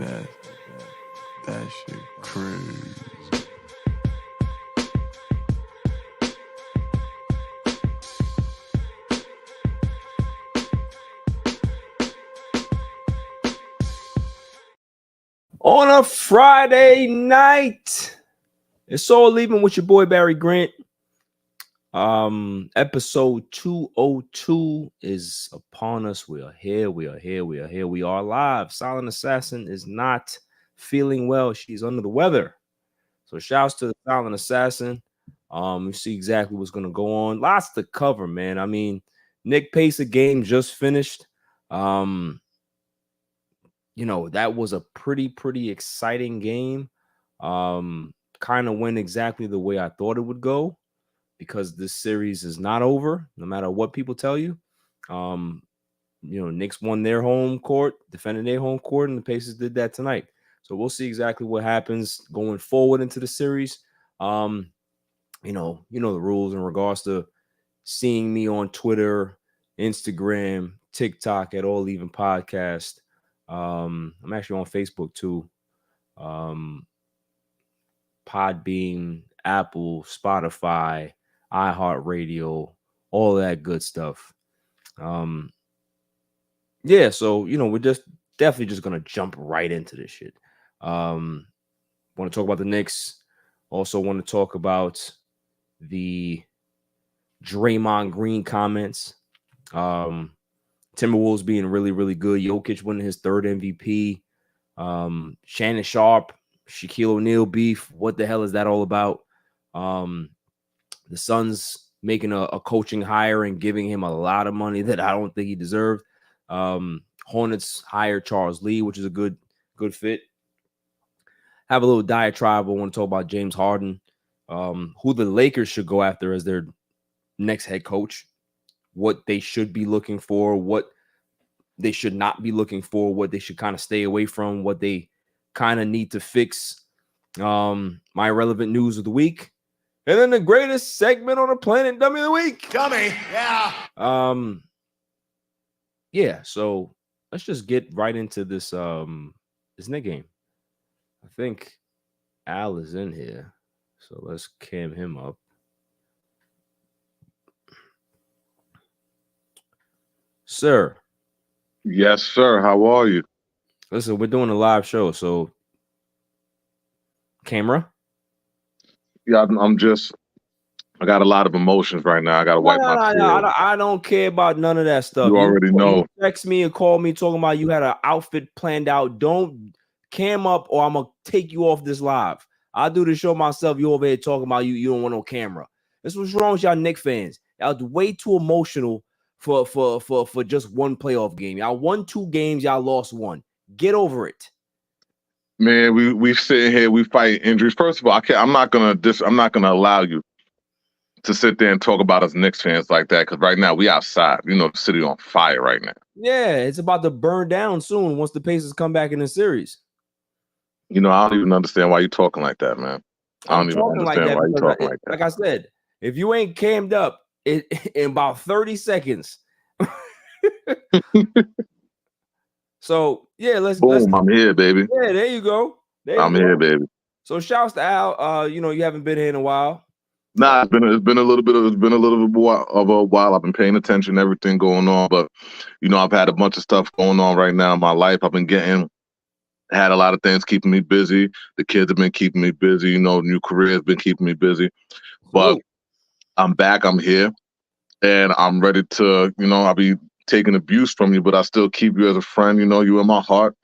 bet. That shit crazy. On a Friday night, it's all leaving with your boy Barry Grant. Episode 202 is upon us. We are here. We are live. Silent Assassin is not feeling well. She's under the weather. So shouts to the Silent Assassin. You see exactly what's going to go on. Lots to cover, man. I mean, Nick Pacer game just finished. That was a pretty exciting game. Kind of went exactly the way I thought it would go, because this series is not over, no matter what people tell you. Knicks won their home court, defended their home court, and the Pacers did that tonight. So we'll see exactly what happens going forward into the series. The rules in regards to seeing me on Twitter, Instagram, TikTok at All Even Podcast. I'm actually on Facebook too. Podbean, Apple, Spotify, iHeartRadio, all that good stuff. So we're definitely just gonna jump right into this shit. Want to talk about the Knicks. Also want to talk about the Draymond Green comments. Timberwolves being really good. Jokic winning his third MVP. Shannon Sharpe, Shaquille O'Neal beef. What the hell is that all about? The Suns making a coaching hire and giving him a lot of money that I don't think he deserved. Hornets hired Charles Lee, which is a good fit. Have a little diatribe. I want to talk about James Harden, who the Lakers should go after as their next head coach, what they should be looking for, what they should not be looking for, what they should kind of stay away from, what they kind of need to fix. My irrelevant news of the week. And then the greatest segment on the planet, Dummy of the Week. Dummy, yeah. So let's just get right into this Knicks game. I think Al is in here, so let's cam him up. Sir. Yes, sir. How are you? Listen, we're doing a live show, so camera. Yeah, I got a lot of emotions right now. I got to wipe my tears. I don't care about none of that stuff. You already know. You text me and call me talking about you had an outfit planned out. Don't cam up or I'm going to take you off this live. I'll do the show myself. You over here talking about you don't want no camera. This was wrong with y'all Knicks fans. Y'all way too emotional for just one playoff game. Y'all won 2 games. Y'all lost 1. Get over it. Man, we sitting here, we fight injuries. First of all, I'm not gonna allow you to sit there and talk about us Knicks fans like that, because right now we outside. The city on fire right now. Yeah, it's about to burn down soon once the Pacers come back in the series. I don't even understand why you're talking like that, man. I don't even understand why you're talking like that. Like I said, if you ain't cammed up in about 30 seconds. So yeah, let's I'm here, baby. Yeah, there you go. I'm here, baby. So shouts to Al. You haven't been here in a while. Nah, it's been a little bit of a while. I've been paying attention to everything going on, but I've had a bunch of stuff going on right now in my life. I've been had a lot of things keeping me busy. The kids have been keeping me busy. New career has been keeping me busy. But I'm back. I'm here, and I'm ready to. I'll be taking abuse from you, but I still keep you as a friend. You in my heart.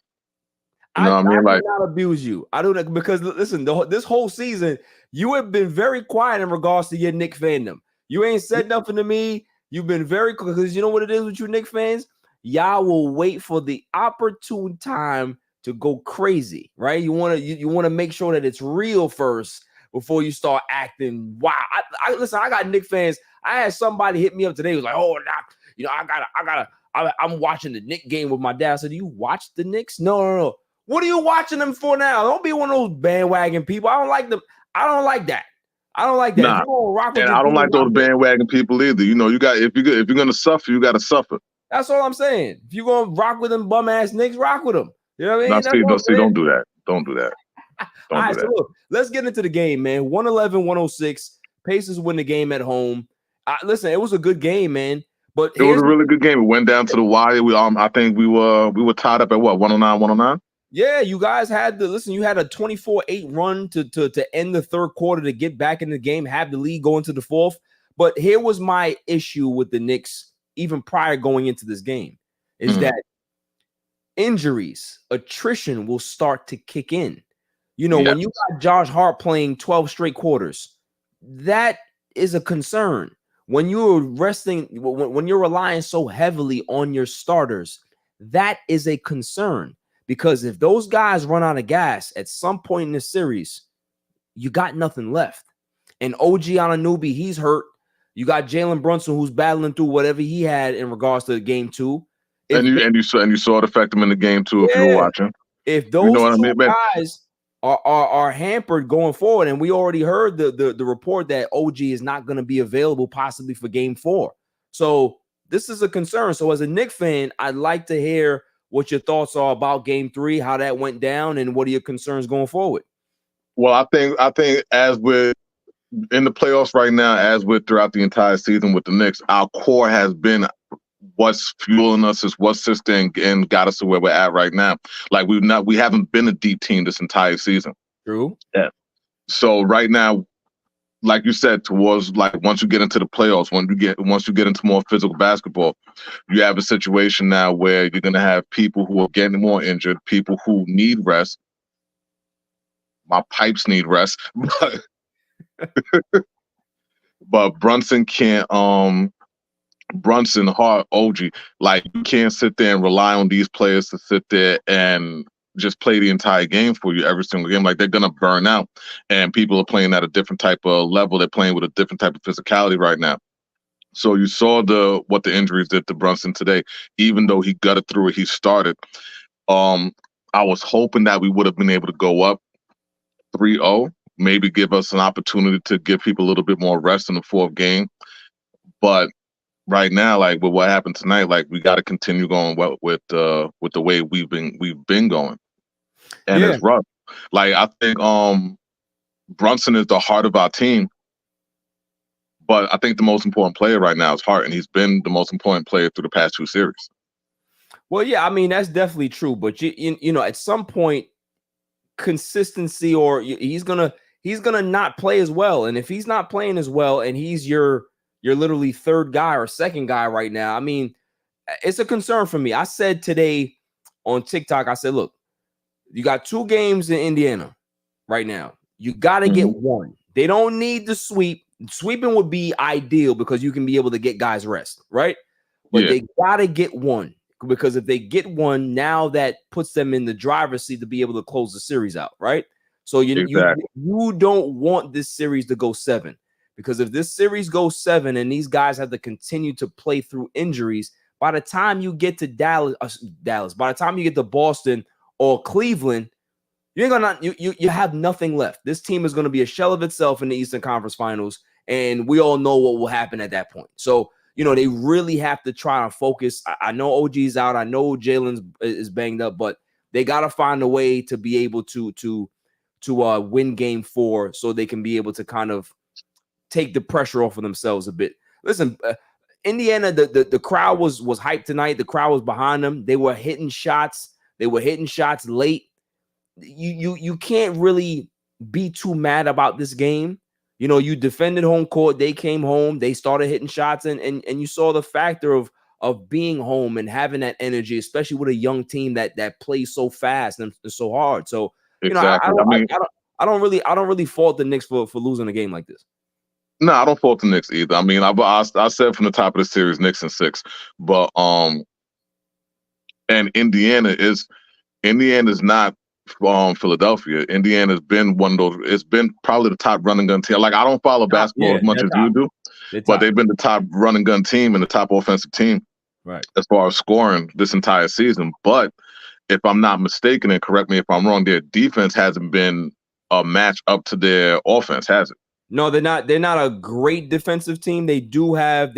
I do not abuse you. I do that because listen, this whole season you have been very quiet in regards to your Knicks fandom. You ain't said nothing to me. You've been very quiet because you know what it is with you Knicks fans. Y'all will wait for the opportune time to go crazy, right? You want to make sure that it's real first before you start acting wild. Listen. I got Knicks fans. I had somebody hit me up today. Who was like, "Oh, I'm watching the Knicks game with my dad." I said, "Do you watch the Knicks?" No. What are you watching them for now? Don't be one of those bandwagon people. I don't like them. I don't like that. Nah. And I don't like those bandwagon people either. If you're gonna suffer, you gotta suffer. That's all I'm saying. If you're gonna rock with them bum ass Knicks, rock with them. You know what I Now, mean? That's what I'm see, saying. don't do that. Don't do that. All Don't right, do so that. look, let's get into the game, man. 111-106. Pacers win the game at home. Listen, it was a good game, man. But It was here's a really good game. It went down to the wire. I think we were tied up at what, 109, 109? yeah, you guys had you had a 24-8 run to end the third quarter to get back in the game, have the lead go into the fourth. But here was my issue with the Knicks, even prior going into this game, is that injuries, attrition will start to kick in. You know, when you got Josh Hart playing 12 straight quarters, that is a concern. When you're when you're relying so heavily on your starters, that is a concern. Because if those guys run out of gas at some point in the series, you got nothing left. And OG Anunoby, he's hurt. You got Jalen Brunson, who's battling through whatever he had in regards to game two. And you saw it affect him in the game too, if you were watching. If those you know what I mean, guys are hampered going forward, and we already heard the report that OG is not going to be available possibly for game 4. So this is a concern. So as a Knicks fan, I'd like to hear what your thoughts are about game 3, how that went down, and what are your concerns going forward? Well, I think as with in the playoffs right now, as with throughout the entire season with the Knicks, our core has been what's fueling us, is what sits there and got us to where we're at right now. Like we haven't been a deep team this entire season. True. Yeah. So right now, like you said, towards like once you get into the playoffs, once you get into more physical basketball, you have a situation now where you're gonna have people who are getting more injured, people who need rest. My pipes need rest, but Brunson can't. Brunson, Hart, OG, like you can't sit there and rely on these players to sit there and just play the entire game for you every single game. Like they're gonna burn out, and people are playing at a different type of level. They're playing with a different type of physicality right now. So you saw what the injuries did to Brunson today. Even though he gutted through it, he started. I was hoping that we would have been able to go up 3-0, maybe give us an opportunity to give people a little bit more rest in the fourth game. But right now, like with what happened tonight, like we got to continue going with the way we've been going, and it's rough. Like I think Brunson is the heart of our team, but I think the most important player right now is Hart, and he's been the most important player through the past 2 series. Well, yeah, I mean that's definitely true, but you know at some point, consistency or he's gonna not play as well, and if he's not playing as well, and he's your literally third guy or second guy right now, I mean, it's a concern for me. I said today on TikTok, I said, look, you got 2 games in Indiana right now. You got to get one. They don't need the sweep. Sweeping would be ideal because you can be able to get guys rest, right? But they got to get one, because if they get one, now that puts them in the driver's seat to be able to close the series out, right? So you don't want this series to go 7. Because if this series goes 7 and these guys have to continue to play through injuries, by the time you get to Dallas, by the time you get to Boston or Cleveland, you have nothing left. This team is going to be a shell of itself in the Eastern Conference Finals, and we all know what will happen at that point. So, you know, they really have to try to focus. I know OG's out. I know Jalen is banged up, but they got to find a way to be able to win game 4 so they can be able to kind of take the pressure off of themselves a bit. Listen, Indiana, the crowd was hyped tonight. The crowd was behind them. They were hitting shots. They were hitting shots late. You can't really be too mad about this game. You know, you defended home court. They came home. They started hitting shots, and you saw the factor of being home and having that energy, especially with a young team that plays so fast and so hard. So exactly. I don't really fault the Knicks for losing a game like this. No, I don't fault the Knicks either. I mean, I said from the top of the series, Knicks in 6, but and Indiana's not Philadelphia. Indiana's been one of those. It's been probably the top running gun team. Like I don't follow basketball as much as you do, but they've been the top running gun team and the top offensive team, right, as far as scoring this entire season. But if I'm not mistaken, and correct me if I'm wrong, their defense hasn't been a match up to their offense, has it? No, they're not. They're not a great defensive team. They do have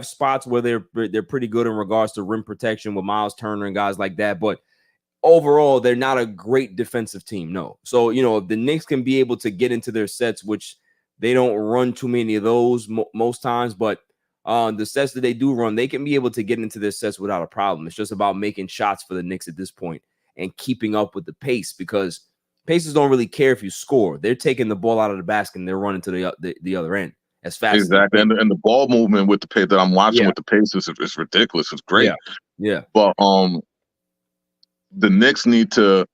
spots where they're pretty good in regards to rim protection with Miles Turner and guys like that. But overall, they're not a great defensive team. No. So, if the Knicks can be able to get into their sets, which they don't run too many of those most times, but the sets that they do run, they can be able to get into their sets without a problem. It's just about making shots for the Knicks at this point and keeping up with the pace, because Pacers don't really care if you score. They're taking the ball out of the basket and they're running to the other end as fast exactly. as And the ball movement with the pace that I'm watching with the Pacers is ridiculous. It's great. Yeah. But the Knicks need to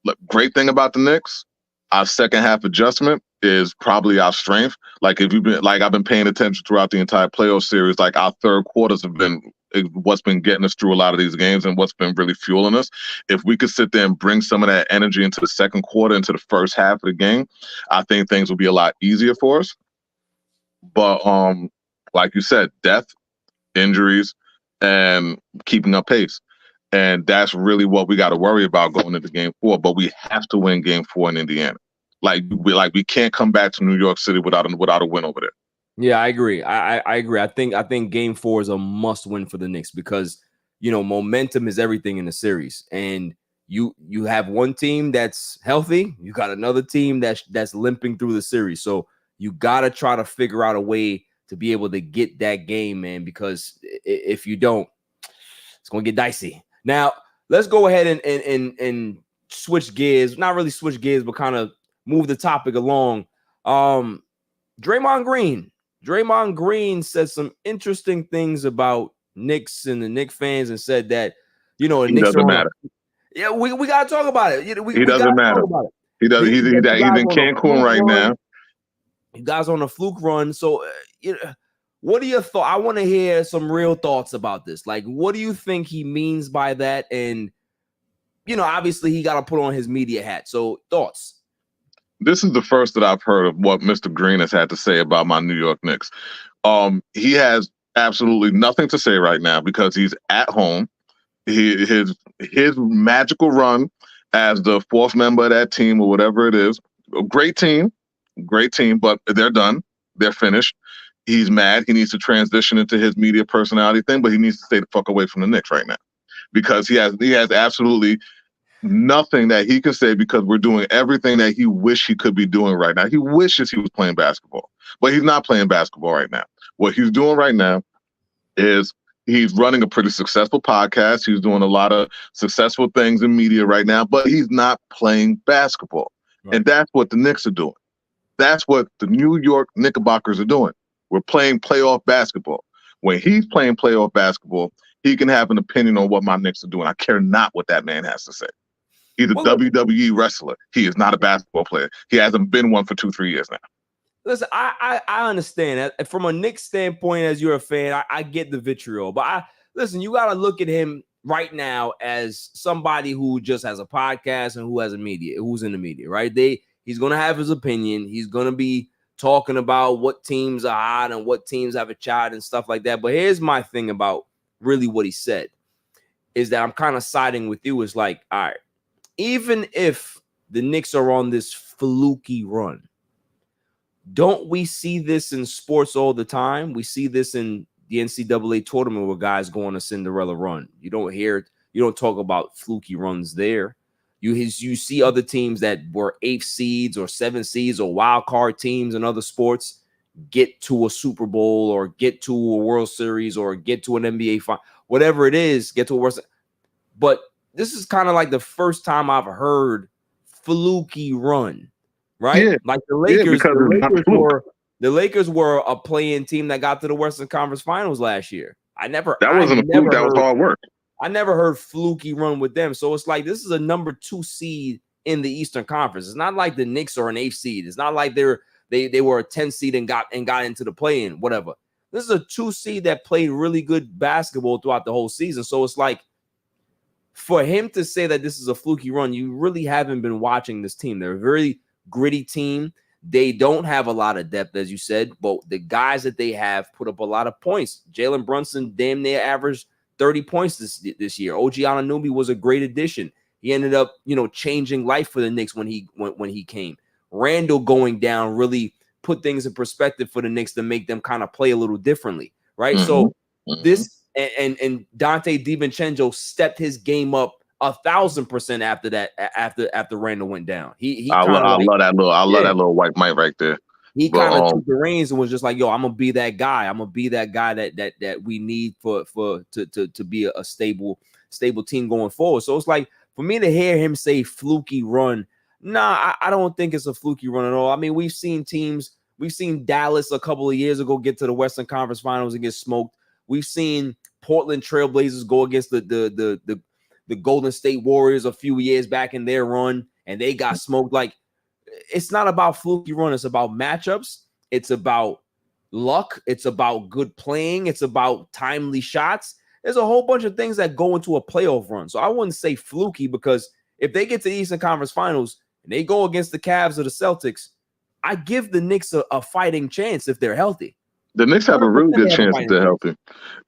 look. Great thing about the Knicks, our second half adjustment is probably our strength. Like if you've been I've been paying attention throughout the entire playoff series, like our third quarters have been what's been getting us through a lot of these games and what's been really fueling us. If we could sit there and bring some of that energy into the second quarter, into the first half of the game, I think things will be a lot easier for us. But like you said, death, injuries, and keeping up pace. And that's really what we got to worry about going into game 4. But we have to win game 4 in Indiana. We can't come back to New York City without a win over there. Yeah, I agree. I agree. I think game 4 is a must win for the Knicks because, momentum is everything in the series. And you have one team that's healthy. You got another team that's limping through the series. So you got to try to figure out a way to be able to get that game, man, because if you don't, it's going to get dicey. Now, let's go ahead and switch gears. Not really switch gears, but kind of move the topic along. Draymond Green said some interesting things about Knicks and the Knicks fans and said that, the Knicks doesn't matter. Yeah, we got to talk about it. He doesn't matter. He does. He's in Cancun right now. You guys on a fluke run. So, what are your thoughts? I want to hear some real thoughts about this. Like, what do you think he means by that? And, obviously he got to put on his media hat. So, thoughts? This is the first that I've heard of what Mr. Green has had to say about my New York Knicks. He has absolutely nothing to say right now because he's at home. His magical run as the 4th member of that team or whatever it is, a great team, but they're done. They're finished. He's mad. He needs to transition into his media personality thing, but he needs to stay the fuck away from the Knicks right now because he has absolutely nothing that he can say because we're doing everything that he wish he could be doing right now. He wishes he was playing basketball, but he's not playing basketball right now. What he's doing right now is he's running a pretty successful podcast. He's doing a lot of successful things in media right now, but he's not playing basketball. Right. And that's what the Knicks are doing. That's what the New York Knickerbockers are doing. We're playing playoff basketball. When he's playing playoff basketball, he can have an opinion on what my Knicks are doing. I care not what that man has to say. He's a WWE wrestler. He is not a basketball player. He hasn't been one for 2-3 years now. Listen, I understand that. From a Knicks standpoint, as you're a fan, I get the vitriol. But listen, you got to look at him right now as somebody who just has a podcast and who's in the media, right? He's going to have his opinion. He's going to be talking about what teams are hot and what teams have a shot and stuff like that. But here's my thing about really what he said is that I'm kind of siding with you. Is like, all right, even if the Knicks are on this fluky run, don't we see this in sports all the time? We see this in the NCAA tournament where guys go on a Cinderella run. You don't talk about fluky runs there. You see other teams that were 8th seeds or 7th seeds or wild card teams in other sports get to a Super Bowl or get to a World Series or get to an NBA final, whatever it is, get to a World Series. But this is kind of like the first time I've heard fluky run, right? Yeah. Like the Lakers, the Lakers were a play-in team that got to the Western Conference Finals last year. That wasn't a fluke. That was hard work. I never heard fluky run with them. So it's like this is a number 2 seed in the Eastern Conference. It's not like the Knicks are an 8th seed. It's not like they were a 10th seed and got into the play-in, whatever. This is a 2 seed that played really good basketball throughout the whole season. So it's like for him to say that this is a fluky run, you really haven't been watching this team. They're a very gritty team. They don't have a lot of depth, as you said, but the guys that they have put up a lot of points. Jalen Brunson damn near averaged 30 points this year. OG Anunoby was a great addition. He ended up, changing life for the Knicks when he came. Randall going down really put things in perspective for the Knicks to make them kind of play a little differently, right? Mm-hmm. So this and Dante DiVincenzo stepped his game up 1,000% after that. After Randall went down, I love that little white mic right there. He kind of took the reins and was just like, "Yo, I'm gonna be that guy. I'm gonna be that guy that we need to be a stable team going forward." So it's like, for me to hear him say fluky run, nah, I don't think it's a fluky run at all. I mean, we've seen Dallas a couple of years ago get to the Western Conference Finals and get smoked. We've seen Portland Trailblazers go against the Golden State Warriors a few years back in their run, and they got smoked. Like, it's not about fluky run. It's about matchups. It's about luck. It's about good playing. It's about timely shots. There's a whole bunch of things that go into a playoff run. So I wouldn't say fluky, because if they get to the Eastern Conference Finals and they go against the Cavs or the Celtics, I give the Knicks a fighting chance if they're healthy. The Knicks have a really good chance if they're healthy.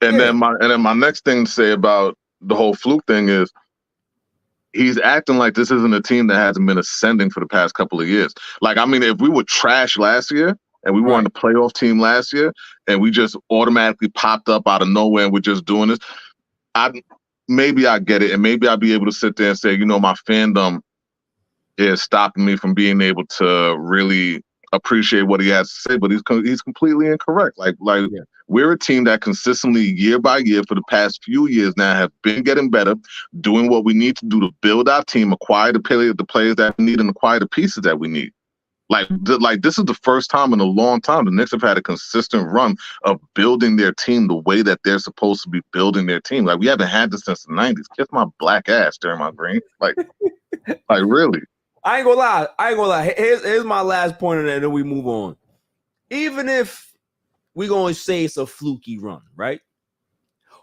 And then my next thing to say about the whole fluke thing is, he's acting like this isn't a team that hasn't been ascending for the past couple of years. Like, I mean, if we were trash last year and we weren't a playoff team last year and we just automatically popped up out of nowhere and we're just doing this, maybe I get it. And maybe I'll be able to sit there and say, my fandom is stopping me from being able to really appreciate what he has to say, but he's completely incorrect. We're a team that consistently, year by year, for the past few years now, have been getting better, doing what we need to do to build our team, acquire the players that we need, and acquire the pieces that we need. Like this is the first time in a long time the Knicks have had a consistent run of building their team the way that they're supposed to be building their team. Like, we haven't had this since the 90s. Kiss my black ass, Draymond Green. Like really. I ain't gonna lie. Here's my last point on that, and then we move on. Even if we're gonna say it's a fluky run, right?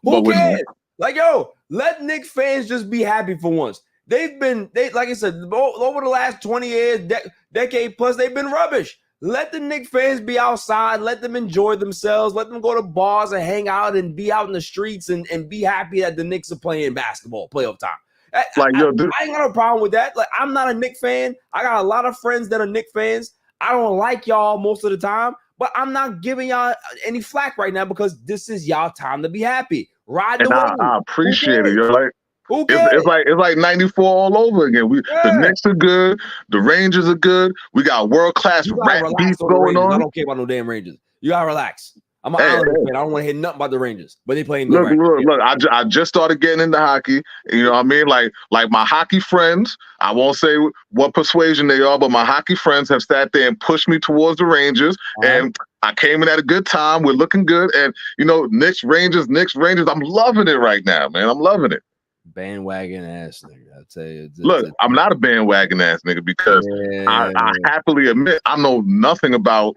Who cares? Like, yo, let Knicks fans just be happy for once. They like I said, over the last 20 years, decade plus, they've been rubbish. Let the Knicks fans be outside. Let them enjoy themselves. Let them go to bars and hang out and be out in the streets and be happy that the Knicks are playing basketball, playoff time. I ain't got no problem with that. Like, I'm not a Knicks fan. I got a lot of friends that are Knicks fans. I don't like y'all most of the time, but I'm not giving y'all any flack right now, because this is y'all time to be happy. Ride the wave. I appreciate it. You're like, who cares? It's like 94 all over again. The Knicks are good. The Rangers are good. We got world-class rap beef going on. I don't care about no damn Rangers. You gotta relax. I'm an Islanders fan. I don't want to hear nothing about the Rangers, but they playing good. Look, I just started getting into hockey. You know what I mean? Like my hockey friends, I won't say what persuasion they are, but my hockey friends have sat there and pushed me towards the Rangers, and I came in at a good time. We're looking good, and Knicks, Rangers. I'm loving it right now, man. I'm loving it. Bandwagon ass nigga, I tell you. Look, I'm not a bandwagon ass nigga, because I happily admit I know nothing about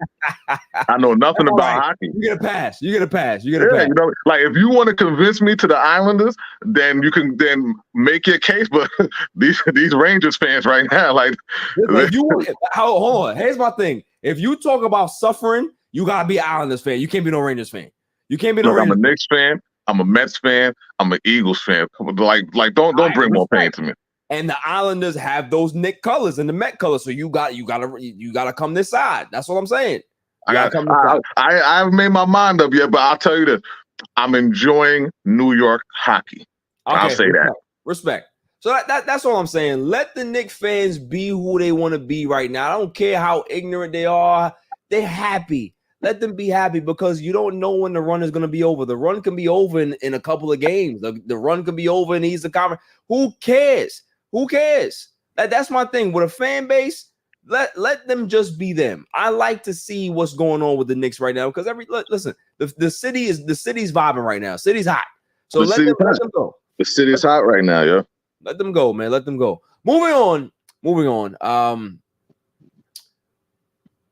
hockey. You get a pass. pass. Like, if you want to convince me to the Islanders, then you can make your case. But these Rangers fans right now, like, hold on. Here's my thing. If you talk about suffering, you gotta be an Islanders fan. You can't be no Rangers fan. I'm a Knicks fan. I'm a Mets fan. I'm an Eagles fan. Like, don't bring more pain to me. And the Islanders have those Knicks colors and the Met colors, so you gotta come this side. That's what I'm saying. I haven't made my mind up yet, but I'll tell you this: I'm enjoying New York hockey. Okay, I'll say that. Respect. So that's all I'm saying. Let the Knicks fans be who they want to be right now. I don't care how ignorant they are. They're happy. Let them be happy, because you don't know when the run is going to be over. The run can be over in a couple of games. The run can be over in the Eastern Conference. Who cares? That's my thing. With a fan base, let them just be them. I like to see what's going on with the Knicks right now, because listen, the city's vibing right now. City's hot. So let them go. The city's hot right now, yeah. Let them go, man. Let them go. Moving on.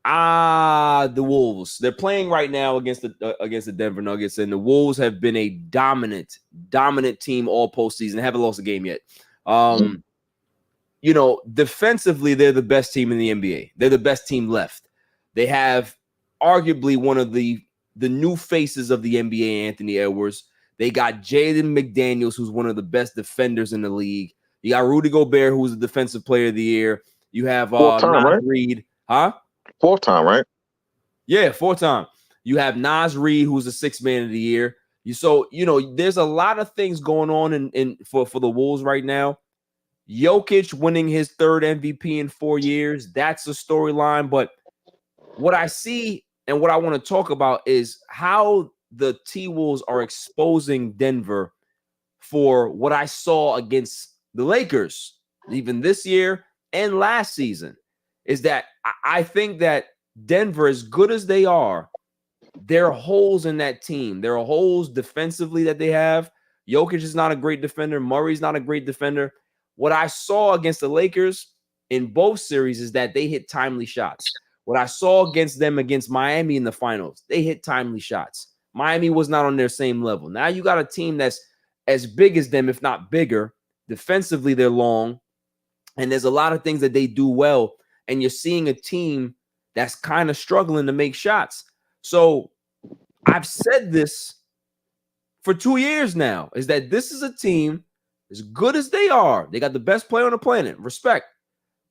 The Wolves. They're playing right now against the Denver Nuggets, and the Wolves have been a dominant team all postseason. They haven't lost a game yet. Defensively, they're the best team in the NBA. They're the best team left. They have arguably one of the new faces of the NBA, Anthony Edwards. They got Jaden McDaniels, who's one of the best defenders in the league. You got Rudy Gobert, who's the defensive player of the year. You have Nas Reed. Huh? 4th time, right? Yeah, 4th time. You have Nas Reed, who's the 6th man of the year. There's a lot of things going on for the Wolves right now. Jokic winning his third MVP in 4 years, that's a storyline. But what I see and what I want to talk about is how the T-Wolves are exposing Denver for what I saw against the Lakers, even this year and last season, is that I think that Denver, as good as they are, there are holes in that team. There are holes defensively that they have. Jokic is not a great defender. Murray's not a great defender. What I saw against the Lakers in both series is that they hit timely shots. What I saw against them against Miami in the finals, they hit timely shots. Miami was not on their same level. Now you got a team that's as big as them, if not bigger. Defensively, they're long. And there's a lot of things that they do well. And you're seeing a team that's kind of struggling to make shots. So I've said this for 2 years now, is that this is a team as good as they are. They got the best player on the planet. Respect.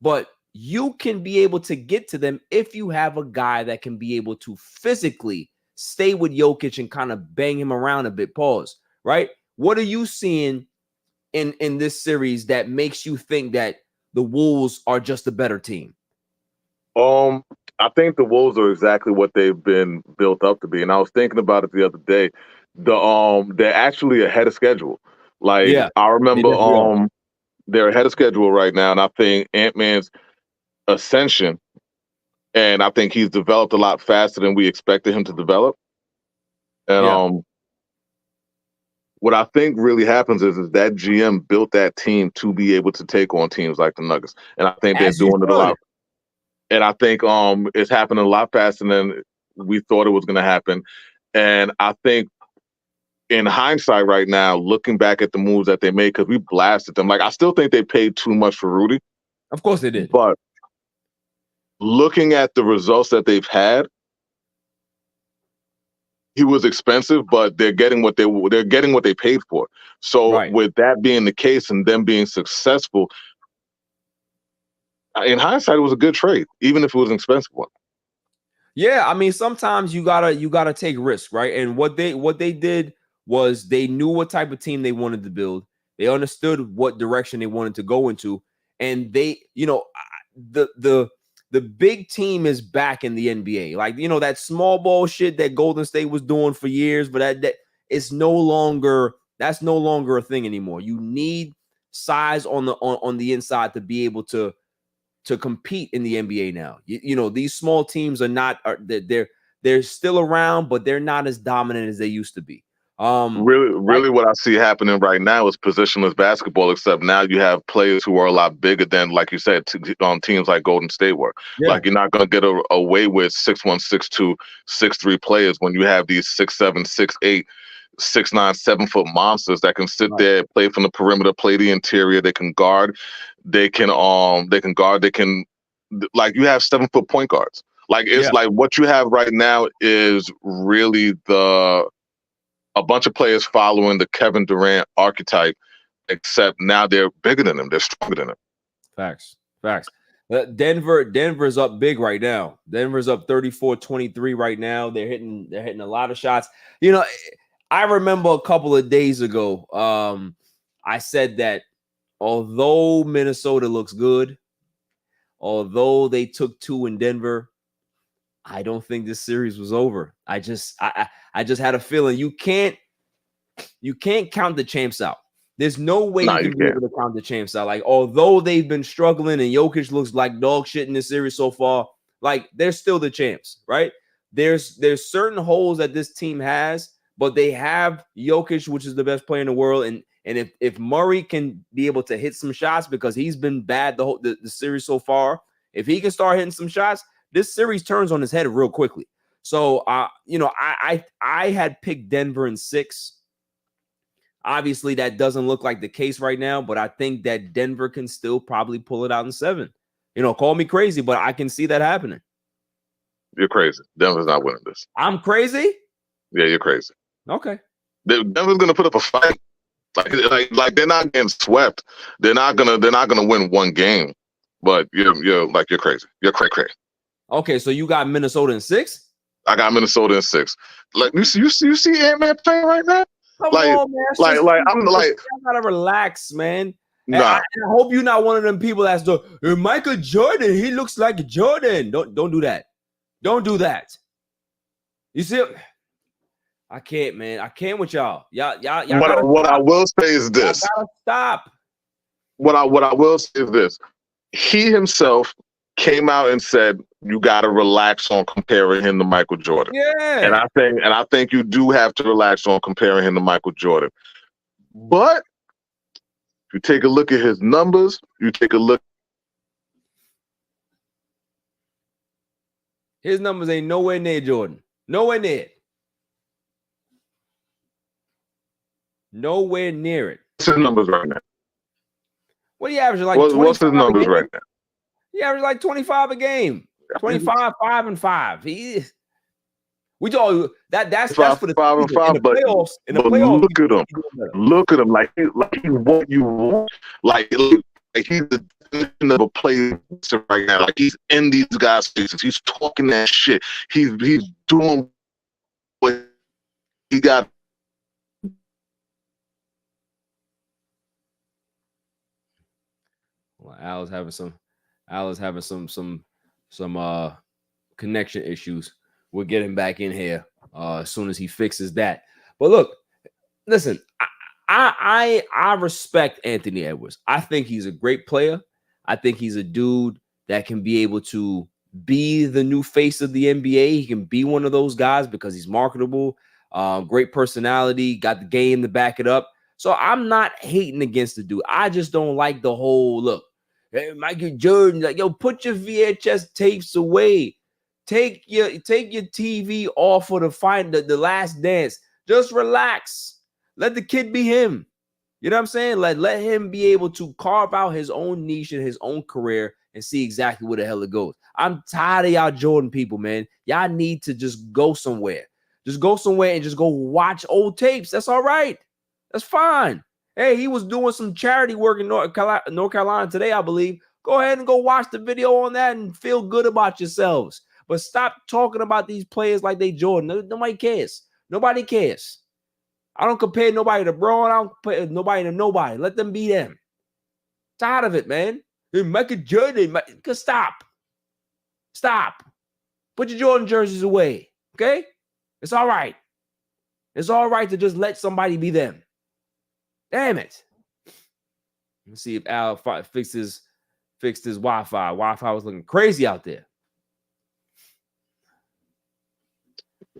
But you can be able to get to them if you have a guy that can be able to physically stay with Jokic and kind of bang him around a bit. Pause. Right? What are you seeing in this series that makes you think that the Wolves are just a better team? I think the Wolves are exactly what they've been built up to be. And I was thinking about it the other day. They're actually ahead of schedule. Like, Yeah, I remember are. they're ahead of schedule right now, and I think Ant-Man's ascension, and I think he's developed a lot faster than we expected him to develop. And what I think really happens is that GM built that team to be able to take on teams like the Nuggets. And I think they're doing it a lot. And I think it's happening a lot faster than we thought it was going to happen. And I think in hindsight right now, looking back at the moves that they made, because we blasted them. Like, I still think they paid too much for Rudy. Of course they did. But looking at the results that they've had, he was expensive, but they're getting what they paid for. So with that being the case and them being successful, in hindsight, it was a good trade, even if it was an expensive one. Yeah, I mean, sometimes you gotta take risks, right? And what they did was they knew what type of team they wanted to build. They understood what direction they wanted to go into, and they, the big team is back in the NBA. Like, that small ball shit that Golden State was doing for years, but that it's no longer a thing anymore. You need size on the inside to be able to compete in the NBA now. These small teams are not, they're still around, but they're not as dominant as they used to be. Really what I see happening right now is positionless basketball, except now you have players who are a lot bigger than, like you said, teams like Golden State were. Yeah. Like, you're not going to get away with 6'1", 6'2", 6'3" players when you have these 6'7", 6'8", 6'9", 7-foot monsters that can sit there, play from the perimeter, play the interior. They can guard. They can guard. They can, like, you have 7-foot point guards. Like, it's like what you have right now is really a bunch of players following the Kevin Durant archetype, except now they're bigger than him. They're stronger than him. Facts. Denver's up big right now. Denver's up 34-23 right now. They're hitting a lot of shots. I remember a couple of days ago, I said that although Minnesota looks good, although they took 2 in Denver, I don't think this series was over. I just had a feeling you can't count the champs out. There's no way you can be able to count the champs out. Like, although they've been struggling and Jokic looks like dog shit in this series so far, like, they're still the champs, right? There's certain holes that this team has, but they have Jokic, which is the best player in the world. And if Murray can be able to hit some shots, because he's been bad the series so far, if he can start hitting some shots, this series turns on his head real quickly. So, I had picked Denver in 6. Obviously, that doesn't look like the case right now, but I think that Denver can still probably pull it out in 7. Call me crazy, but I can see that happening. You're crazy. Denver's not winning this. I'm crazy? Yeah, you're crazy. Okay. Denver's gonna put up a fight. Like they're not getting swept. They're not gonna win one game. But you're crazy. You're cray. Okay, so you got Minnesota in 6? I got Minnesota in 6. Like, you see Ant-Man playing right now? Come on, man. I'm like, I gotta relax, man. Nah. I hope you're not one of them people that's Michael Jordan. He looks like Jordan. Don't do that. Don't do that. You see, I can't, man. I can't with y'all. Y'all What I will say is this. Y'all gotta stop. What I will say is this. He himself came out and said you got to relax on comparing him to Michael Jordan. Yeah. And I think you do have to relax on comparing him to Michael Jordan. But if you take a look at his numbers, his numbers ain't nowhere near Jordan. Nowhere near it. Nowhere near it. What's his numbers right now? What do you average? Like what's his numbers right now? He averaged like 25 a game. 25, 5 and 5. We told you that's for the 5 and 5, playoffs. In the playoffs, look at him. Look at him like he's what you want. Like he's the definition of a player right now. Like he's in these guys' faces. He's talking that shit. He's doing what he got. Well, Al is having some connection issues. We'll get him back in here as soon as he fixes that. But look, listen, I respect Anthony Edwards. I think he's a great player. I think he's a dude that can be able to be the new face of the NBA. He can be one of those guys because he's marketable, great personality, got the game to back it up. So I'm not hating against the dude. I just don't like the whole look. Hey, Michael Jordan, like, yo, put your VHS tapes away. Take your TV off for the Last Dance. Just relax. Let the kid be him. You know what I'm saying? Let him be able to carve out his own niche and his own career and see exactly where the hell it goes. I'm tired of y'all Jordan people, man. Y'all need to just go somewhere. Just go somewhere and just go watch old tapes. That's all right. That's fine. Hey, he was doing some charity work in North Carolina today, I believe. Go ahead and go watch the video on that and feel good about yourselves. But stop talking about these players like they Jordan. Nobody cares. Nobody cares. I don't compare nobody to Braun. I don't compare nobody to nobody. Let them be them. Tired of it, man. Hey, Michael Jordan. Stop. Stop. Put your Jordan jerseys away. Okay? It's all right. It's all right to just let somebody be them. Damn it. Let's see if Al fixed his Wi-Fi. Wi-Fi was looking crazy out there.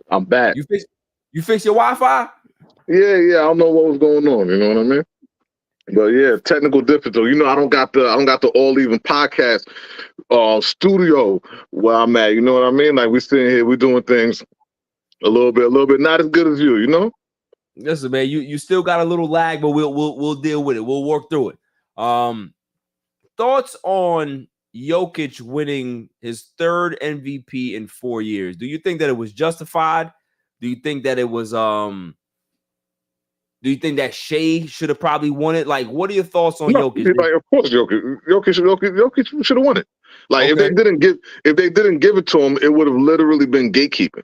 I'm back. You fix your Wi-Fi? Yeah. I don't know what was going on. You know what I mean? But yeah, technical difficulty. You know, I don't got the All Even podcast studio where I'm at. You know what I mean? Like we're sitting here, we're doing things a little bit not as good as you. You know? Listen, man, you still got a little lag, but we'll deal with it. We'll work through it. Thoughts on Jokic winning his third MVP in 4 years? Do you think that it was justified? Do you think that it was do you think that Shea should have probably won it? Like, what are your thoughts on Jokic? Like, of course, Jokic should have won it. Like, okay. if they didn't give it to him, it would have literally been gatekeeping.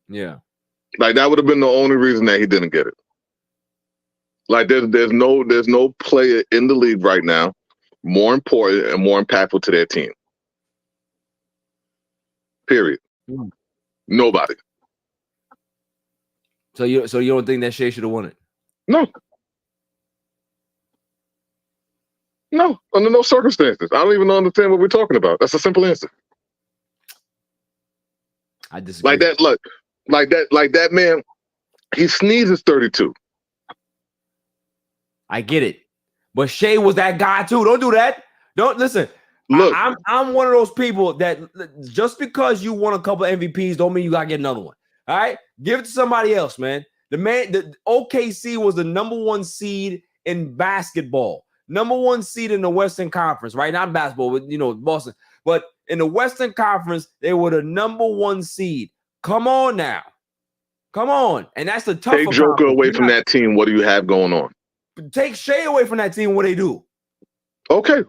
Yeah. Like that would have been the only reason that he didn't get it. Like there's no player in the league right now more important and more impactful to their team. Period. Nobody. So you don't think that Shea should have won it? No, under no circumstances. I don't even understand what we're talking about. That's a simple answer. I disagree. Like that. Look. Like that man, he sneezes 32. I get it. But Shea was that guy too. Don't do that. Don't listen. Look, I'm one of those people that just because you won a couple of MVPs don't mean you gotta get another one. All right? Give it to somebody else, man. The OKC was the #1 seed in basketball. #1 seed in the Western Conference, right? Not basketball, but Boston. But in the Western Conference, they were the #1 seed. Come on now. Come on. And that's the tougher Take Joker away from that team. What do you have going on? Take Shea away from that team. What do they do? Okay.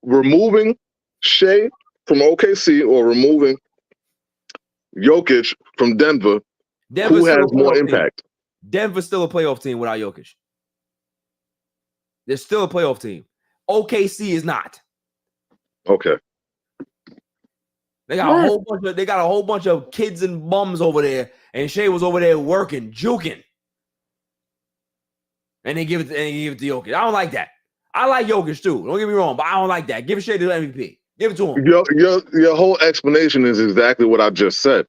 Removing Shea from OKC or removing Jokic from Denver, who has more impact? Denver's still a playoff team without Jokic. They're still a playoff team. OKC is not. Okay. They got a whole bunch of kids and bums over there, and Shea was over there working, juking. And they give it to Jokic. I don't like that. I like Jokic too. Don't get me wrong, but I don't like that. Give Shea the MVP. Give it to him. Your whole explanation is exactly what I just said.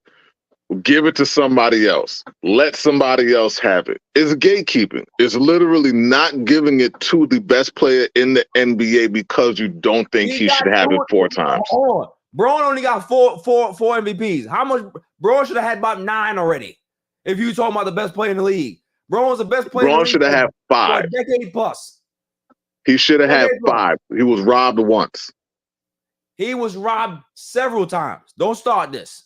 Give it to somebody else. Let somebody else have it. It's gatekeeping. It's literally not giving it to the best player in the NBA because you don't think he should have it 4 times. Hold on. Braun only got four MVPs. How much? Braun should have had about 9 already. If you talking about the best player in the league, Braun was the best player. Braun should have had 5. For a decade plus. He should have had 5. He was robbed once. He was robbed several times. Don't start this.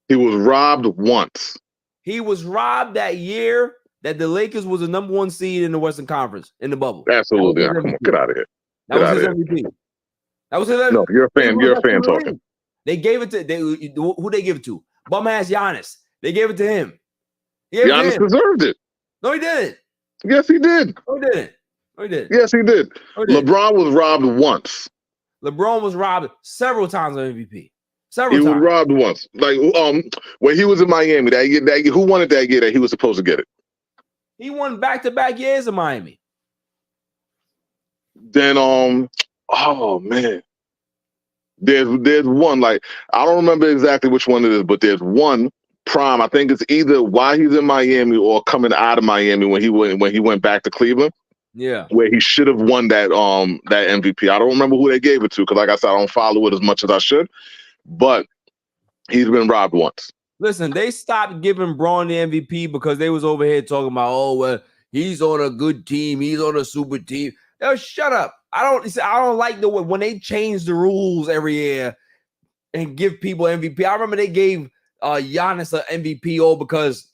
He was robbed once. He was robbed that year that the Lakers was the #1 seed in the Western Conference in the bubble. Absolutely. Come on, get out of here. That was his MVP. That was his MVP. No, you're a fan. You're a fan talking. They gave it to who they give it to? Bum ass Giannis. They gave it to him. Giannis deserved it. No, he didn't. Yes, he did. No, he didn't. No, he didn't. Yes, he did. LeBron was robbed once. LeBron was robbed several times on MVP. He was robbed once. Like when he was in Miami, that year, who won it that year that he was supposed to get it? He won back-to-back years in Miami. Then oh man. There's one, like, I don't remember exactly which one it is, but there's one prime. I think it's either while he's in Miami or coming out of Miami when he went back to Cleveland. Yeah. Where he should have won that MVP. I don't remember who they gave it to because, like I said, I don't follow it as much as I should. But he's been robbed once. Listen, they stopped giving Braun the MVP because they was over here talking about, oh, well, he's on a good team. He's on a super team. Yo, shut up. I don't like the way when they change the rules every year and give people MVP. I remember they gave Giannis an MVP because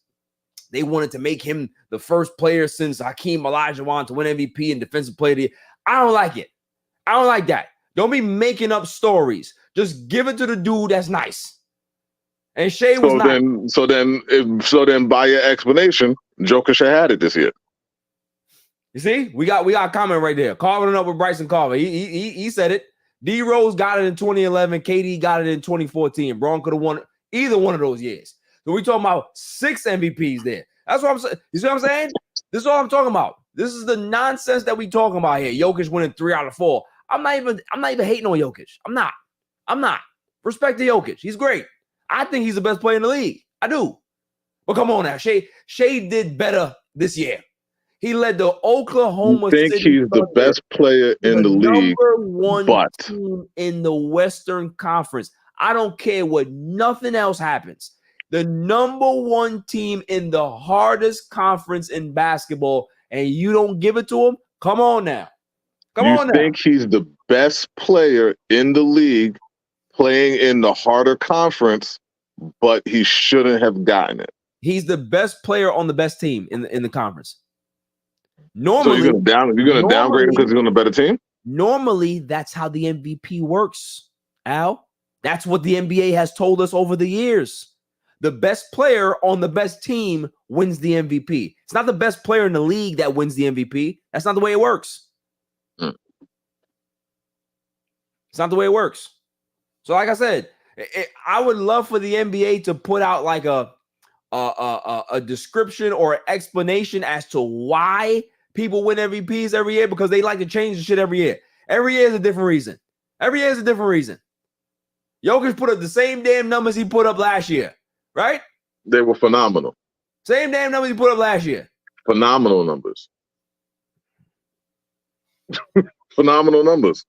they wanted to make him the first player since Hakeem Olajuwon to win MVP and Defensive Player of the Year. I don't like it. I don't like that. Don't be making up stories. Just give it to the dude that's nice. And Shea was nice. So then, by your explanation, Jokic should have had it this year. You see, we got a comment right there. Carving it up with Bryson Carver. He said it. D Rose got it in 2011. KD got it in 2014. Braun could have won either one of those years. So we talking about 6 MVPs there. That's what I'm saying. You see what I'm saying? This is all I'm talking about. This is the nonsense that we talking about here. Jokic winning 3 out of 4. I'm not even hating on Jokic. I'm not. Respect to Jokic. He's great. I think he's the best player in the league. I do. But come on now. Shea did better this year. He led the Oklahoma City. I think he's the best player in the league. #1 team in the Western Conference. I don't care what nothing else happens. The #1 team in the hardest conference in basketball, and you don't give it to him? Come on now. You think he's the best player in the league playing in the harder conference, but he shouldn't have gotten it. He's the best player on the best team in the conference. Normally, so you're gonna downgrade him because he's on a better team? Normally, that's how the MVP works, Al. That's what the NBA has told us over the years. The best player on the best team wins the MVP. It's not the best player in the league that wins the MVP. That's not the way it works. It's not the way it works. So, like I said, I would love for the NBA to put out like a description or explanation as to why people win MVPs every year, because they like to change the shit every year. Every year is a different reason. Jokic put up the same damn numbers he put up last year, right? They were phenomenal. Same damn numbers he put up last year. Phenomenal numbers. Phenomenal numbers.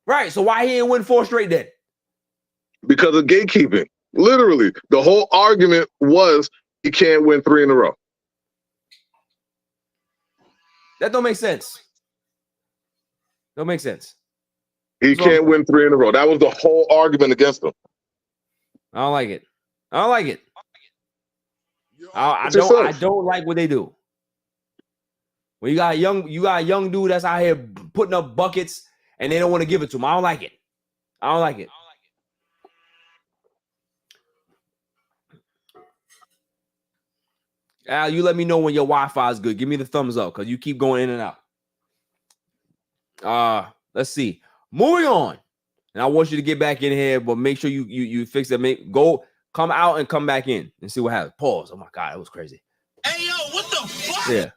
Right. So why he didn't win 4 straight then? Because of gatekeeping. Literally, the whole argument was he can't win 3 in a row. That don't make sense. Don't make sense. He can't win 3 in a row. That was the whole argument against him. I don't like it. I don't like what they do. When you got a young dude that's out here putting up buckets and they don't want to give it to him. I don't like it. Al, you let me know when your Wi-Fi is good. Give me the thumbs up because you keep going in and out. Let's see. Moving on. And I want you to get back in here, but make sure you fix that. Come out and come back in and see what happens. Pause. Oh my God, it was crazy. Hey yo, what the fuck? Yeah.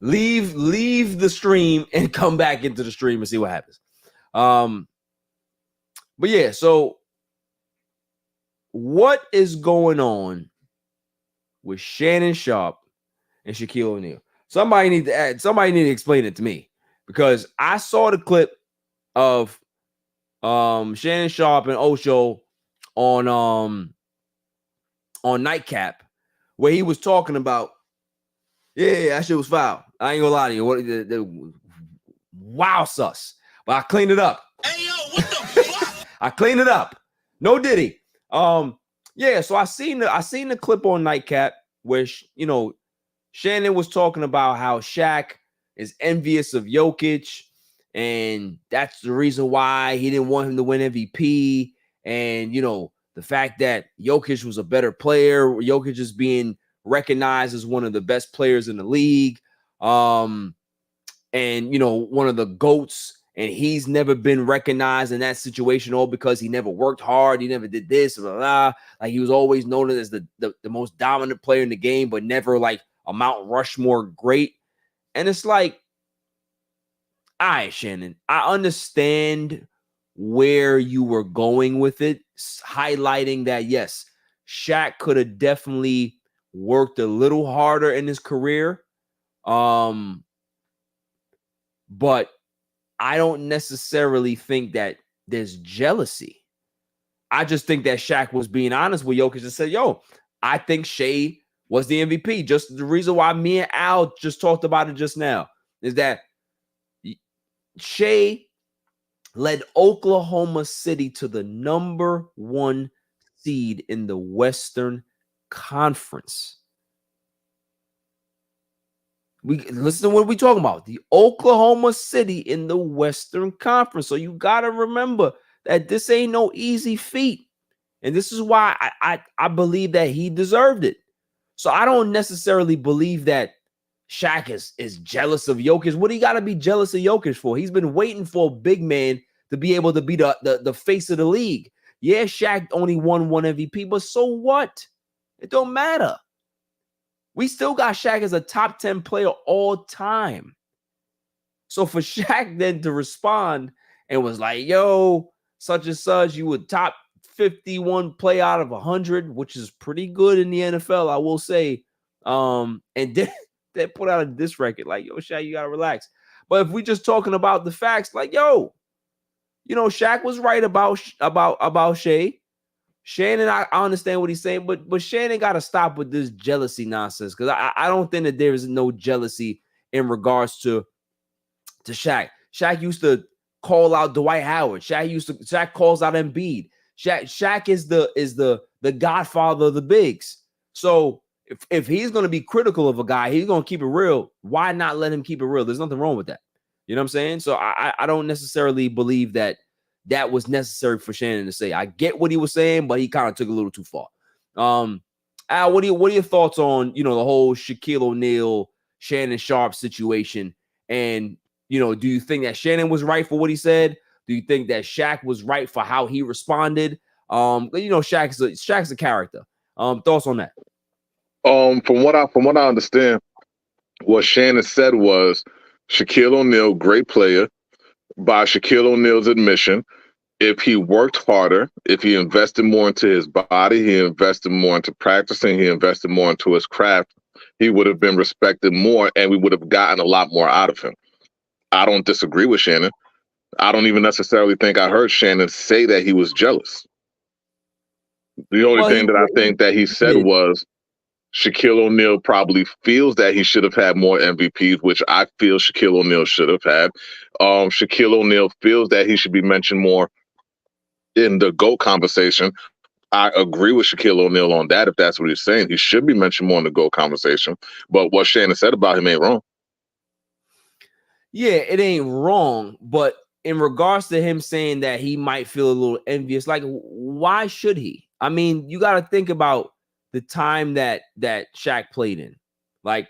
Leave the stream and come back into the stream and see what happens. But yeah, so what is going on with Shannon Sharpe and Shaquille O'Neal? Somebody need to explain it to me, because I saw the clip of Shannon Sharpe and Osho on Nightcap, where he was talking about, that shit was foul. I ain't gonna lie to you. Wow, sus. But I cleaned it up. Hey yo, what the fuck? I cleaned it up. No diddy. So I seen the clip on Nightcap where Shannon was talking about how Shaq is envious of Jokic, and that's the reason why he didn't want him to win MVP. And the fact that Jokic was a better player, Jokic is being recognized as one of the best players in the league, and one of the GOATs, and he's never been recognized in that situation, all because he never worked hard, he never did this, blah, blah. Like, he was always known as the most dominant player in the game, but never like a Mount Rushmore great. And it's like, all right, Shannon, I understand where you were going with it, highlighting that, yes, Shaq could have definitely worked a little harder in his career. But I don't necessarily think that there's jealousy. I just think that Shaq was being honest with Jokic and said, yo, I think Shea was the MVP. Just the reason why me and Al just talked about it just now is that Shea led Oklahoma City to the number 1 seed in the Western Conference. Listen to what we're talking about. The Oklahoma City in the Western Conference. So you got to remember that this ain't no easy feat. And this is why I believe that he deserved it. So I don't necessarily believe that Shaq is jealous of Jokic. What do you got to be jealous of Jokic for? He's been waiting for a big man to be able to be the face of the league. Yeah, Shaq only won 1 MVP, but so what? It don't matter. We still got Shaq as a top 10 player all time. So for Shaq then to respond and was like, yo, such and such, you would top 51 play out of 100, which is pretty good in the NFL, I will say. And then they put out a diss record like, yo, Shaq, you gotta relax. But if we just talking about the facts, like, yo, Shaq was right about Shea. Shannon, I understand what he's saying, but Shannon got to stop with this jealousy nonsense, because I don't think that there is no jealousy in regards to Shaq. Shaq used to call out Dwight Howard. Shaq calls out Embiid. Shaq is the godfather of the bigs. So if he's going to be critical of a guy, he's going to keep it real. Why not let him keep it real? There's nothing wrong with that. You know what I'm saying? So I don't necessarily believe that was necessary for Shannon to say. I get what he was saying, but he kind of took it a little too far. Al, what are your thoughts on the whole Shaquille O'Neal, Shannon Sharpe situation? And do you think that Shannon was right for what he said? Do you think that Shaq was right for how he responded? Shaq's a character. Thoughts on that? From what I understand, what Shannon said was Shaquille O'Neal, great player. By Shaquille O'Neal's admission, if he worked harder, if he invested more into his body, he invested more into practicing, he invested more into his craft, he would have been respected more, and we would have gotten a lot more out of him. I don't disagree with Shannon. I don't even necessarily think I heard Shannon say that he was jealous. The only thing that I think that he said was Shaquille O'Neal probably feels that he should have had more MVPs, which I feel Shaquille O'Neal should have had. Shaquille O'Neal feels that he should be mentioned more in the GOAT conversation. I agree with Shaquille O'Neal on that. If that's what he's saying, he should be mentioned more in the GOAT conversation. But what Shannon said about him ain't wrong. Yeah, it ain't wrong. But in regards to him saying that he might feel a little envious, like, why should he? I mean, you got to think about the time that Shaq played in. Like,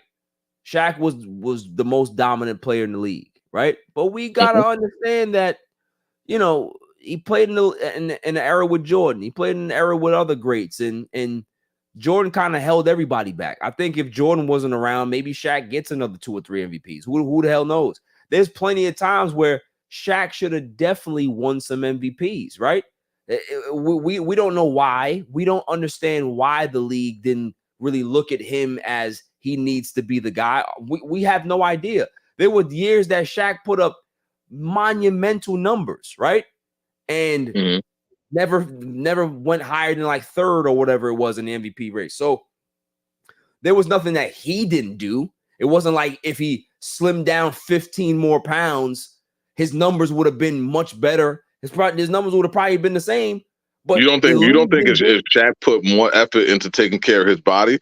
Shaq was the most dominant player in the league. right? But we gotta understand that, you know, he played in the era with Jordan. He played in the era with other greats, and Jordan kind of held everybody back. I think if Jordan wasn't around, maybe Shaq gets another 2 or 3 MVPs. Who the hell knows? There's plenty of times where Shaq should have definitely won some MVPs, right? We don't know why. We don't understand why the league didn't really look at him as he needs to be the guy. We have no idea. There were years that Shaq put up monumental numbers, right? And never went higher than like third or whatever it was in the MVP race. So there was nothing that he didn't do. It wasn't like if he slimmed down 15 more pounds, his numbers would have been much better. His numbers would have probably been the same. But you don't think if Shaq put more effort into taking care of his body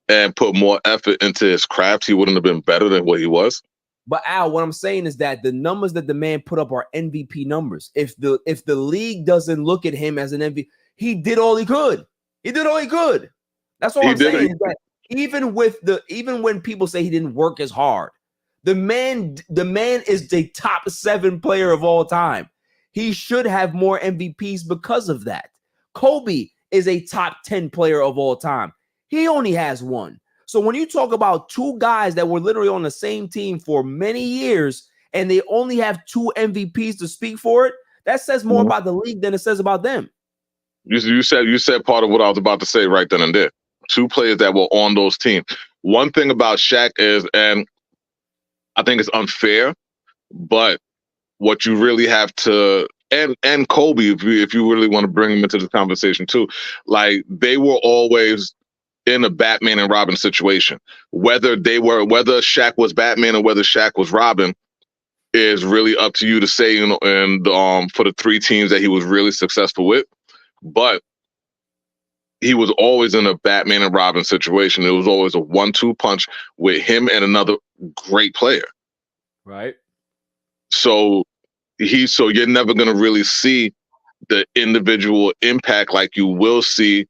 and put more effort into his craft, he wouldn't have been better than what he was? But Al, what I'm saying is that the numbers that the man put up are MVP numbers. If the league doesn't look at him as an MVP, he did all he could. He did all he could. That's all I'm saying. Is that even when people say he didn't work as hard, the man is the top 7 player of all time. He should have more MVPs because of that. Kobe is a top 10 player of all time. He only has 1. So when you talk about 2 guys that were literally on the same team for many years and they only have 2 MVPs to speak for it, that says more about the league than it says about them. You said part of what I was about to say right then and there. 2 players that were on those teams. One thing about Shaq is, and I think it's unfair, but what you really have to, and Kobe, if you really want to bring him into the conversation too, like they were always in a Batman and Robin situation. Whether Shaq was Batman or whether Shaq was Robin is really up to you to say, you know, and for the 3 teams that he was really successful with. But he was always in a Batman and Robin situation. It was always a 1-2 punch with him and another great player. Right. So you're never going to really see the individual impact like you will see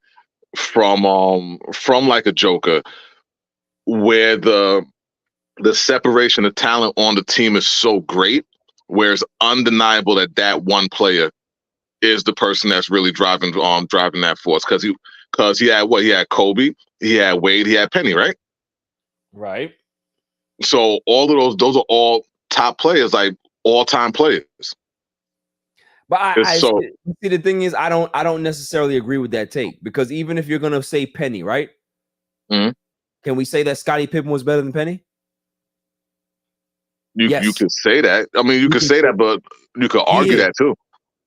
from like a Joker, where the separation of talent on the team is so great, where it's undeniable that one player is the person that's really driving that force. Because he had Kobe, he had Wade, he had Penny, right? Right. So all of those are all top players, like all-time players. But I see, the thing is, I don't necessarily agree with that take, because even if you're gonna say Penny, right? Mm-hmm. Can we say that Scottie Pippen was better than Penny? Yes. You could say that. I mean, you could say that, but you could argue that too.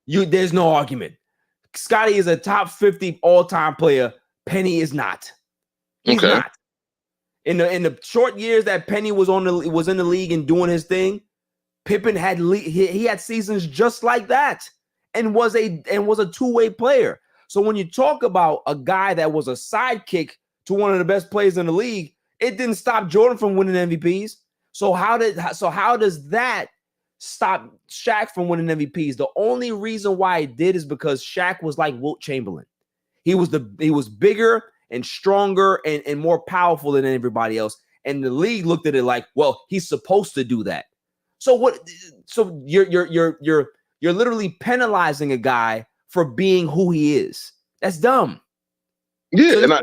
There's no argument. Scottie is a top 50 all-time player. Penny is not. He's not. In the short years that Penny was in the league and doing his thing, Pippen had seasons just like that and was a two-way player. So when you talk about a guy that was a sidekick to one of the best players in the league, it didn't stop Jordan from winning MVPs. So how does that stop Shaq from winning MVPs? The only reason why it did is because Shaq was like Wilt Chamberlain. He was bigger and stronger and more powerful than everybody else. And the league looked at it like, well, he's supposed to do that. So what? So you're literally penalizing a guy for being who he is. That's dumb. Yeah, so and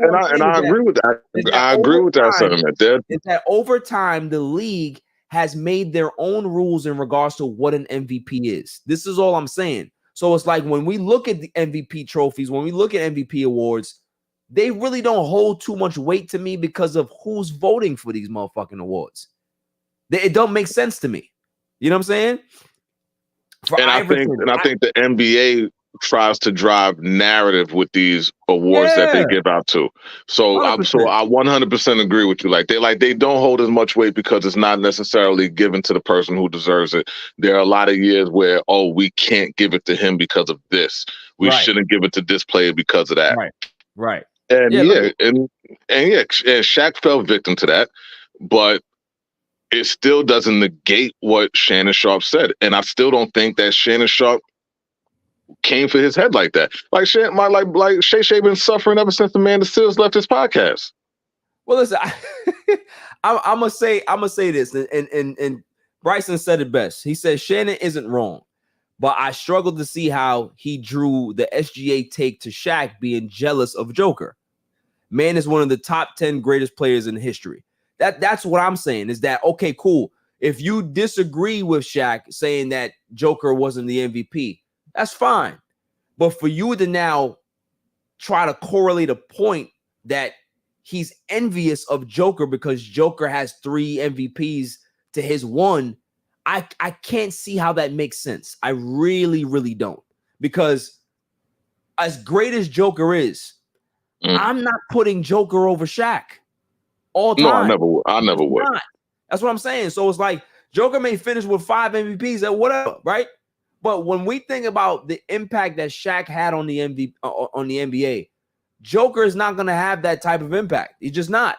I agree with that. I agree with that sentiment. It's that over time the league has made their own rules in regards to what an MVP is. This is all I'm saying. So it's like when we look at the MVP trophies, when we look at MVP awards, they really don't hold too much weight to me because of who's voting for these motherfucking awards. It don't make sense to me. You know what I'm saying? I think the NBA tries to drive narrative with these awards that they give out to. So I 100% agree with you. They don't hold as much weight because it's not necessarily given to the person who deserves it. There are a lot of years where, we can't give it to him because of this. We shouldn't give it to this player because of that. Right. And Shaq fell victim to that, but it still doesn't negate what Shannon Sharpe said. And I still don't think that Shannon Sharpe came for his head like that. Like Shay been suffering ever since the Man of Steel's left his podcast. Well, listen, I'm gonna say this, and Bryson said it best. He said Shannon isn't wrong, but I struggled to see how he drew the SGA take to Shaq being jealous of Joker. Man is one of the top 10 greatest players in history. That's what I'm saying is that, okay, cool. If you disagree with Shaq saying that Joker wasn't the MVP, that's fine. But for you to now try to correlate a point that he's envious of Joker because Joker has 3 MVPs to his 1, I can't see how that makes sense. I really, really don't. Because as great as Joker is, I'm not putting Joker over Shaq all time. No, I never would. Not. That's what I'm saying. So it's like Joker may finish with 5 MVPs or whatever, right? But when we think about the impact that Shaq had on the NBA, Joker is not going to have that type of impact. He's just not.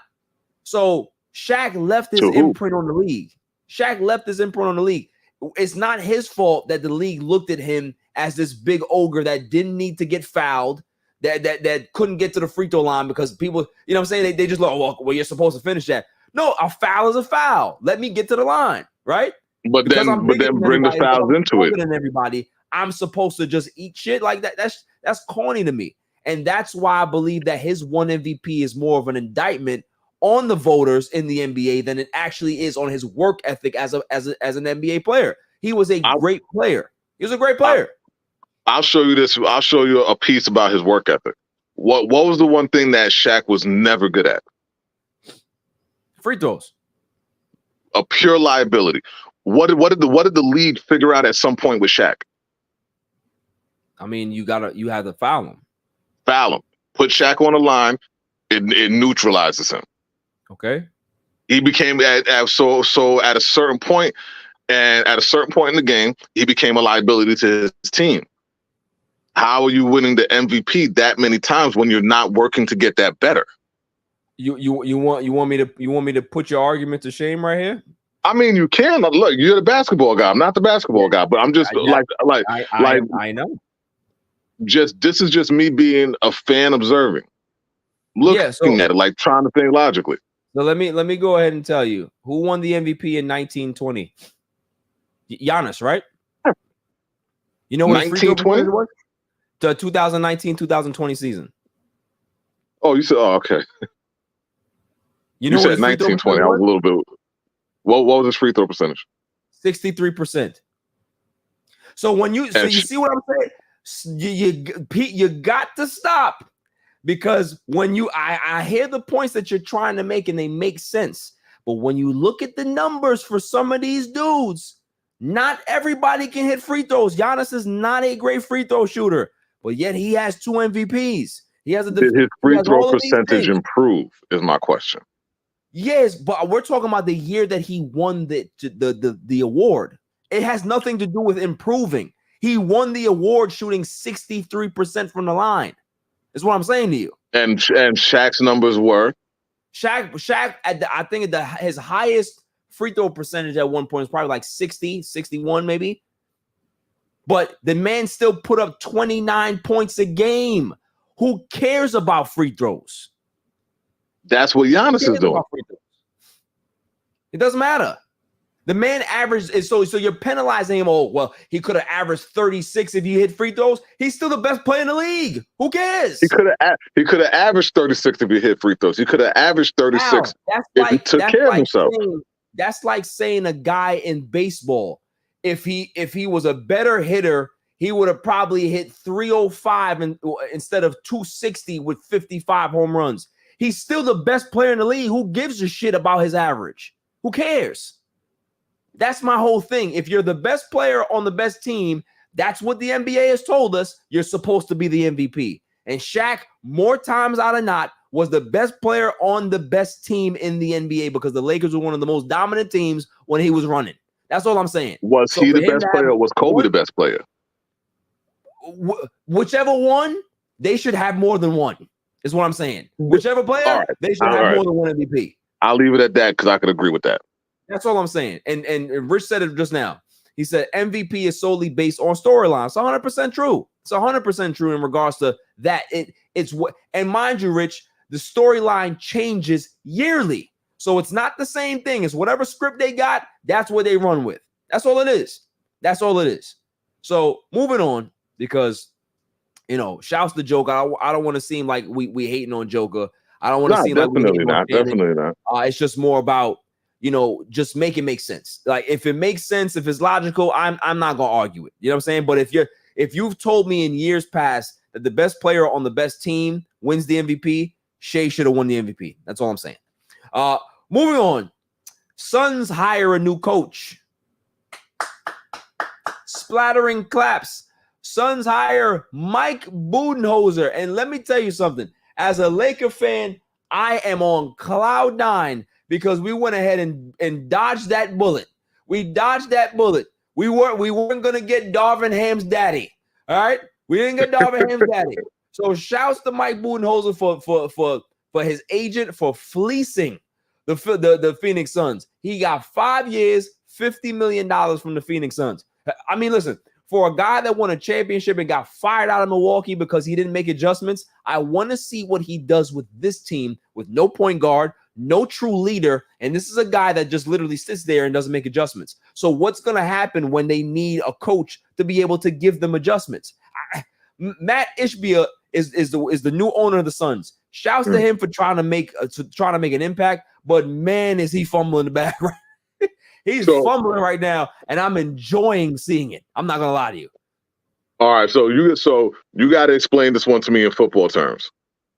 So Shaq left his imprint on the league. Shaq left his imprint on the league. It's not his fault that the league looked at him as this big ogre that didn't need to get fouled, that couldn't get to the free throw line because people, you know what I'm saying? They just like, well, you're supposed to finish that. No, a foul is a foul. Let me get to the line, right? But then bring the fouls into it. Than everybody, I'm supposed to just eat shit like that. That's corny to me, and that's why I believe that his 1 MVP is more of an indictment on the voters in the NBA than it actually is on his work ethic as an NBA player. He was a great player. He was a great player. I'll show you this. I'll show you a piece about his work ethic. What was the one thing that Shaq was never good at? Free throws. A pure liability. What did the league figure out at some point with Shaq? I mean, you have to foul him. Foul him. Put Shaq on the line. It neutralizes him. Okay. He became so at a certain point, and at a certain point in the game, he became a liability to his team. How are you winning the MVP that many times when you're not working to get that better? You want me to put your argument to shame right here? I mean, you can. Look, you're the basketball guy. I'm not the basketball guy, but I'm just I know. This is just me being a fan observing, looking at it, like trying to think logically. So let me go ahead and tell you who won the MVP in 1920. Giannis, right? You know what 1920 was? The 2019-2020 season. Oh, you said, okay. You said 1920. I was a little bit. What was his free throw percentage? 63%. So when you see what I'm saying? Pete, you got to stop, because when I hear the points that you're trying to make and they make sense, but when you look at the numbers for some of these dudes, not everybody can hit free throws. Giannis is not a great free throw shooter, but yet he has 2 MVPs. He has Did his free throw percentage improve? Is my question. Yes, but we're talking about the year that he won the award. It has nothing to do with improving. He won the award shooting 63% from the line. Is what I'm saying to you. And Shaq's numbers were? Shaq I think his highest free throw percentage at one point is probably like 60, 61 maybe. But the man still put up 29 points a game. Who cares about free throws? That's what Giannis is doing. It doesn't matter. The man averaged, so you're penalizing him. Oh, well, he could have averaged 36 if he hit free throws. He's still the best player in the league. Who cares? He could have averaged 36 if he hit free throws. He could have averaged 36 if he took care of himself. That's like saying a guy in baseball, if he was a better hitter, he would have probably hit 305 instead of 260 with 55 home runs. He's still the best player in the league. Who gives a shit about his average? Who cares? That's my whole thing. If you're the best player on the best team, that's what the NBA has told us. You're supposed to be the MVP. And Shaq, more times out of not, was the best player on the best team in the NBA because the Lakers were one of the most dominant teams when he was running. That's all I'm saying. Was he the best player or was Kobe the best player? Whichever one, they should have more than one, is what I'm saying. Whichever player, they should have more than one MVP. I'll leave it at that because I could agree with that. That's all I'm saying. And Rich said it just now. He said MVP is solely based on storyline. It's 100% true. It's 100% true in regards to that. It's what, and mind you, Rich, the storyline changes yearly. So it's not the same thing. It's whatever script they got, that's what they run with. That's all it is. That's all it is. So moving on, because, you know, shouts to Joker. I don't want to seem like we hating on Joker. I don't want to seem like we hating on Shannon. Definitely not. It's just more about, you know, just make it make sense. Like, if it makes sense, if it's logical, I'm not gonna argue it. You know what I'm saying? But if you've told me in years past that the best player on the best team wins the MVP, Shea should have won the MVP. That's all I'm saying. Moving on. Suns hire a new coach. Splattering claps. Suns hire Mike Budenholzer. And let me tell you something. As a Laker fan, I am on cloud nine because we went ahead and dodged that bullet. We dodged that bullet. We weren't gonna get Darvin Ham's daddy. All right, we didn't get Darvin Ham's daddy. So shouts to Mike Budenholzer for his agent for fleecing the Phoenix Suns. He got 5 years, $50 million from the Phoenix Suns. I mean, listen, for a guy that won a championship and got fired out of Milwaukee because he didn't make adjustments, I want to see what he does with this team with no point guard, no true leader, and this is a guy that just literally sits there and doesn't make adjustments. So what's going to happen when they need a coach to be able to give them adjustments? Matt Ishbia is the new owner of the Suns. Shouts to him for trying to make an impact, but man, is he fumbling the bag right? He's fumbling right now, and I'm enjoying seeing it. I'm not gonna lie to you. All right, so you got to explain this one to me in football terms.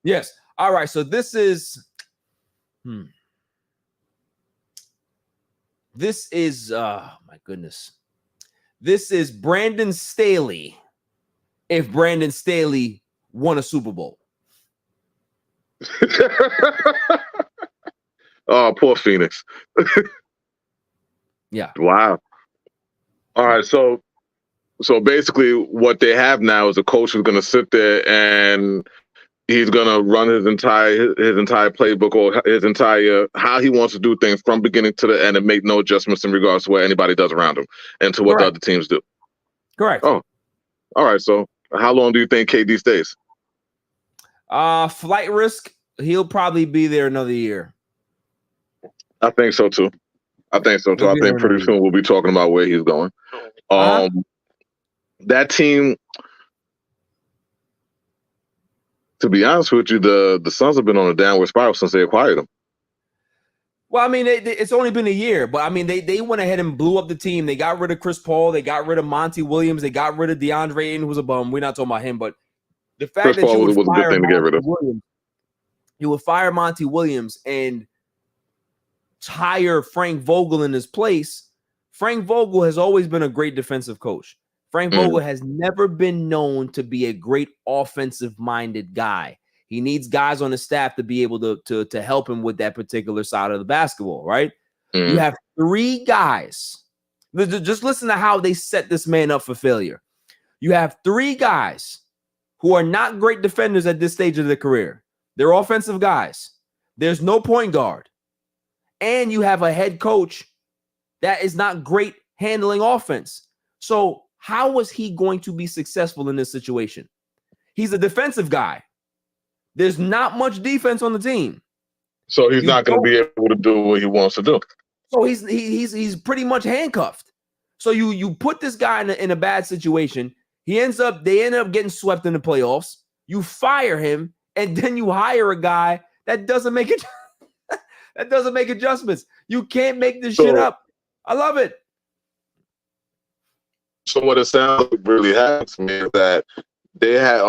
Yes. All right. So this is, my goodness. This is Brandon Staley. If Brandon Staley won a Super Bowl. Oh, poor Phoenix. Yeah. Wow. All right. So basically what they have now is a coach who's going to sit there and he's going to run his entire playbook or his entire how he wants to do things from beginning to the end and make no adjustments in regards to what anybody does around him and to what the other teams do. Correct. Oh, all right. So how long do you think KD stays? Flight risk. He'll probably be there another year. I think so too. I think pretty soon we'll be talking about where he's going. That team, to be honest with you, the Suns have been on a downward spiral since they acquired him. Well, I mean, it's only been a year, but I mean, they went ahead and blew up the team. They got rid of Chris Paul. They got rid of Monty Williams. They got rid of DeAndre Ayton, who's a bum. We're not talking about him, but the fact Chris that Paul was a good thing to get rid of. You would fire Monty Williams and hire Frank Vogel in his place. Frank Vogel has always been a great defensive coach. Frank Vogel has never been known to be a great offensive-minded guy. He needs guys on his staff to be able to help him with that particular side of the basketball, right? You have 3 guys. Just listen to how they set this man up for failure. You have 3 guys who are not great defenders at this stage of their career. They're offensive guys. There's no point guard. And you have a head coach that is not great handling offense. So how was he going to be successful in this situation? He's a defensive guy. There's not much defense on the team. So he's not going to be able to do what he wants to do. So he's pretty much handcuffed. So you put this guy in a bad situation. They end up getting swept in the playoffs. You fire him, and then you hire a guy that doesn't make it. That doesn't make adjustments. You can't make this shit up. I love it. So what it sounds like really happened to me is that they had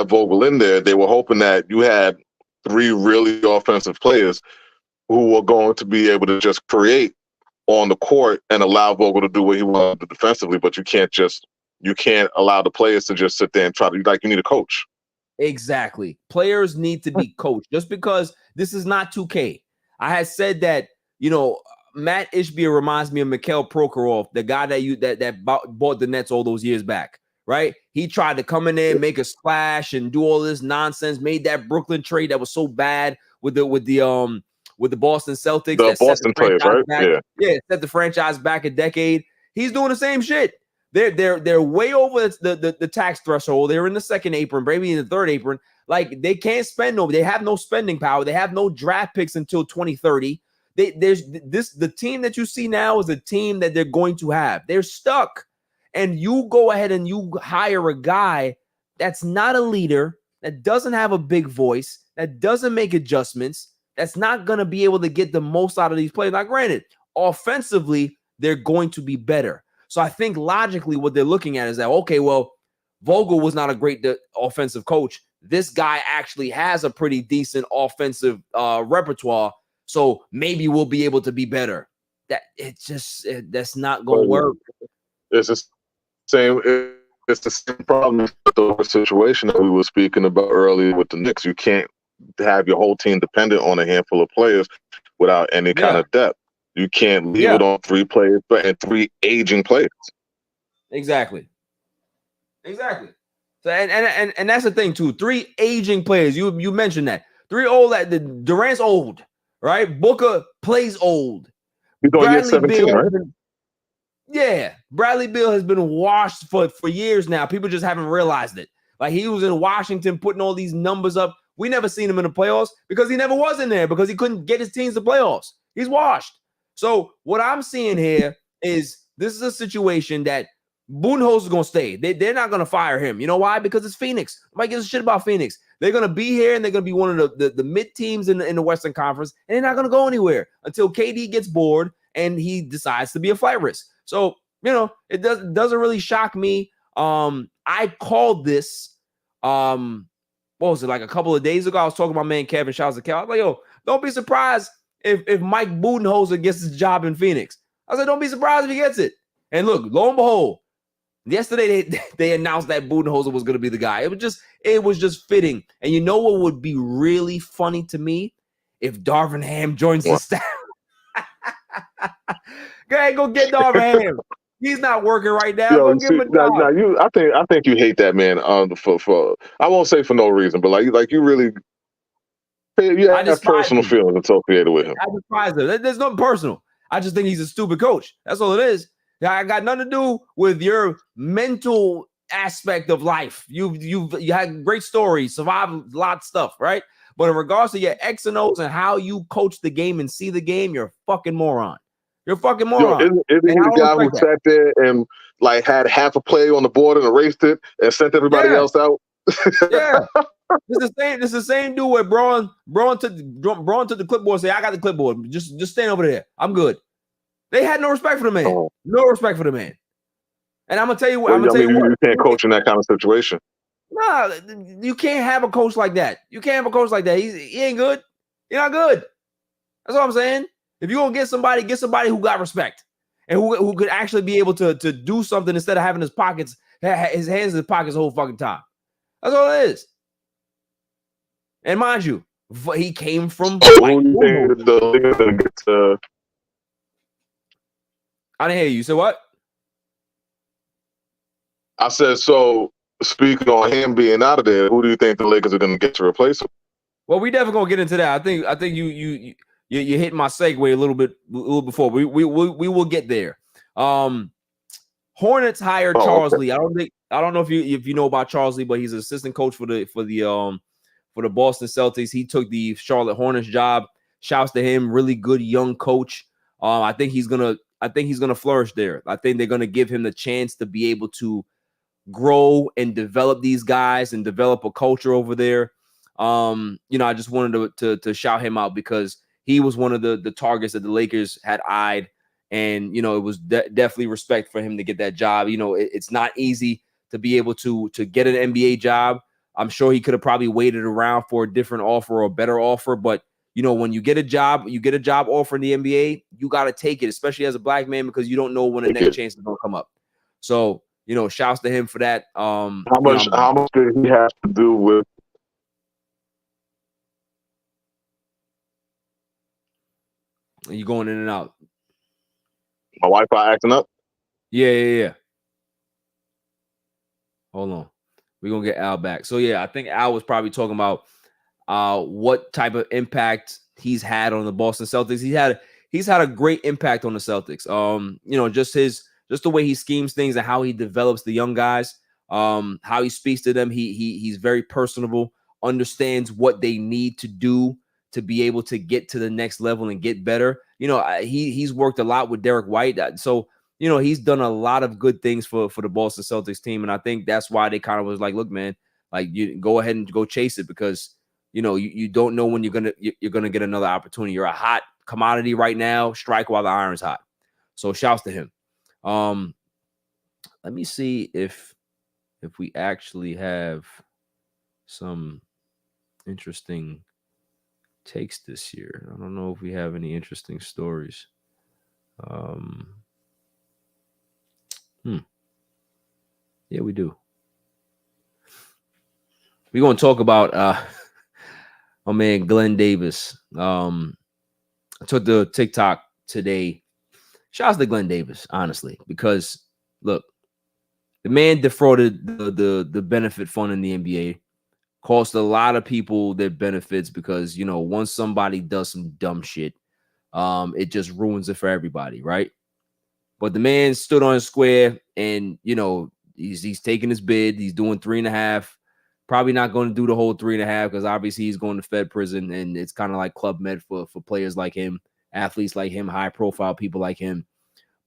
Vogel in there. They were hoping that you had 3 really offensive players who were going to be able to just create on the court and allow Vogel to do what he wanted to do defensively. But you can't allow the players to just sit there and try to, like, you need a coach. Exactly. Players need to be coached. Just because this is not 2K. I had said that, you know, Matt Ishbia reminds me of Mikhail Prokhorov, the guy that bought the Nets all those years back, right? He tried to come in there, make a splash, and do all this nonsense. Made that Brooklyn trade that was so bad with the Boston Celtics. The Boston players, right? Yeah, set the franchise back a decade. He's doing the same shit. They're way over the tax threshold. They're in the second apron, maybe in the third apron. Like, they can't spend they have no spending power. They have no draft picks until 2030. The team that you see now is a team that they're going to have. They're stuck. And you go ahead and you hire a guy that's not a leader, that doesn't have a big voice, that doesn't make adjustments, that's not going to be able to get the most out of these players. Now, granted, offensively, they're going to be better. So I think logically what they're looking at is that, okay, well, Vogel was not a great offensive coach. This guy actually has a pretty decent offensive repertoire, so maybe we'll be able to be better. That's not going to work. It's the same. It's the same problem with the situation that we were speaking about earlier with the Knicks. You can't have your whole team dependent on a handful of players without any kind of depth. You can't leave it on 3 players, but and 3 aging players. Exactly. So and that's the thing too. 3 aging players. You mentioned that 3 old. Durant's old, right? Booker plays old. He's on year 17, right? Bradley Beal has been washed for years now. People just haven't realized it. Like, he was in Washington putting all these numbers up. We never seen him in the playoffs because he never was in there because he couldn't get his teams to playoffs. He's washed. So what I'm seeing here is this is a situation that Budenholzer is going to stay. They're not going to fire him. You know why? Because it's Phoenix. Nobody gives a shit about Phoenix. They're going to be here, and they're going to be one of the mid teams in the Western Conference, and they're not going to go anywhere until KD gets bored and he decides to be a flight risk. So, it doesn't really shock me. I called this, what was it, like a couple of days ago? I was talking to my man Kevin. Shouts to Cal. I was like, yo, don't be surprised if Mike Budenholzer gets his job in Phoenix. I said, don't be surprised if he gets it. And look, lo and behold, yesterday they announced that Budenholzer was going to be the guy. It was just fitting. And you know what would be really funny to me? If Darvin Ham joins the staff. Go ahead, go get Darvin Ham. He's not working right now. Go give him a job. I think you hate that man. For I won't say for no reason, but like you really, you have personal feelings associated with him. I despise him. There's nothing personal. I just think he's a stupid coach. That's all it is. I got nothing to do with your mental aspect of life. You had great stories, survived a lot of stuff, right? But in regards to your X and O's and how you coach the game and see the game, you're a fucking moron. You're a fucking moron. Isn't he the guy who sat there and like had half a play on the board and erased it and sent everybody else out? Yeah. This is the same dude where Braun took the clipboard and said, I got the clipboard. Just stand over there. I'm good. They had no respect for the man. Oh. No respect for the man. And I'm gonna tell you what. You can't coach in that kind of situation. Nah, you can't have a coach like that. You can't have a coach like that. He ain't good. You're not good. That's what I'm saying. If you're gonna get somebody who got respect and who could actually be able to do something instead of having his hands in his pockets the whole fucking time. That's all it is. And mind you, he came from. I didn't hear you. You said what? I said, so speaking on him being out of there, who do you think the Lakers are going to get to replace him? Well, we definitely gonna get into that. I think you hit my segue a little before. We will get there. Hornets hired Charles Lee. I don't know if you know about Charles Lee, but he's an assistant coach for the Boston Celtics. He took the Charlotte Hornets job. Shouts to him, really good young coach. I think he's gonna flourish there. I think they're gonna give him the chance to be able to grow and develop these guys and develop a culture over there. I just wanted to shout him out because he was one of the targets that the Lakers had eyed. And, it was definitely respect for him to get that job. It's not easy to be able to get an NBA job. I'm sure he could have probably waited around for a different offer or a better offer. But, when you get a job offer in the NBA, you got to take it, especially as a black man, because you don't know when the next chance is going to come up. So, shouts to him for that. How much did he have to do with? You going in and out. My Wi-Fi acting up? Yeah. Hold on. We're going to get Al back. So, yeah, I think Al was probably talking about what type of impact he's had on the Boston Celtics. He's had a great impact on the Celtics. Just the way he schemes things and how he develops the young guys, how he speaks to them. He's very personable, understands what they need to do to be able to get to the next level and get better. he's worked a lot with Derek White. So, he's done a lot of good things for the Boston Celtics team. And I think that's why they kind of was like, look, man, like, you go ahead and go chase it, because, you don't know when you're going to get another opportunity. You're a hot commodity right now. Strike while the iron's hot. So shouts to him. Let me see if we actually have some interesting takes this year. I don't know if we have any interesting stories. Yeah, we do. We're going to talk about my man Glenn Davis. I took the TikTok today. Shouts to Glenn Davis, honestly, because look, the man defrauded the benefit fund in the NBA, cost a lot of people their benefits, because once somebody does some dumb shit, it just ruins it for everybody, right? But the man stood on his square, and he's taking his bid. He's doing 3.5. Probably not going to do the whole 3.5, because obviously he's going to Fed prison, and it's kind of like Club Med for players like him, athletes like him, high profile people like him.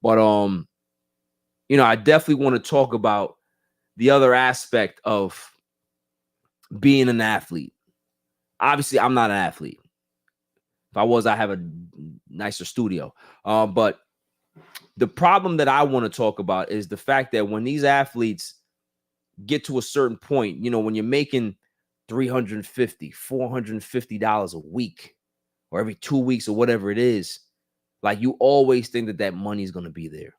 But I definitely want to talk about the other aspect of being an athlete. Obviously, I'm not an athlete. If I was, I have a nicer studio. But the problem that I want to talk about is the fact that when these athletes get to a certain point, when you're making $350, $450 a week, or every 2 weeks, or whatever it is, like, you always think that money is going to be there.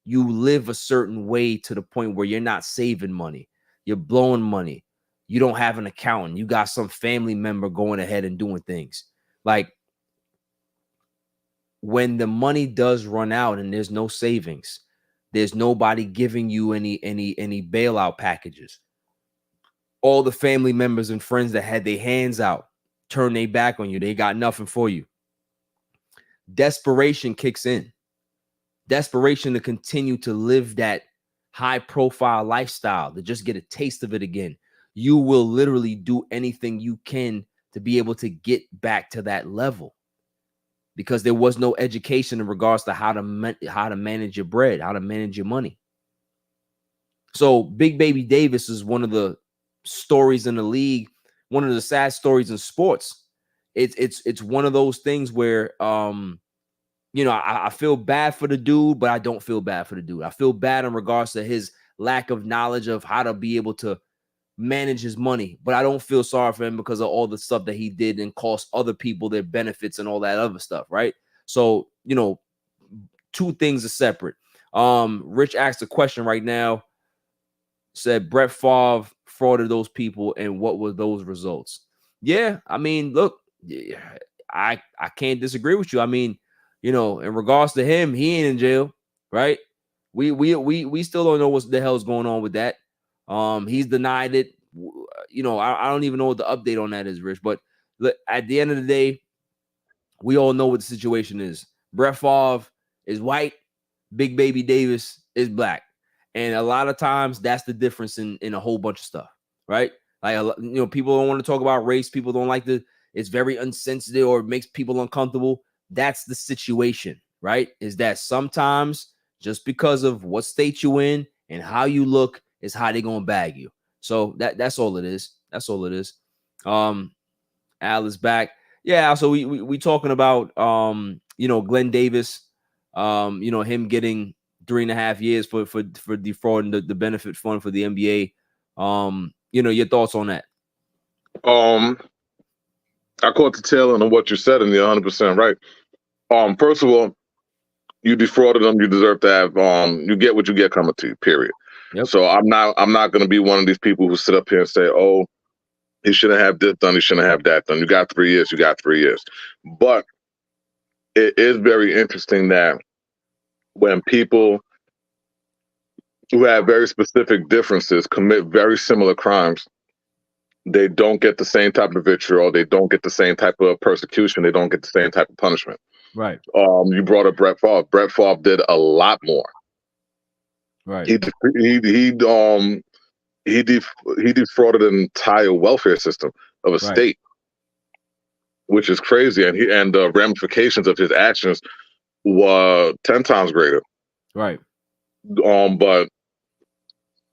You live a certain way to the point where you're not saving money. You're blowing money. You don't have an accountant. You got some family member going ahead and doing things. Like, when the money does run out and there's no savings, there's nobody giving you any bailout packages. All the family members and friends that had their hands out turn their back on you. They got nothing for you. Desperation kicks in. Desperation to continue to live that high profile lifestyle, to just get a taste of it again. You will literally do anything you can to be able to get back to that level, because there was no education in regards to how to manage your bread, how to manage your money. So Big Baby Davis is one of the stories in the league, one of the sad stories in sports. It's one of those things where I feel bad for the dude, but I don't feel bad for the dude. I feel bad in regards to his lack of knowledge of how to be able to manage his money, but I don't feel sorry for him because of all the stuff that he did and cost other people their benefits and all that other stuff, right? So, two things are separate. Rich asked a question right now, said Brett Favre frauded those people, and what were those results? Yeah, I mean, look, I can't disagree with you. I mean, in regards to him, he ain't in jail, right? We still don't know what the hell's going on with that. He's denied it. I don't even know what the update on that is, Rich. But look, at the end of the day, we all know what the situation is. Brett Favre is white. Big Baby Davis is black. And a lot of times that's the difference in a whole bunch of stuff, right? Like, people don't want to talk about race. People don't like it's very insensitive or it makes people uncomfortable. That's the situation, right? Is that sometimes just because of what state you in and how you look is how they're going to bag you. So that's all it is. That's all it is. Al is back. Yeah. So we talking about, Glenn Davis, him getting 3.5 years for defrauding the benefit fund for the NBA. Your thoughts on that? I caught the tail end of what you said, and you're 100% right. First of all, you defrauded them. You deserve to have. You get what you get coming to you. Period. Yep. So I'm not going to be one of these people who sit up here and say, "Oh, he shouldn't have this done. He shouldn't have that done." You got 3 years. You got 3 years. But it is very interesting that when people who have very specific differences commit very similar crimes, they don't get the same type of vitriol. They don't get the same type of persecution. They don't get the same type of punishment. Right. You brought up Brett Favre. Brett Favre did a lot more. Right. He defrauded an entire welfare system of a state. which is crazy, and the ramifications of his actions were 10 times greater. Right. But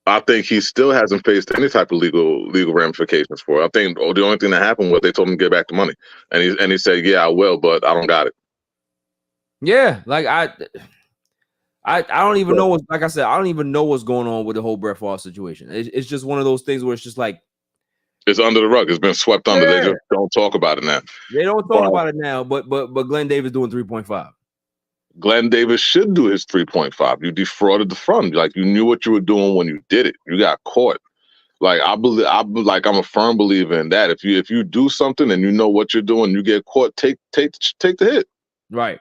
I think he still hasn't faced any type of legal ramifications for it. I think the only thing that happened was they told him to get back the money, and he said, "Yeah, I will, but I don't got it." Yeah, like I don't even know what, like I said, I don't even know what's going on with the whole Brett Favre situation. It's just one of those things where it's just like it's under the rug. It's been swept under. They just don't talk about it now. They don't talk about it now, but Glenn Davis doing 3.5. Glenn Davis should do his 3.5. You defrauded the fund. Like, you knew what you were doing when you did it. You got caught. Like, I'm a firm believer in that. If you do something and you know what you're doing, you get caught, take the hit. Right.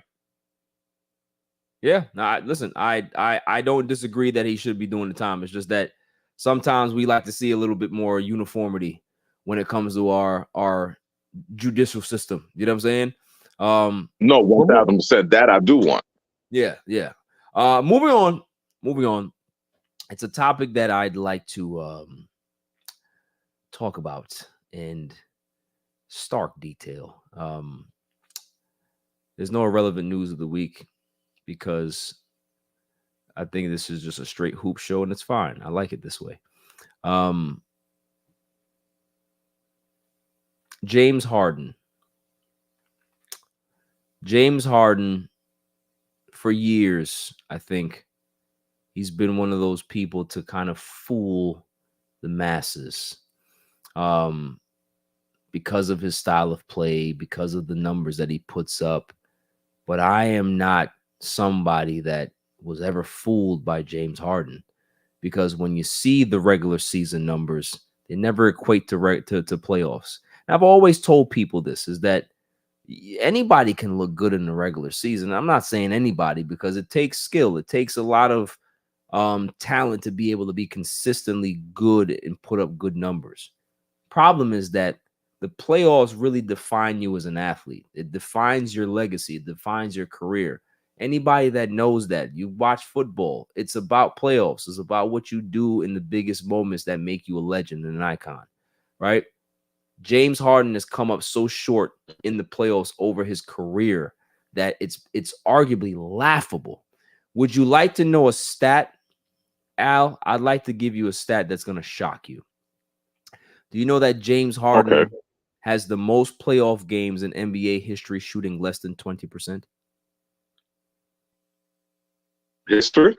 Yeah. Nah, listen, I don't disagree that he should be doing the time. It's just that sometimes we like to see a little bit more uniformity when it comes to our judicial system. You know what I'm saying? No, 1,000% that I do want. Yeah. Moving on. It's a topic that I'd like to talk about in stark detail. There's no irrelevant news of the week because I think this is just a straight hoop show, and it's fine. I like it this way. James Harden, for years, I think he's been one of those people to kind of fool the masses because of his style of play, because of the numbers that he puts up. But I am not somebody that was ever fooled by James Harden, because when you see the regular season numbers, they never equate to playoffs. And I've always told people this, is that anybody can look good in the regular season. I'm not saying anybody, because it takes skill. It takes a lot of talent to be able to be consistently good and put up good numbers. Problem is that the playoffs really define you as an athlete. It defines your legacy. It defines your career. Anybody that knows that, you watch football, it's about playoffs. It's about what you do in the biggest moments that make you a legend and an icon, right? James Harden has come up so short in the playoffs over his career that it's arguably laughable. Would you like to know a stat, Al? I'd like to give you a stat that's going to shock you. Do you know that James Harden has the most playoff games in NBA history shooting less than 20%? History.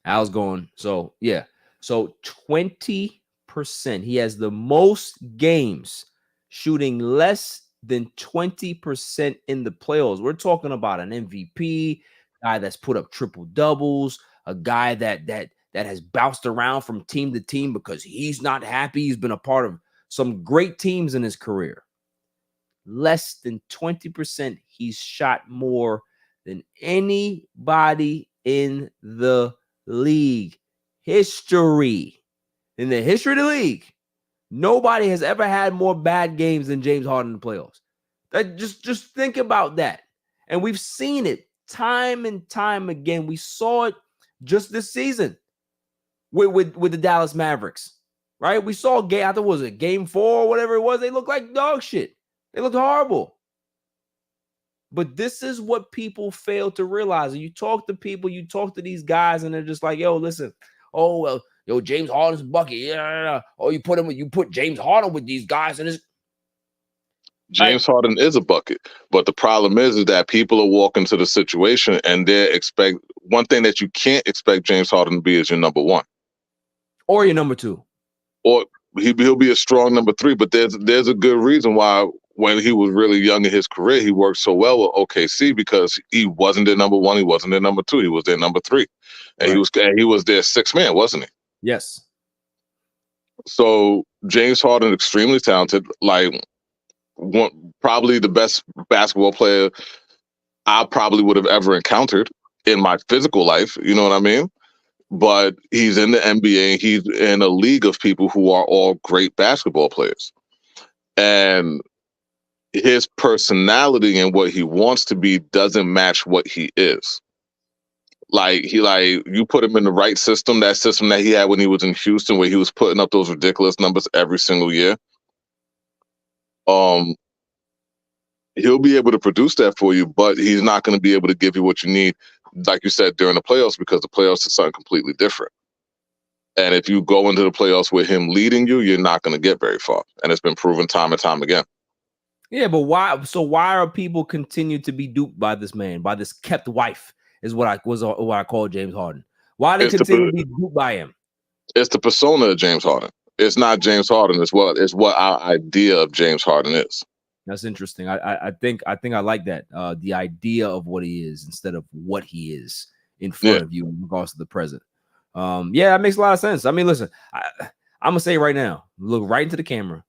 Al's going. So, yeah. So 20%. He has the most games shooting less than 20% in the playoffs. We're talking about an MVP, guy that's put up triple doubles, a guy that has bounced around from team to team because he's not happy. He's been a part of some great teams in his career. Less than 20%. He's shot more than anybody in the league. History. In the history of the league, nobody has ever had more bad games than James Harden in the playoffs. Just think about that. And we've seen it time and time again. We saw it just this season with the Dallas Mavericks, right? We saw I think it was game 4 or whatever it was. They looked like dog shit. They looked horrible. But this is what people fail to realize. And you talk to people, you talk to these guys, and they're just like, yo, listen, oh, well, yo, James Harden's a bucket. Yeah. Oh, you put James Harden with these guys, and James Harden is a bucket. But the problem is that people are walking to the situation and they expect one thing that you can't expect James Harden to be is your number 1. Or your number 2. Or he'll be a strong number 3, but there's a good reason why when he was really young in his career, he worked so well with OKC, because he wasn't their number 1, he wasn't their number 2, he was their number 3. And he was their 6th man, wasn't he? Yes. So James Harden, extremely talented, like probably the best basketball player I probably would have ever encountered in my physical life. You know what I mean? But he's in the NBA. He's in a league of people who are all great basketball players. And his personality and what he wants to be doesn't match what he is. Like you put him in the right system, that system that he had when he was in Houston, where he was putting up those ridiculous numbers every single year. He'll be able to produce that for you, but he's not going to be able to give you what you need, like you said, during the playoffs, because the playoffs is something completely different. And if you go into the playoffs with him leading you, you're not going to get very far. And it's been proven time and time again. Yeah, but why? So why are people continue to be duped by this man, by this kept wife? Is what I call James Harden. Why they continue to be duped by him? It's the persona of James Harden. It's not James Harden. It's what our idea of James Harden is. That's interesting. I think I like that. The idea of what he is instead of what he is in front of you in regards to the present. Yeah, that makes a lot of sense. I mean, listen, I'm gonna say right now, look right into the camera.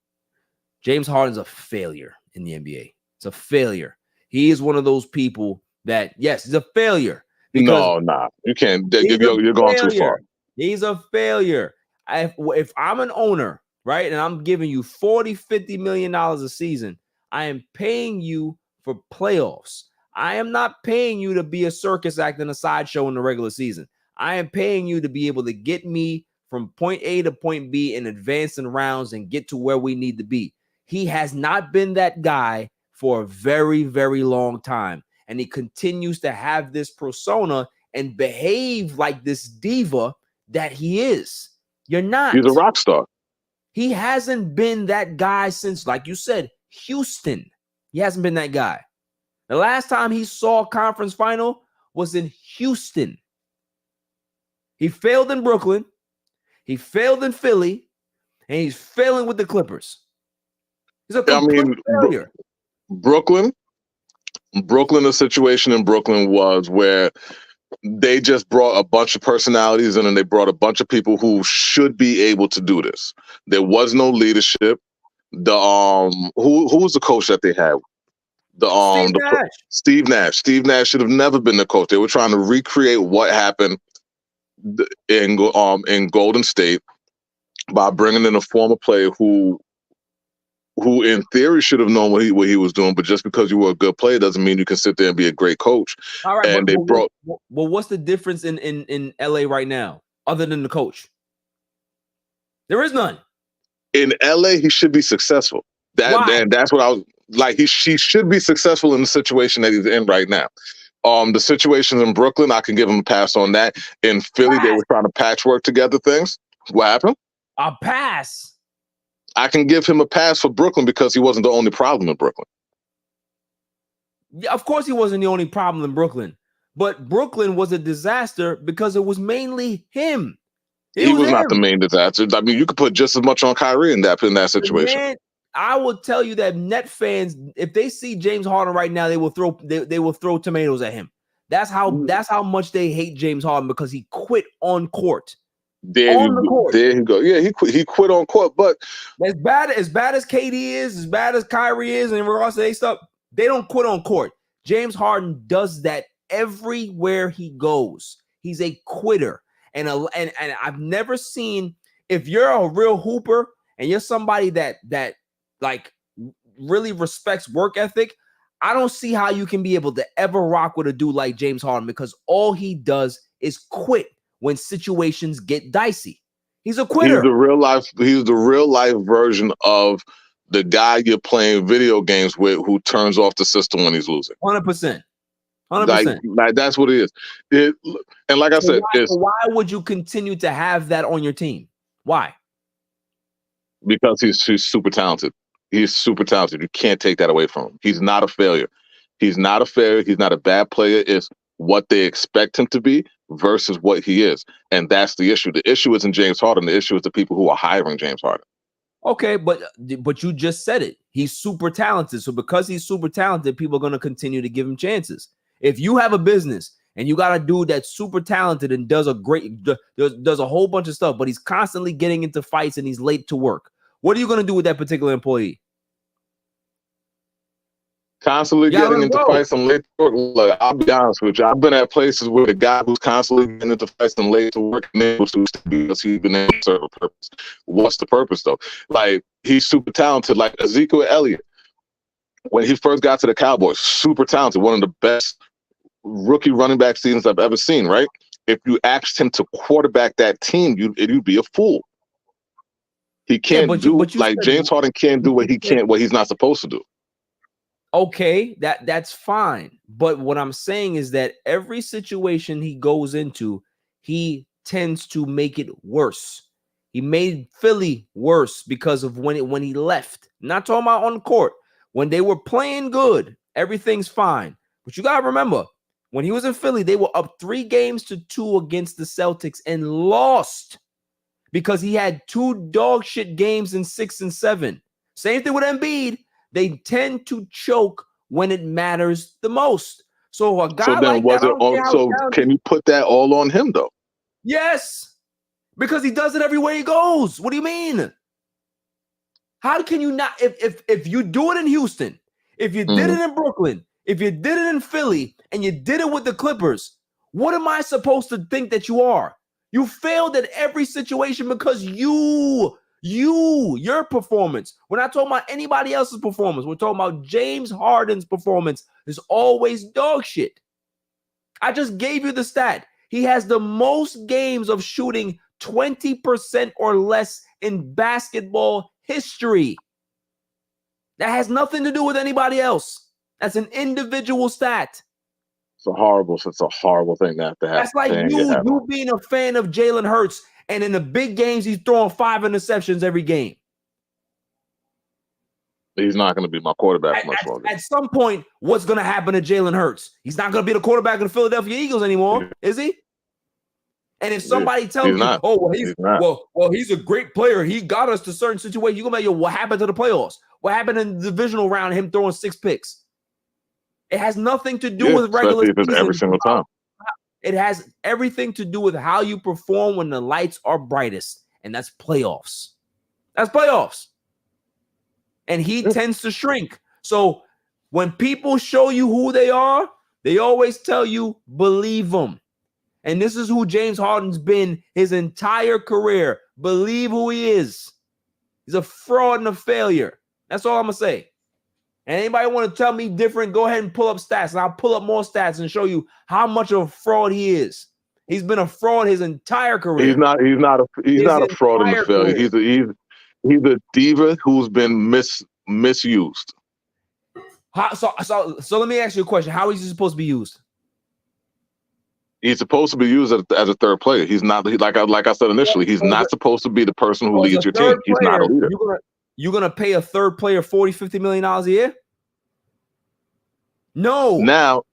James Harden's a failure in the NBA. It's a failure. He is one of those people that, yes, he's a failure. No, you can't. You're going too far. He's a failure. If I'm an owner, right, and I'm giving you $40-50 million a season, I am paying you for playoffs. I am not paying you to be a circus act and a sideshow in the regular season. I am paying you to be able to get me from point A to point B and advance in rounds and get to where we need to be. He has not been that guy for a very, very long time. And he continues to have this persona and behave like this diva that he is. You're not. He's a rock star. He hasn't been that guy since, like you said, Houston. He hasn't been that guy. The last time he saw a conference final was in Houston. He failed in Brooklyn. He failed in Philly. And he's failing with the Clippers. He's a complete failure. Brooklyn, the situation in Brooklyn was where they just brought a bunch of personalities in and they brought a bunch of people who should be able to do this. There was no leadership. Who was the coach that they had? Steve Nash. Steve Nash should have never been the coach. They were trying to recreate what happened in Golden State by bringing in a former player who in theory should have known what he was doing, but just because you were a good player doesn't mean you can sit there and be a great coach. All right, and well, what's the difference in LA right now, other than the coach? There is none. In LA, he should be successful. That's what I was like. He should be successful in the situation that he's in right now. The situations in Brooklyn, I can give him a pass on that. In Philly, they were trying to patchwork together things. What happened? A pass. I can give him a pass for Brooklyn because he wasn't the only problem in Brooklyn. Yeah, of course he wasn't the only problem in Brooklyn. But Brooklyn was a disaster because it was mainly him. He was not the main disaster. I mean, you could put just as much on Kyrie in that situation. Man, I will tell you that Net fans, if they see James Harden right now, they will throw tomatoes at him. That's how much they hate James Harden, because he quit on court. There you go. Yeah, he quit on court. But as bad as KD is, as bad as Kyrie is, and in regards to their stuff, they don't quit on court. James Harden does that everywhere he goes. He's a quitter. And I've never seen, if you're a real hooper and you're somebody that like really respects work ethic, I don't see how you can be able to ever rock with a dude like James Harden, because all he does is quit when situations get dicey. He's a quitter. He's the real life version of the guy you're playing video games with who turns off the system when he's losing. 100%. Like that's what it is. And like I said, why would you continue to have that on your team? Why? Because he's super talented. He's super talented. You can't take that away from him. He's not a failure. He's not a failure. He's not a bad player. It's what they expect him to be versus what he is. And that's the issue. The issue isn't James Harden. The issue is the people who are hiring James Harden. Okay, but you just said it. He's super talented. So because he's super talented, people are going to continue to give him chances. If you have a business and you got a dude that's super talented and does a whole bunch of stuff, but he's constantly getting into fights and he's late to work, what are you going to do with that particular employee? Constantly getting into fights and late to work. Look, I'll be honest with you. I've been at places where the guy who's constantly getting into fights and late to work and able to because he's been able to serve a purpose. What's the purpose, though? Like, he's super talented, like Ezekiel Elliott. When he first got to the Cowboys, super talented, one of the best rookie running back seasons I've ever seen, right? If you asked him to quarterback that team, you'd be a fool. He can't like James Harden can't do what he's not supposed to do. Okay, that's fine. But what I'm saying is that every situation he goes into, he tends to make it worse. He made Philly worse because of when he left. Not talking about on the court. When they were playing good, everything's fine. But you gotta remember, when he was in Philly, they were up 3-2 against the Celtics and lost because he had 2 dog shit games in 6 and 7. Same thing with Embiid. They tend to choke when it matters the most. So a guy can you put that all on him though? Yes, because he does it everywhere he goes. What do you mean? How can you not? If you do it in Houston, if you did it in Brooklyn, if you did it in Philly, and you did it with the Clippers, what am I supposed to think that you are? You failed at every situation because your performance. We're not talking about anybody else's performance. We're talking about James Harden's performance is always dog shit. I just gave you the stat. He has the most games of shooting 20% or less in basketball history. That has nothing to do with anybody else. That's an individual stat. It's a horrible thing to have to have. That's like you being a fan of Jalen Hurts, and in the big games, he's throwing 5 interceptions every game. He's not going to be my quarterback much longer. At some point, what's going to happen to Jalen Hurts? He's not going to be the quarterback of the Philadelphia Eagles anymore, is he? And if somebody tells you, he's a great player, he got us to certain situations, you're going to be like, what happened to the playoffs? What happened in the divisional round, him throwing 6 picks? It has nothing to do with regular season. Every single time. It has everything to do with how you perform when the lights are brightest, and that's playoffs. That's playoffs. And he tends to shrink. So when people show you who they are, they always tell you, believe them. And this is who James Harden's been his entire career. Believe who he is. He's a fraud and a failure. That's all I'm going to say. And anybody want to tell me different, go ahead and pull up stats. And I'll pull up more stats and show you how much of a fraud he is. He's been a fraud his entire career. He's not a fraud and a failure. He's a diva who's been misused. So let me ask you a question. How is he supposed to be used? He's supposed to be used as a third player. He's not, like I said initially, he's not supposed to be the person who leads your team. He's not a leader. You're going to pay a third player $40-50 million a year? No. Now,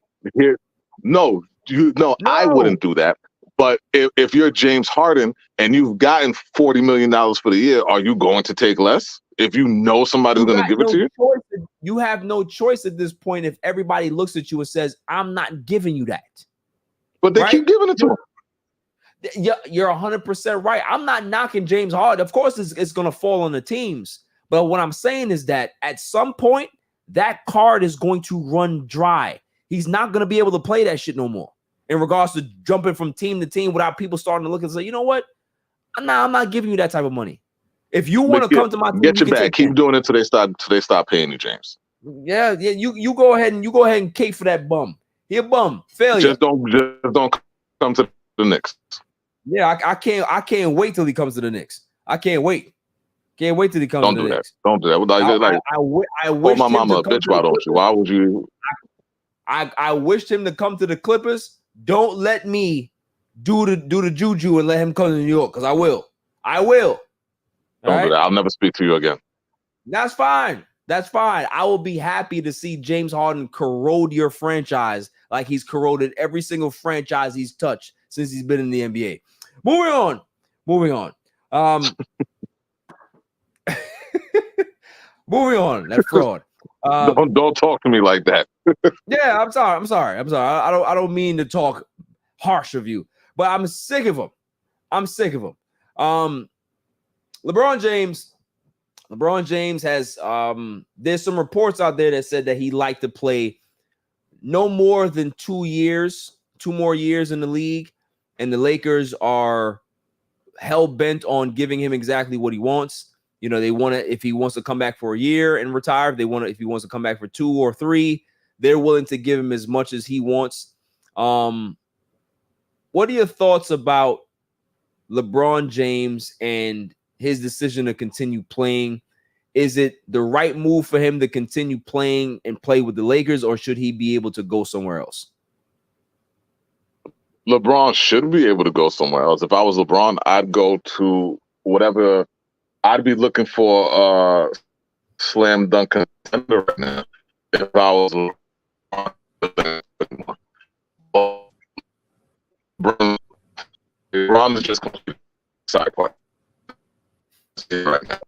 I wouldn't do that. But if you're James Harden and you've gotten $40 million for the year, are you going to take less? If you know somebody's going to give it to you? You have no choice at this point if everybody looks at you and says, I'm not giving you that. But they keep giving it to him. You're 100% right. I'm not knocking James Harden. Of course, it's going to fall on the teams. But what I'm saying is that at some point, that card is going to run dry. He's not going to be able to play that shit no more in regards to jumping from team to team without people starting to look and say, you know what? I'm not giving you that type of money. If you want to come to my team, get your bag. Keep doing it till they stop paying you, James. Yeah. You go ahead and cape for that bum. He a bum. Failure. Just don't come to the Knicks. Yeah, I can't wait till he comes to the Knicks. I can't wait. Can't wait till he comes to the Knicks. Don't do that. I wish my mama a bitch. Why don't you? Why would you? I wished him to come to the Clippers. Don't let me do the juju and let him come to New York, because I will. Don't do that. I'll never speak to you again. That's fine. I will be happy to see James Harden corrode your franchise like he's corroded every single franchise he's touched since he's been in the NBA. Moving on. Moving on. That fraud. Don't talk to me like that. Yeah, I'm sorry. I don't mean to talk harsh of you, but I'm sick of him. LeBron James has there's some reports out there that said that he liked to play no more than 2 more years in the league, and the Lakers are hell bent on giving him exactly what he wants. You know, they want to, if he wants to come back for a year and retire, if he wants to come back for 2 or 3, they're willing to give him as much as he wants. What are your thoughts about LeBron James and his decision to continue playing? Is it the right move for him to continue playing and play with the Lakers, or should he be able to go somewhere else? LeBron should be able to go somewhere else. If I was LeBron, I'd go to whatever. I'd be looking for a slam dunk contender right now. If I was LeBron, LeBron is just complete side part right now.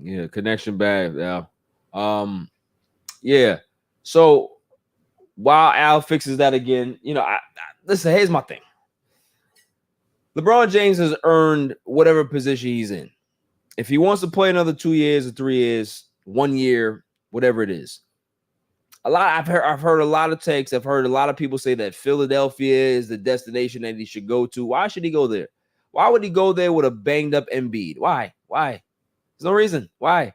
Yeah, connection bad. Yeah. Yeah. So while Al fixes that again, listen, here's my thing. LeBron James has earned whatever position he's in. If he wants to play another 2 years or 3 years, 1 year, whatever it is. I've heard a lot of takes. I've heard a lot of people say that Philadelphia is the destination that he should go to. Why should he go there? Why would he go there with a banged up Embiid? Why? There's no reason. Why?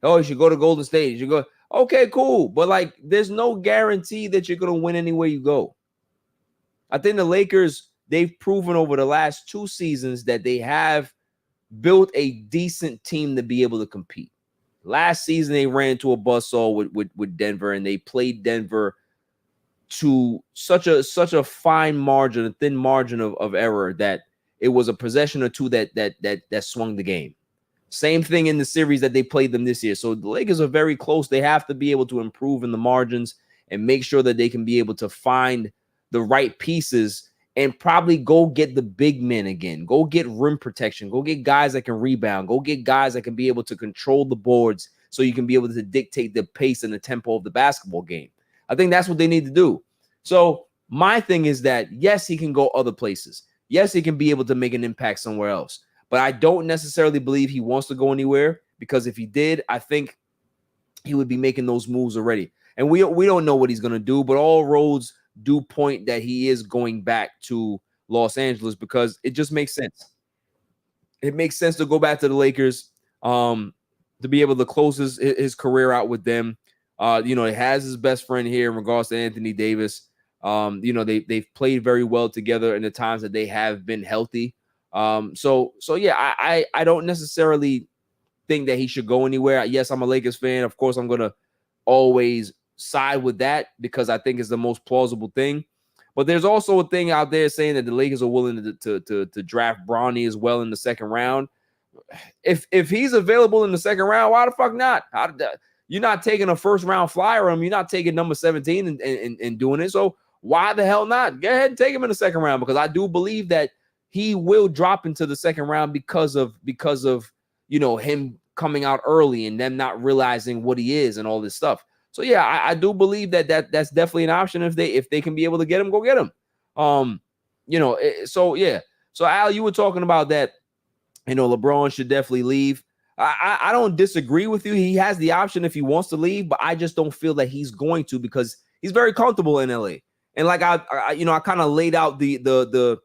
Oh, he should go to Golden State. He should go. Okay, cool. But there's no guarantee that you're going to win anywhere you go. I think the Lakers, they've proven over the last 2 seasons that they have built a decent team to be able to compete. Last season, they ran into a buzzsaw with Denver, and they played Denver to such a fine margin, a thin margin of error that it was a possession or two that swung the game. Same thing in the series that they played them this year. So the Lakers are very close. They have to be able to improve in the margins and make sure that they can be able to find the right pieces and probably go get the big men again. Go get rim protection. Go get guys that can rebound. Go get guys that can be able to control the boards so you can be able to dictate the pace and the tempo of the basketball game. I think that's what they need to do. So my thing is that, yes, he can go other places. Yes, he can be able to make an impact somewhere else. But I don't necessarily believe he wants to go anywhere, because if he did, I think he would be making those moves already. And we don't know what he's going to do, but all roads do point that he is going back to Los Angeles because it just makes sense. It makes sense to go back to the Lakers, to be able to close his career out with them. He has his best friend here in regards to Anthony Davis. They've played very well together in the times that they have been healthy. So yeah, I don't necessarily think that he should go anywhere. Yes, I'm a Lakers fan. Of course, I'm going to always side with that because I think it's the most plausible thing. But there's also a thing out there saying that the Lakers are willing to draft Bronny as well in the second round. If he's available in the second round, why the fuck not? You're not taking a first round flyer on him. You're not taking number 17 and doing it. So why the hell not? Go ahead and take him in the second round, because I do believe that he will drop into the second round because of him coming out early and them not realizing what he is and all this stuff. So yeah, I do believe that's definitely an option if they can be able to get him, go get him. So yeah. So Al, you were talking about that. LeBron should definitely leave. I don't disagree with you. He has the option if he wants to leave, but I just don't feel that he's going to, because he's very comfortable in LA. And like I kind of laid out the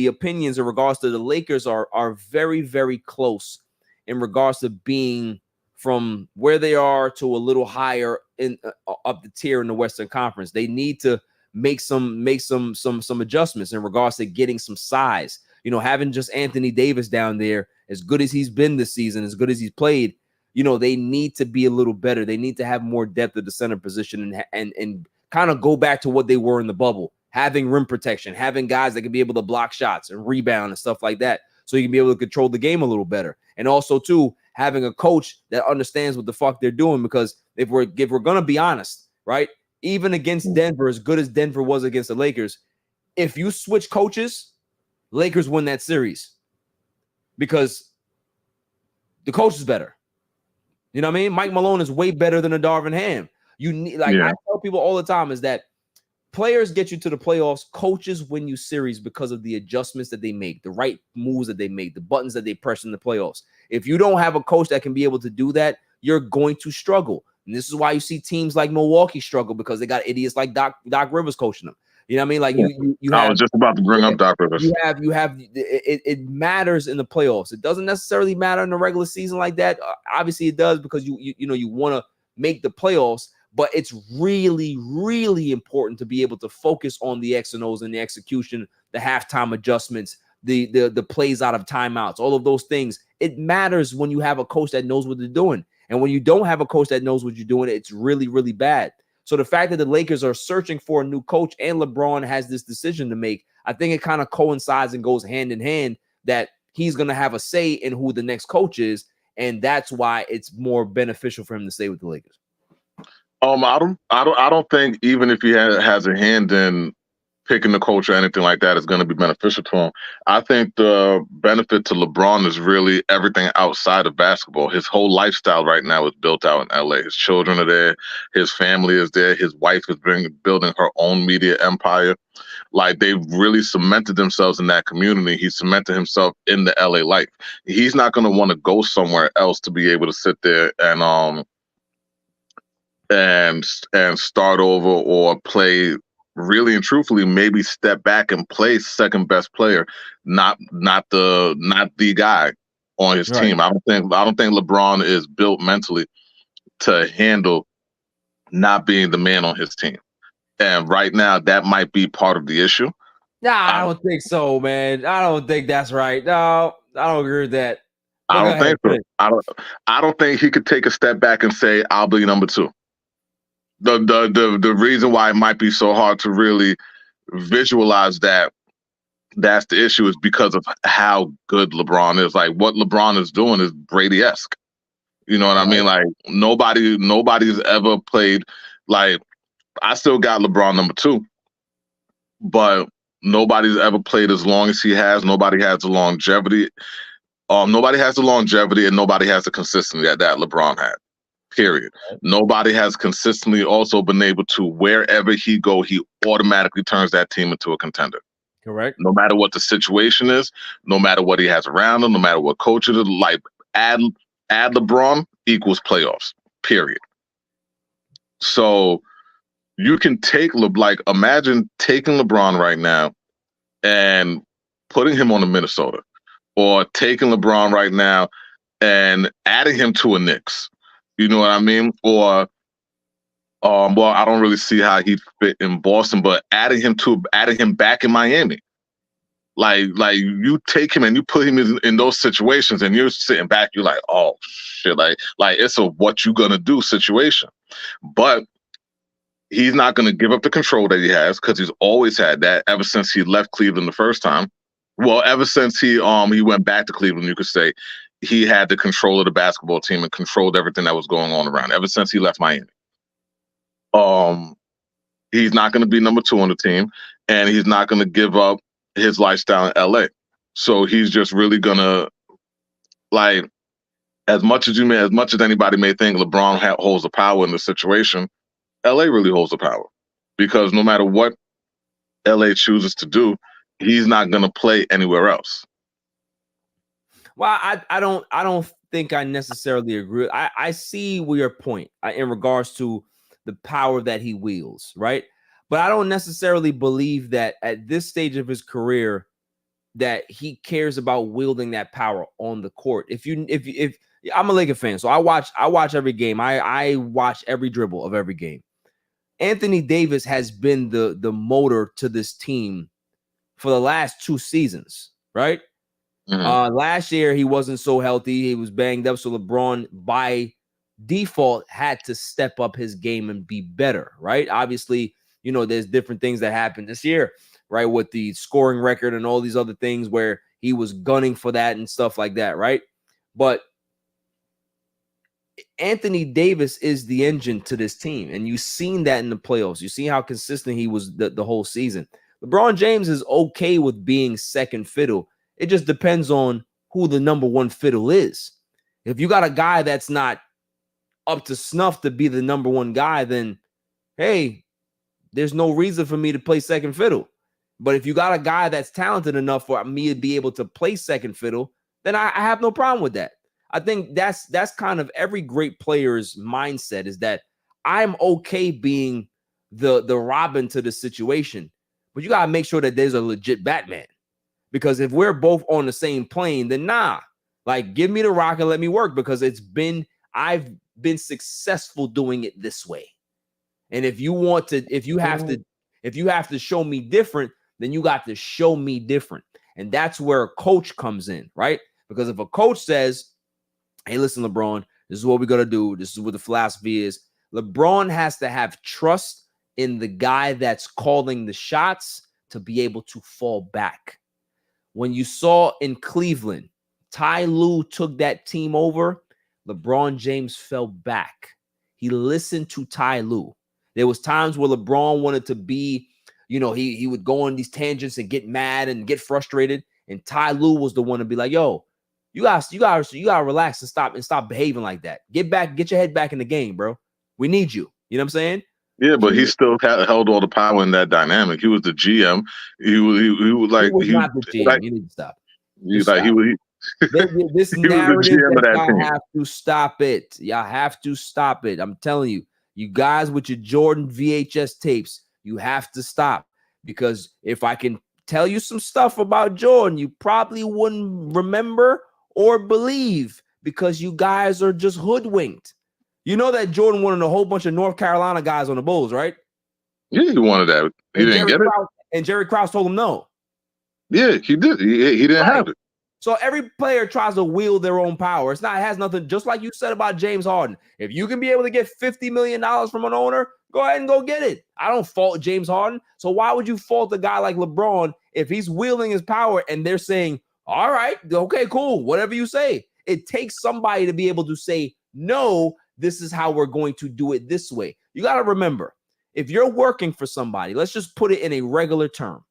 opinions in regards to the Lakers are very, very close in regards to being from where they are to a little higher in up the tier in the Western Conference. They need to make some adjustments in regards to getting some size. Having just Anthony Davis down there, as good as he's been this season, as good as he's played, they need to be a little better. They need to have more depth at the center position and kind of go back to what they were in the bubble, having rim protection, having guys that can be able to block shots and rebound and stuff like that, so you can be able to control the game a little better. And also, too, having a coach that understands what the fuck they're doing, because if we're going to be honest, right, even against Denver, as good as Denver was against the Lakers, if you switch coaches, Lakers win that series because the coach is better. You know what I mean? Mike Malone is way better than a Darvin Ham. I tell people all the time is that players get you to the playoffs. Coaches win you series because of the adjustments that they make, the right moves that they make, the buttons that they press in the playoffs. If you don't have a coach that can be able to do that, you're going to struggle. And this is why you see teams like Milwaukee struggle, because they got idiots like Doc Rivers coaching them. You know what I mean? Like you I have was just about to bring up Doc Rivers. you have it matters in the playoffs. It doesn't necessarily matter in the regular season like that. Obviously it does because you want to make the playoffs, but it's really, really important to be able to focus on the X and O's and the execution, the halftime adjustments, the plays out of timeouts, all of those things. It matters when you have a coach that knows what they're doing. And when you don't have a coach that knows what you're doing, it's really, really bad. So the fact that the Lakers are searching for a new coach and LeBron has this decision to make, I think it kind of coincides and goes hand in hand that he's going to have a say in who the next coach is. And that's why it's more beneficial for him to stay with the Lakers. I don't think even if he has a hand in picking the coach or anything like that is going to be beneficial to him. I think the benefit to LeBron is really everything outside of basketball. His whole lifestyle right now is built out in LA. His children are there. His family is there. His wife is building her own media empire. Like, they've really cemented themselves in that community. He cemented himself in the LA life. He's not going to want to go somewhere else to be able to sit there and start over or play really and truthfully, maybe step back and play second best player, not the guy on his team. I don't think LeBron is built mentally to handle not being the man on his team. And right now, that might be part of the issue. Nah, I don't think so, man. I don't think that's right. No, I don't agree with that. I don't think so. I don't think he could take a step back and say, "I'll be number two." The reason why it might be so hard to really visualize that's the issue is because of how good LeBron is. Like, what LeBron is doing is Brady-esque. You know what I mean? Like, nobody's ever played. Like, I still got LeBron number two, but nobody's ever played as long as he has. Nobody has the longevity. Nobody has the longevity, and nobody has the consistency that LeBron had. Period. Nobody has consistently also been able to, wherever he go, he automatically turns that team into a contender. Correct. No matter what the situation is, no matter what he has around him, no matter what coach it is, like, add LeBron equals playoffs. Period. So you can take imagine taking LeBron right now and putting him on the Minnesota, or taking LeBron right now and adding him to a Knicks. You know what I mean? Or, well, I don't really see how he'd fit in Boston, but adding him back in Miami. Like you take him and you put him in those situations, and you're sitting back, you're like, oh shit, like it's a what you gonna do situation. But he's not gonna give up the control that he has, because he's always had that ever since he left Cleveland the first time. Well, ever since he went back to Cleveland, you could say he had the control of the basketball team and controlled everything that was going on around ever since he left Miami. He's not going to be number two on the team, and he's not going to give up his lifestyle in LA. So he's just really going to, like, as much as anybody may think LeBron holds the power in the situation, LA really holds the power, because no matter what LA chooses to do, he's not going to play anywhere else. Well, I don't think I necessarily agree. I see your point in regards to the power that he wields, right? But I don't necessarily believe that at this stage of his career that he cares about wielding that power on the court. If I'm a Laker fan, so I watch every game. I watch every dribble of every game. Anthony Davis has been the motor to this team for the last 2 seasons, right? Mm-hmm. Last year, he wasn't so healthy. He was banged up. So LeBron, by default, had to step up his game and be better, right? Obviously, there's different things that happened this year, right? With the scoring record and all these other things where he was gunning for that and stuff like that, right? But Anthony Davis is the engine to this team. And you've seen that in the playoffs. You see how consistent he was the whole season. LeBron James is okay with being second fiddle. It just depends on who the number one fiddle is. If you got a guy that's not up to snuff to be the number one guy, then, hey, there's no reason for me to play second fiddle. But if you got a guy that's talented enough for me to be able to play second fiddle, then I have no problem with that. I think that's kind of every great player's mindset, is that I'm okay being the Robin to the situation. but you got to make sure that there's a legit Batman. Because if we're both on the same plane, then nah. Like, give me the rock and let me work, because I've been successful doing it this way. And if you have to show me different, then you got to show me different. And that's where a coach comes in, right? Because if a coach says, hey, listen, LeBron, this is what we're going to do. This is what the philosophy is. LeBron has to have trust in the guy that's calling the shots to be able to fall back. When you saw in Cleveland, Ty Lue took that team over, LeBron James fell back. He listened to Ty Lue. There was times where LeBron wanted to be, he would go on these tangents and get mad and get frustrated. And Ty Lue was the one to be like, yo, you gotta relax and stop behaving like that. Get your head back in the game, bro. We need you. You know what I'm saying? Yeah, but he still held all the power in that dynamic. He was the GM. He was not the GM. Like, you need to stop. This he narrative, was the GM of that y'all team. have to stop it. Y'all have to stop it. I'm telling you, you guys with your Jordan VHS tapes, you have to stop. Because if I can tell you some stuff about Jordan, you probably wouldn't remember or believe, because you guys are just hoodwinked. You know that Jordan wanted a whole bunch of North Carolina guys on the Bulls, right? Yeah, he wanted that. He didn't get it. And Jerry Krause told him no. Yeah, he did. He didn't have it. So every player tries to wield their own power. It has nothing, just like you said about James Harden. If you can be able to get $50 million from an owner, go ahead and go get it. I don't fault James Harden. So why would you fault a guy like LeBron if he's wielding his power and they're saying, all right, okay, cool, whatever you say? It takes somebody to be able to say, no, this is how we're going to do it this way. You got to remember, if you're working for somebody, let's just put it in a regular term.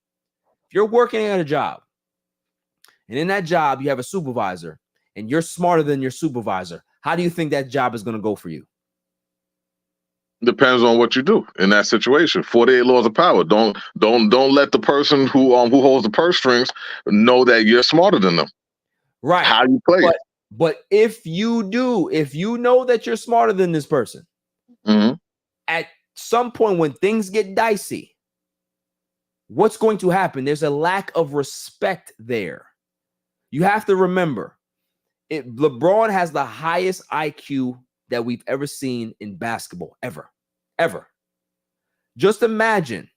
If you're working at a job, and in that job, you have a supervisor, and you're smarter than your supervisor, how do you think that job is going to go for you? Depends on what you do in that situation. 48 laws of power. Don't let the person who holds the purse strings know that you're smarter than them. Right. How you play it. But if you know that you're smarter than this person, at some point when things get dicey, what's going to happen? There's a lack of respect there. You have to remember, LeBron has the highest IQ that we've ever seen in basketball, ever. Just imagine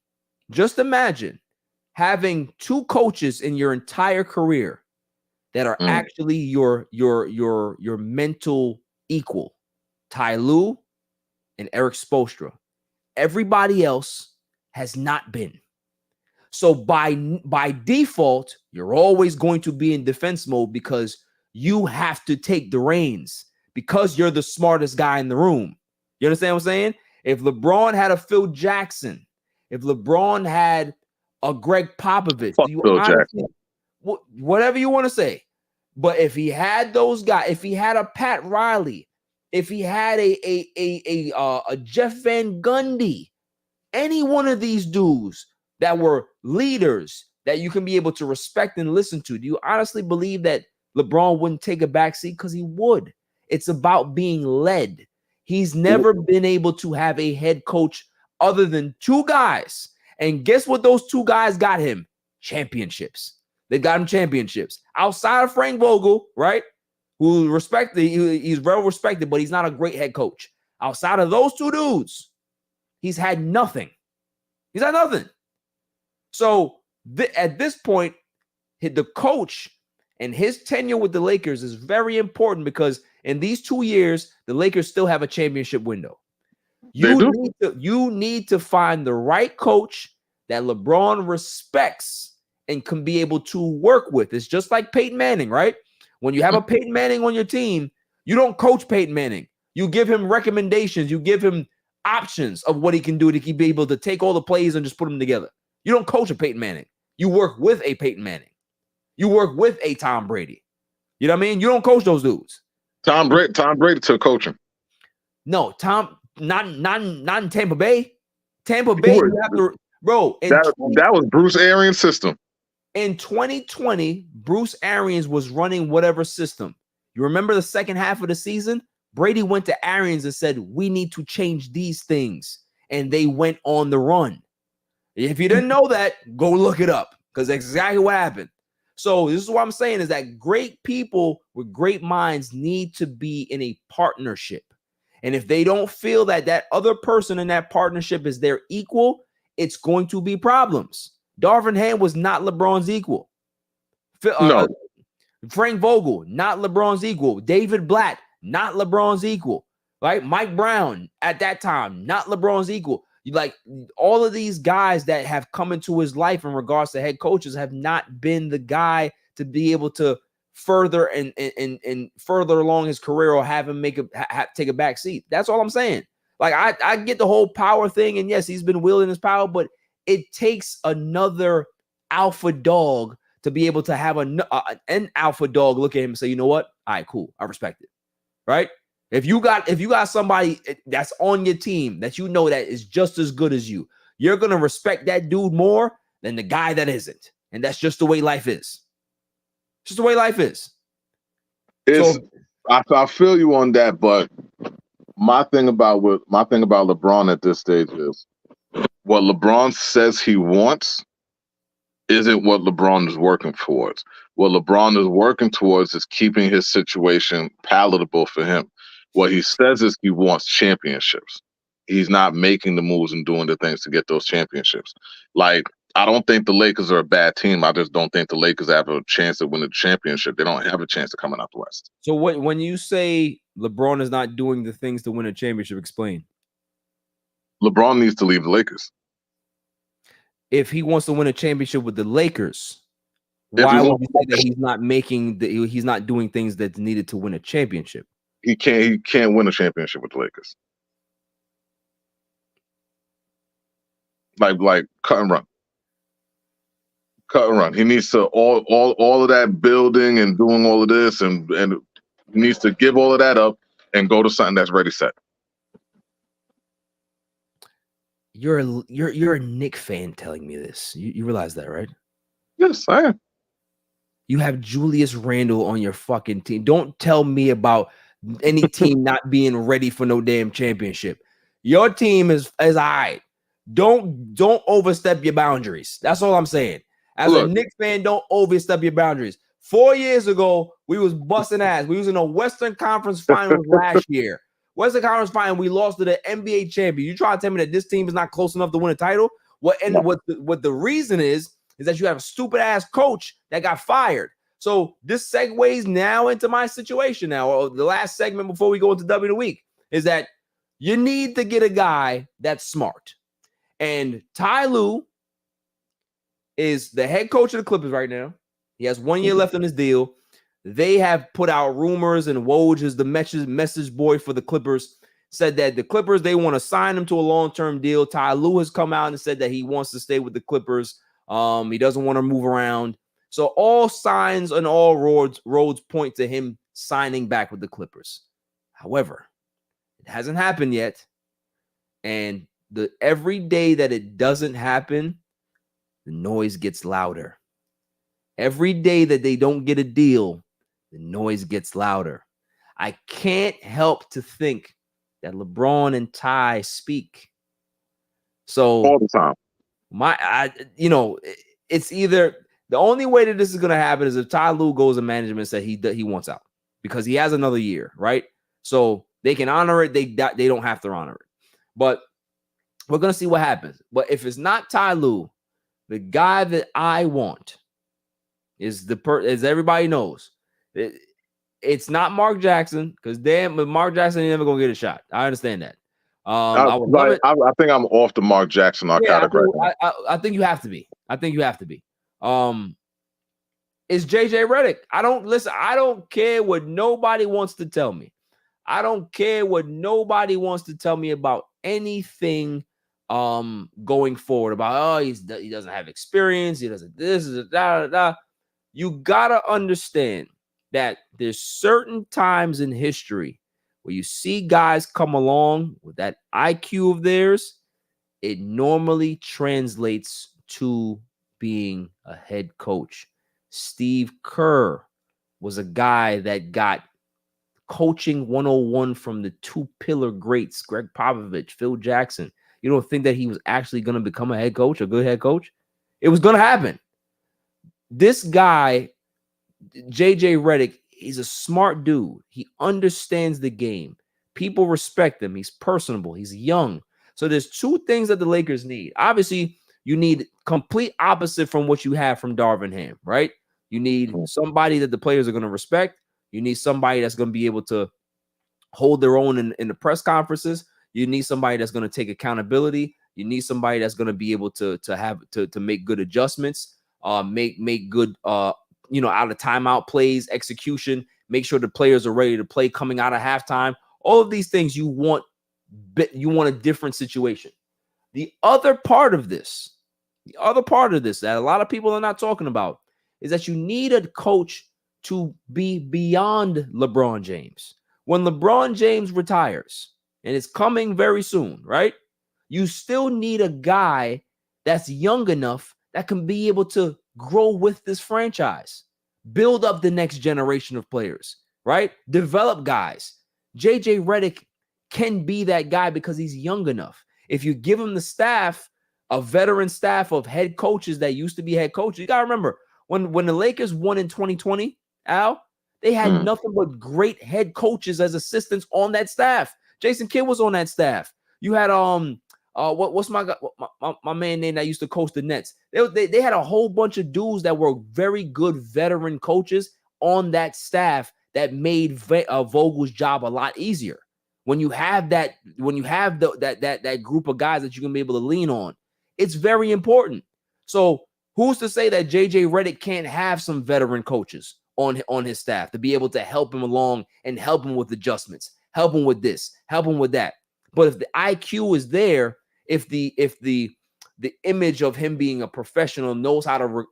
having two coaches in your entire career that are actually your mental equal, Ty Lue and Eric Spoelstra. Everybody else has not been. So by default, you're always going to be in defense mode, because you have to take the reins, because you're the smartest guy in the room. You understand what I'm saying? If LeBron had a Phil Jackson, if LeBron had a Greg Popovich, whatever you want to say, but if he had those guys, if he had a Pat Riley, if he had a Jeff Van Gundy, any one of these dudes that were leaders that you can be able to respect and listen to, do you honestly believe that LeBron wouldn't take a backseat? Because he would. It's about being led. He's never been able to have a head coach other than two guys. And guess what those two guys got him? Championships. They got him championships. Outside of Frank Vogel, right? Who he's well respected, but he's not a great head coach. Outside of those two dudes, he's had nothing. He's had nothing. So at this point, the coach and his tenure with the Lakers is very important, because in these 2 years, the Lakers still have a championship window. You need to find the right coach that LeBron respects and can be able to work with. It's just like Peyton Manning, right? When you have a Peyton Manning on your team, you don't coach Peyton Manning. You give him recommendations. You give him options of what he can do to be able to take all the plays and just put them together. You don't coach a Peyton Manning. You work with a Peyton Manning. You work with a Tom Brady. You know what I mean? You don't coach those dudes. Tom Brady took coaching. No, not in Tampa Bay. Tampa Bay, you have to, bro. That was Bruce Arians' system. In 2020, Bruce Arians was running whatever system. You remember the second half of the season? Brady went to Arians and said, we need to change these things. And they went on the run. If you didn't know that, go look it up because that's exactly what happened. So this is what I'm saying is that great people with great minds need to be in a partnership. And if they don't feel that that other person in that partnership is their equal, it's going to be problems. Darvin Ham was not LeBron's equal. No. Frank Vogel, not LeBron's equal. David Blatt, not LeBron's equal. Right? Mike Brown at that time, not LeBron's equal. Like all of these guys that have come into his life in regards to head coaches have not been the guy to be able to further and further along his career or have him take a back seat. That's all I'm saying. Like I get the whole power thing, and yes, he's been wielding his power, but it takes another alpha dog to be able to have an alpha dog look at him and say, you know what? All right, cool. I respect it. Right? If you got somebody that's on your team that you know that is just as good as you, you're gonna respect that dude more than the guy that isn't. And that's just the way life is. Just the way life is. I feel you on that, but my thing about LeBron at this stage is what LeBron says he wants isn't what LeBron is working towards. What LeBron is working towards is keeping his situation palatable for him. What he says is he wants championships. He's not making the moves and doing the things to get those championships. Like, I don't think the Lakers are a bad team. I just don't think the Lakers have a chance to win the championship. They don't have a chance of coming out the West. So when you say LeBron is not doing the things to win a championship, explain. LeBron needs to leave the Lakers. If he wants to win a championship with the Lakers, why would you say that he's not doing things that's needed to win a championship? He can't win a championship with the Lakers. Like cut and run. Cut and run. He needs to all of that building and doing all of this and he needs to give all of that up and go to something that's ready set. You're a Knicks fan telling me this. You realize that, right? Yes, I am. You have Julius Randle on your fucking team. Don't tell me about any team not being ready for no damn championship. Your team is all right. Don't overstep your boundaries. That's all I'm saying. As a Knicks fan, don't overstep your boundaries. 4 years ago, we was busting ass. We was in a Western Conference Finals last year. Western Conference Final, we lost to the NBA champion. You try to tell me that this team is not close enough to win a title? What the reason is that you have a stupid ass coach that got fired. So this segues now into my situation now, or the last segment before we go into W of the Week, is that you need to get a guy that's smart. And Ty Lue is the head coach of the Clippers right now. He has 1 year left on his deal. They have put out rumors, and Woj is the message boy for the Clippers, said that the Clippers, they want to sign him to a long-term deal. Ty Lue has come out and said that he wants to stay with the Clippers. He doesn't want to move around. So all signs and all roads point to him signing back with the Clippers. However, it hasn't happened yet. And every day that it doesn't happen, the noise gets louder. Every day that they don't get a deal, the noise gets louder. I can't help to think that LeBron and Ty speak. So all the time. It's either the only way that this is going to happen is if Ty Lue goes in management and said he wants out because he has another year, right? So they can honor it. They don't have to honor it. But we're going to see what happens. But if it's not Ty Lue, the guy that I want is as everybody knows, it's not Mark Jackson because Mark Jackson ain't never going to get a shot. I understand that. I think I'm off the Mark Jackson narcotic right now. I think you have to be. It's JJ Redick. I don't care what nobody wants to tell me. I don't care what nobody wants to tell me about anything going forward about he doesn't have experience, he doesn't this is da. You gotta understand that there's certain times in history where you see guys come along with that IQ of theirs, it normally translates to being a head coach. Steve Kerr was a guy that got coaching 101 from the two pillar greats, Greg Popovich, Phil Jackson. You don't think that he was actually going to become a head coach, a good head coach? It was going to happen. This guy, JJ Redick, he's a smart dude. He understands the game. People respect him. He's personable. He's young. So there's two things that the Lakers need. Obviously, you need complete opposite from what you have from Darvin Ham, right? You need somebody that the players are going to respect. You need somebody that's going to be able to hold their own in the press conferences. You need somebody that's going to take accountability. You need somebody that's going to be able to make good adjustments, make good out of timeout plays, execution, make sure the players are ready to play coming out of halftime. All of these things you want a different situation. The other part of this that a lot of people are not talking about is that you need a coach to be beyond LeBron James. When LeBron James retires, and it's coming very soon, right? You still need a guy that's young enough that can be able to grow with this franchise, build up the next generation of players, right? Develop guys. JJ Redick can be that guy because he's young enough. If you give him the staff, a veteran staff of head coaches that used to be head coaches, you got to remember when the Lakers won in 2020, Al, they had nothing but great head coaches as assistants on that staff. Jason Kidd was on that staff. You had what's my man name that used to coach the Nets? They had a whole bunch of dudes that were very good veteran coaches on that staff that made Vogel's job a lot easier. When you have that group of guys that you can be able to lean on, it's very important. So who's to say that JJ Redick can't have some veteran coaches on his staff to be able to help him along and help him with adjustments, help him with this, help him with that. But if the IQ is there, if the image of him being a professional knows how to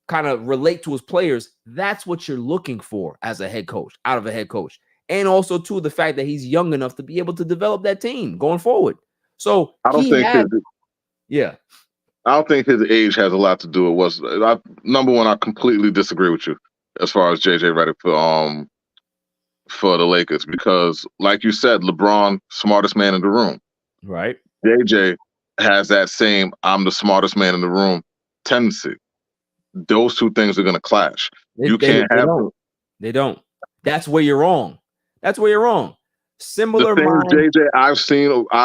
kind of relate to his players, that's what you're looking for as a head coach, out of a head coach. And also, too, the fact that he's young enough to be able to develop that team going forward. So I don't think his age has a lot to do with number one, I completely disagree with you as far as JJ Redick for the Lakers, because like you said, LeBron, smartest man in the room. Right. JJ has that same I'm the smartest man in the room tendency. Those two things are going to clash. They don't. That's where you're wrong. Similar the mind. JJ I've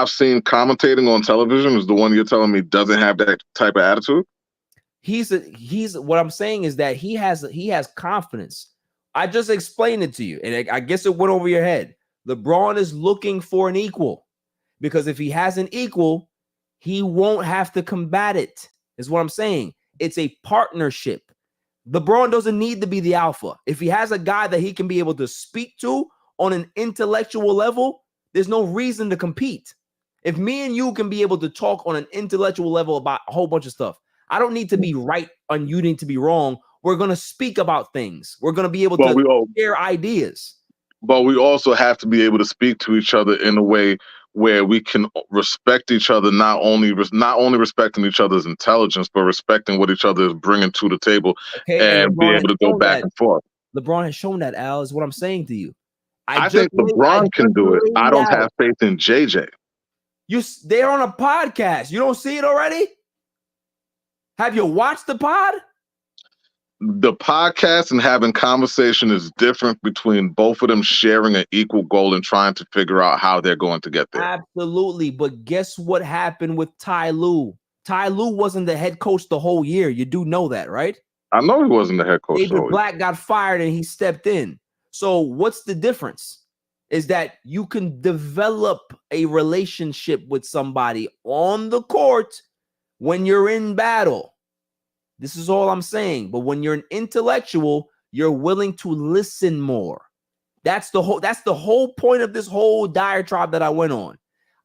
seen commentating on television is the one you're telling me doesn't have that type of attitude. He's what I'm saying is that he has confidence. I just explained it to you, and I guess it went over your head. LeBron is looking for an equal, because if he has an equal, he won't have to combat it, is what I'm saying. It's a partnership. LeBron doesn't need to be the alpha. If he has a guy that he can be able to speak to on an intellectual level, there's no reason to compete. If me and you can be able to talk on an intellectual level about a whole bunch of stuff, I don't need to be right and you need to be wrong. We're going to speak about things. We're going to be able to share ideas. But we also have to be able to speak to each other in a way where we can respect each other, not only respecting each other's intelligence, but respecting what each other is bringing to the table, and be able to go back and forth. LeBron has shown that, Al, is what I'm saying to you. I think LeBron can do it. I don't have faith in JJ. They're on a podcast. You don't see it already? Have you watched the pod? The podcast and having conversation is different between both of them sharing an equal goal and trying to figure out how they're going to get there. Absolutely. But guess what happened with Ty Lue? Ty Lue wasn't the head coach the whole year. You do know that, right? I know he wasn't the head coach. David Black got fired and he stepped in. So what's the difference? Is that you can develop a relationship with somebody on the court when you're in battle. This is all I'm saying. But when you're an intellectual, you're willing to listen more. That's the whole point of this whole diatribe that I went on.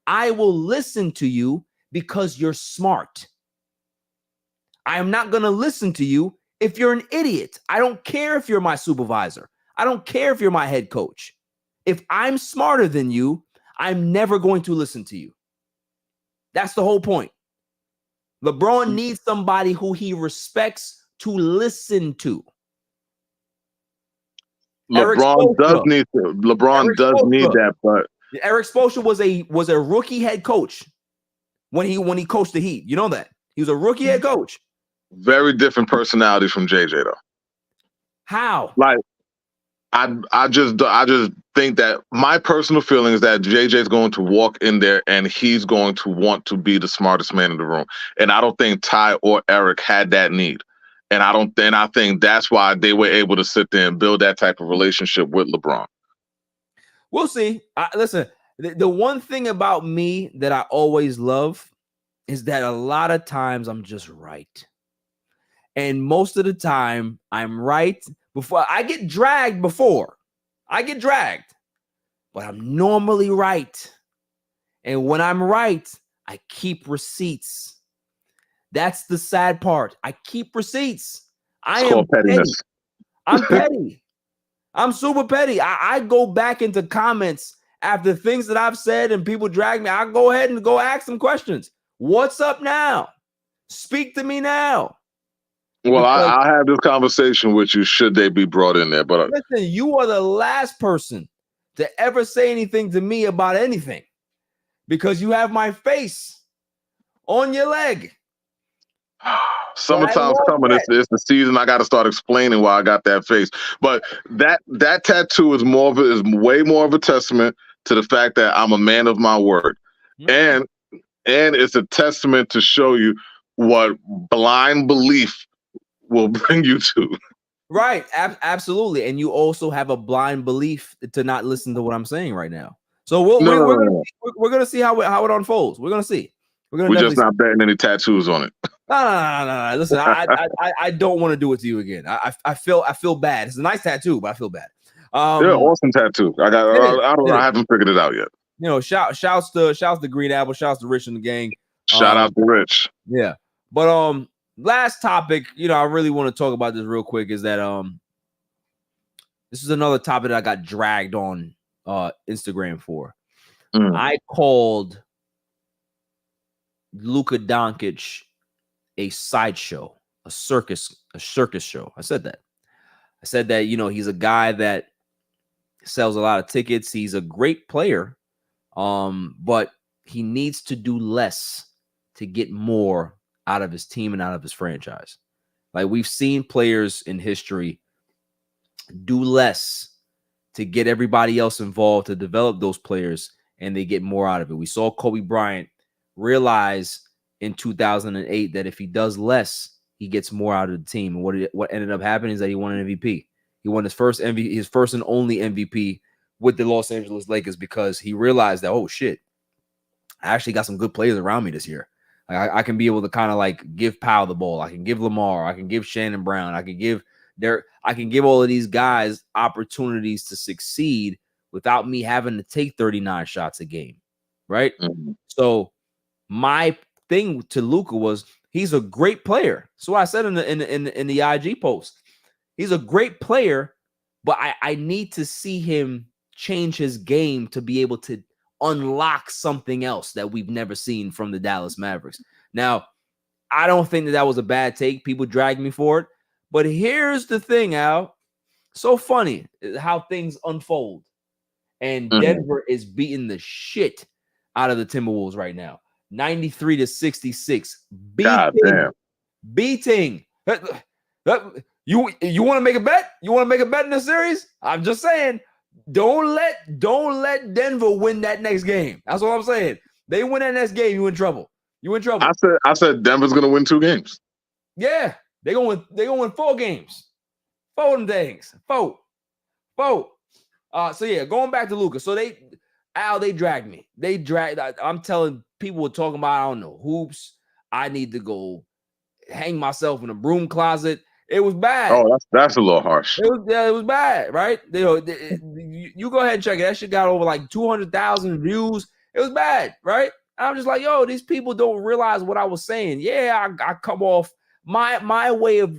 I will listen to you because you're smart. I am not going to listen to you if you're an idiot. I don't care if you're my supervisor. I don't care if you're my head coach. If I'm smarter than you, I'm never going to listen to you. That's the whole point. LeBron needs somebody who he respects to listen to. LeBron does need that, but Eric Spoelstra was a rookie head coach when he coached the Heat. You know that he was a rookie head coach. Very different personality from JJ though. How? Like I just think that my personal feeling is that JJ is going to walk in there and he's going to want to be the smartest man in the room. And I don't think Ty or Eric had that need. And I think that's why they were able to sit there and build that type of relationship with LeBron. We'll see. Listen, the one thing about me that I always love is that a lot of times I'm just right. And most of the time I'm right before I get dragged but I'm normally right. And when I'm right, I keep receipts. That's the sad part. I keep receipts. I am petty. I'm petty. I'm super petty. I go back into comments after things that I've said and people drag me. I go ahead and go ask them questions. What's up now? Speak to me now. Well, I'll have this conversation with you should they be brought in there. But listen, you are the last person to ever say anything to me about anything because you have my face on your leg. Summertime's coming. It's the season. I got to start explaining why I got that face. But that tattoo is way more of a testament to the fact that I'm a man of my word, and it's a testament to show you what blind belief will bring you to. Right, absolutely, and you also have a blind belief to not listen to what I'm saying right now. So we're gonna see how it unfolds. We're gonna see. We're just not betting any tattoos on it. No. Listen, I don't want to do it to you again. I feel bad. It's a nice tattoo, but I feel bad. Awesome tattoo. I haven't figured it out yet. You know, shouts to Green Apple, shouts to Rich and the gang. Shout out to Rich. Yeah, but last topic. You know, I really want to talk about this real quick. Is that this is another topic that I got dragged on Instagram for. I called Luka Doncic a sideshow, a circus show. I said that, you know, he's a guy that sells a lot of tickets. He's a great player, but he needs to do less to get more out of his team and out of his franchise. Like we've seen players in history do less to get everybody else involved to develop those players, and they get more out of it. We saw Kobe Bryant realize in 2008 that if he does less, he gets more out of the team. And what ended up happening is that he won an MVP. He won his first and only MVP with the Los Angeles Lakers because he realized that, oh shit, I actually got some good players around me this year. Like I can be able to kind of like give Powell the ball. I can give Lamar. I can give Shannon Brown. I can give all of these guys opportunities to succeed without me having to take 39 shots a game, right? Mm-hmm. So my thing to Luka was he's a great player. So I said in the IG post, he's a great player, but I need to see him change his game to be able to unlock something else that we've never seen from the Dallas Mavericks. Now, I don't think that was a bad take. People dragged me for it. But here's the thing, Al. So funny how things unfold. And Denver is beating the shit out of the Timberwolves right now. 93-66. Beating. You want to make a bet? You want to make a bet in this series? I'm just saying, don't let Denver win that next game. That's what I'm saying. They win that next game, you in trouble. You in trouble. I said Denver's gonna win 2 games. Yeah, they're gonna win 4 games. 4 of them things. 4. So yeah, going back to Luka. So they dragged me. I'm telling people were talking about, I don't know, hoops. I need to go hang myself in a broom closet. It was bad. Oh, that's a little harsh. It was bad, right? You go ahead and check it. That shit got over like 200,000 views. It was bad, right? I'm just like, yo, these people don't realize what I was saying. Yeah, I come off my way of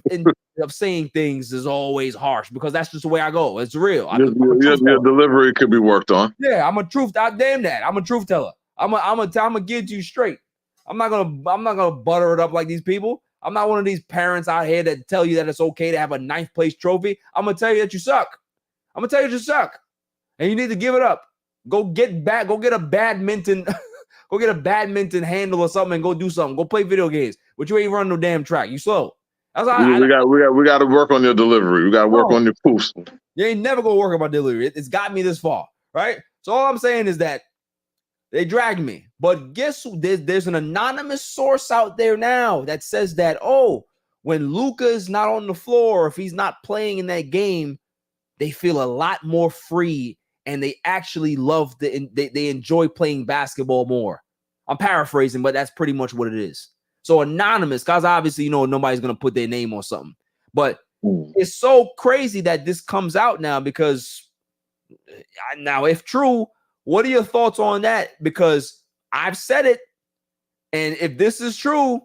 saying things is always harsh because that's just the way I go. It's real. Your delivery could be worked on. Yeah, I'm a truth. Damn that. I'm a truth teller. I'm gonna get to you straight. I'm not gonna butter it up like these people. I'm not one of these parents out here that tell you that it's okay to have a 9th place trophy. I'm gonna tell you that you suck. I'm gonna tell you that you suck, and you need to give it up. Go get a badminton, go get a badminton handle or something and go do something. Go play video games. But you ain't running no damn track. You slow. That's we got to work on your delivery. We got to work on your poofs. You ain't never gonna work on my delivery. It's got me this far, right? So all I'm saying is that they dragged me. But guess who? There's an anonymous source out there now that says that, oh, when Luka is not on the floor, if he's not playing in that game, they feel a lot more free and they actually love they enjoy playing basketball more. I'm paraphrasing, but that's pretty much what it is. So anonymous, guys, obviously, nobody's going to put their name on something. But it's so crazy that this comes out now because now, if true, what are your thoughts on that? Because I've said it. And if this is true,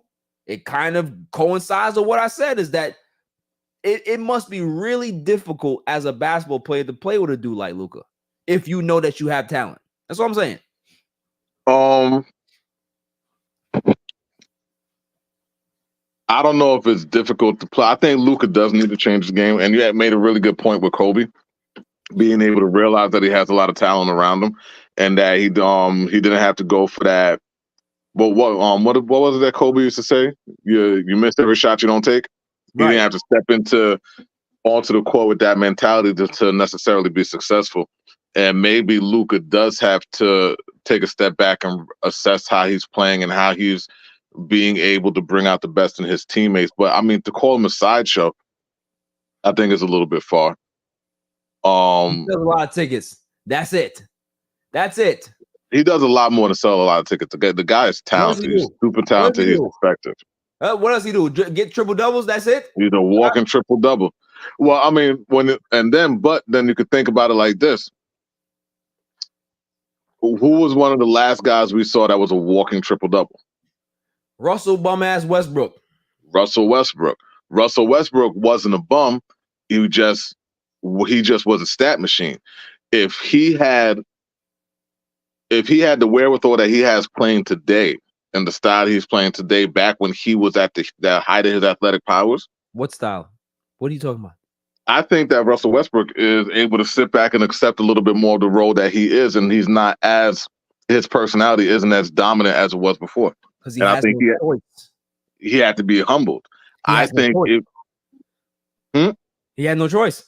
it kind of coincides with what I said is that it must be really difficult as a basketball player to play with a dude like Luka if you know that you have talent. That's what I'm saying. I don't know if it's difficult to play. I think Luka does need to change his game. And you had made a really good point with Kobe being able to realize that he has a lot of talent around him and that he didn't have to go for that. But what was it that Kobe used to say? You miss every shot you don't take. He didn't have to step onto the court with that mentality to necessarily be successful. And maybe Luka does have to take a step back and assess how he's playing and how he's being able to bring out the best in his teammates. But I mean, to call him a sideshow, I think is a little bit far. He does a lot of tickets. That's it. He does a lot more than sell a lot of tickets. The guy is talented. He's super talented. He's effective. What else he do? Get triple doubles? That's it? He's a walking triple double. Well, I mean, but then you could think about it like this. Who was one of the last guys we saw that was a walking triple double? Russell bum-ass Westbrook. Russell Westbrook wasn't a bum. He just was a stat machine. If he had the wherewithal that he has playing today and the style he's playing today back when he was at the height of his athletic powers. What style? What are you talking about? I think that Russell Westbrook is able to sit back and accept a little bit more of the role that he is, and his personality isn't as dominant as it was before. Because he has no choice. He had to be humbled. I think he had no choice.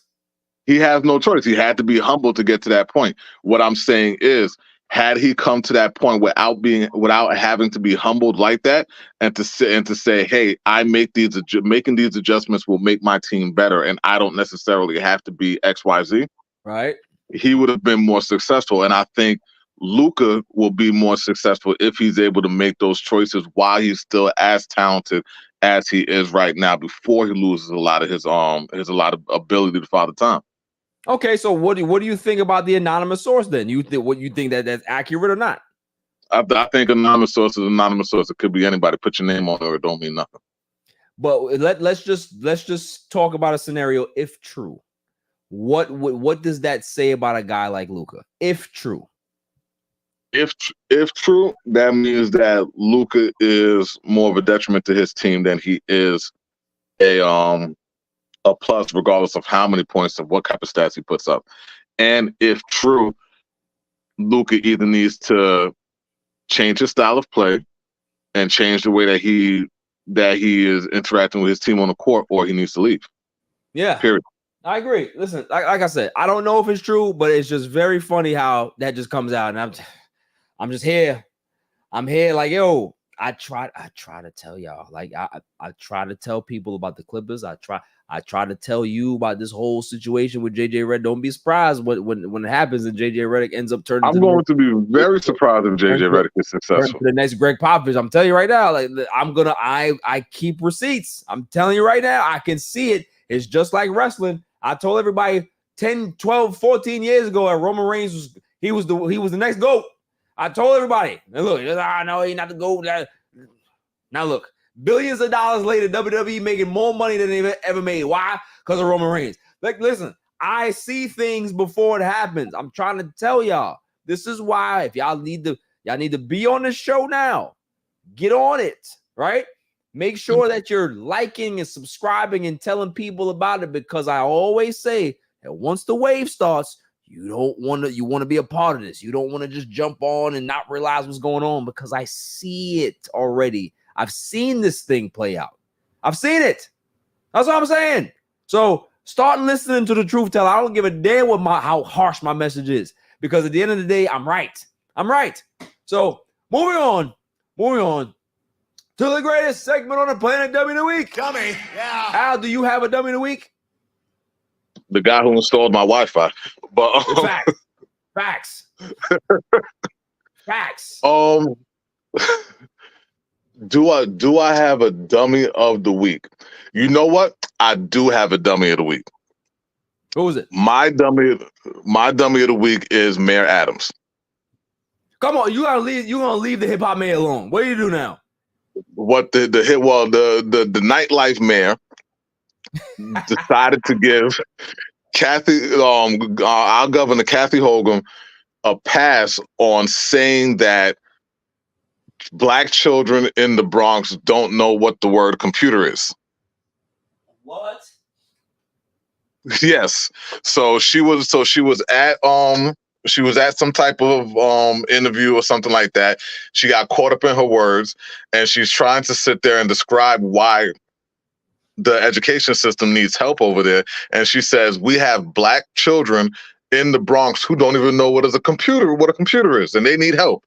He has no choice. He had to be humbled to get to that point. What I'm saying is, had he come to that point without having to be humbled like that, and to say, hey, making these adjustments will make my team better, and I don't necessarily have to be XYZ. Right. He would have been more successful, and I think Luka will be more successful if he's able to make those choices while he's still as talented as he is right now, before he loses a lot of his ability to father time. Okay, so what do you think about the anonymous source then? You think that's accurate or not? I think anonymous source is anonymous source. It could be anybody. Put your name on it, or it don't mean nothing. But let's just talk about a scenario. If true, what does that say about a guy like Luka? If true. If true, that means that Luka is more of a detriment to his team than he is a plus, regardless of how many points and what type of stats he puts up. And if true, Luka either needs to change his style of play and change the way that he is interacting with his team on the court, or he needs to leave. Yeah. Period. I agree. Listen, like I said, I don't know if it's true, but it's just very funny how that just comes out, and I'm just here. I'm here like, yo, I try to tell y'all. Like I try to tell people about the Clippers. I try to tell you about this whole situation with JJ Redick. Don't be surprised when it happens and JJ Redick ends up turning. I'm going to be very surprised if JJ Redick is successful. The next Greg Popovich. I'm telling you right now, like I keep receipts. I'm telling you right now, I can see it. It's just like wrestling. I told everybody 10, 12, 14 years ago that Roman Reigns was the next GOAT. I told everybody. And look, no, he's not the GOAT. Now look, billions of dollars later, WWE making more money than they've ever made. Why? Because of Roman Reigns. Like, listen, I see things before it happens. I'm trying to tell y'all. This is why if y'all need to be on the show now. Get on it, right? Make sure that you're liking and subscribing and telling people about it, because I always say that once the wave starts, You want to be a part of this. You don't want to just jump on and not realize what's going on, because I see it already. I've seen this thing play out. I've seen it. That's what I'm saying. So start listening to the truth teller. I don't give a damn how harsh my message is, because at the end of the day, I'm right. I'm right. So moving on to the greatest segment on the planet, Dummy of the Week. Dummy. Yeah. Al, do you have a Dummy of the Week? The guy who installed my Wi-Fi. But Facts. Do I have a dummy of the week? You know what? I do have a dummy of the week. Who was it? My dummy of the week is Mayor Adams. Come on, you gonna leave the hip hop mayor alone. What do you do now? What the nightlife mayor decided to give Kathy, our governor Kathy Hogan, a pass on saying that Black children in the Bronx don't know what the word computer is. What? Yes. So she was at some type of interview or something like that. She got caught up in her words, and she's trying to sit there and describe why the education system needs help over there. And she says, we have Black children in the Bronx who don't even know what a computer is, and they need help.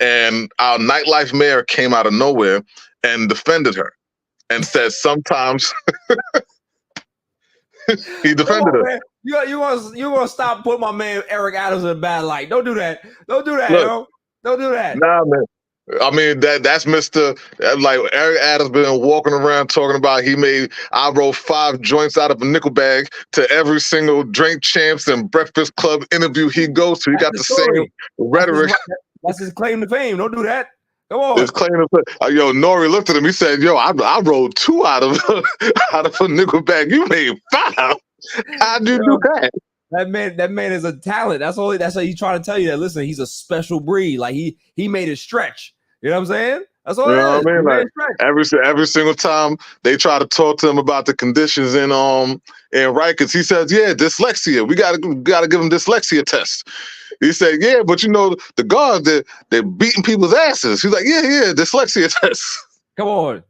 And our nightlife mayor came out of nowhere and defended her and said sometimes he defended her. Man. You want to stop putting my man Eric Adams in a bad light. Don't do that. Don't do that, Look, yo. Don't do that. Nah, man. I mean, that's Mr. Like Eric Adams been walking around talking about I rolled 5 joints out of a nickel bag to every single Drink Champs and Breakfast Club interview he goes to. He got the same rhetoric. That's his claim to fame. Don't do that. Come on. His claim to fame. Yo, Nori looked at him. He said, "Yo, I rolled 2 out of a nickel bag. You made 5. How'd you do that?" That man is a talent. That's what he's trying to tell you. That listen, he's a special breed. Like he made it stretch. You know what I'm saying? That's all. You know what I mean? Like every single time they try to talk to him about the conditions in Rikers, he says, "Yeah, dyslexia. We gotta give him dyslexia test." He said, "Yeah, but you know the guards they're beating people's asses." He's like, "Yeah, dyslexia test." Come on,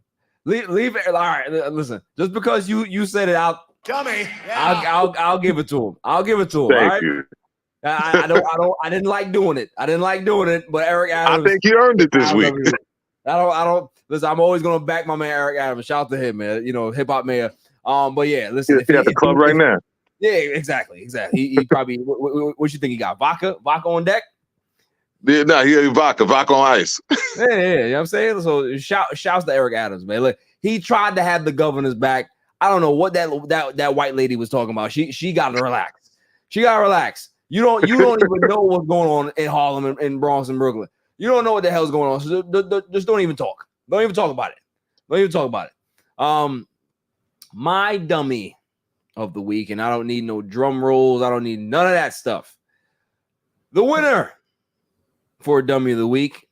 leave it. All right, listen. Just because you said it out, dummy. Yeah. I'll give it to him. I'll give it to him. Thank all right? you. I didn't like doing it. But Eric Adams, I think he earned it this week. I don't listen. I'm always gonna back my man Eric Adams. Shout out to him, man. You know, hip hop mayor. But yeah, listen. He's at the club right now. Yeah, exactly. He probably. What you think he got? Vodka on deck. Yeah, no, he had vodka on ice. yeah. You know what I'm saying? So shouts to Eric Adams, man. Look, he tried to have the governor's back. I don't know what that white lady was talking about. She got to relax. She got to relax. You don't even know what's going on in Harlem and Bronx and Brooklyn. You don't know what the hell's going on. So just don't even talk. Don't even talk about it. My dummy of the week, and I don't need no drum rolls. I don't need none of that stuff. The winner for dummy of the week,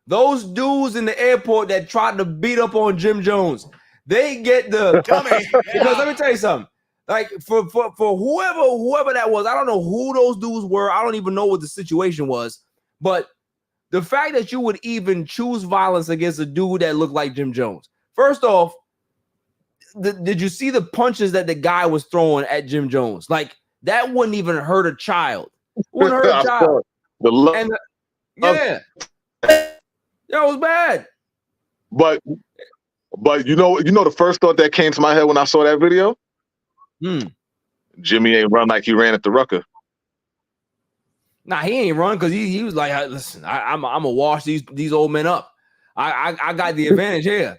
those dudes in the airport that tried to beat up on Jim Jones, they get the dummy. Because let me tell you something. Like for whoever that was, I don't know who those dudes were. I don't even know what the situation was. But the fact that you would even choose violence against a dude that looked like Jim Jones. First off, did you see the punches that the guy was throwing at Jim Jones? Like that wouldn't even hurt a child. Wouldn't hurt a child. Yeah, it was bad. But you know the first thought that came to my head when I saw that video. Jimmy ain't run like he ran at the Rucker. Nah, he ain't run because he was like, listen, I'm gonna wash these old men up. I got the advantage here.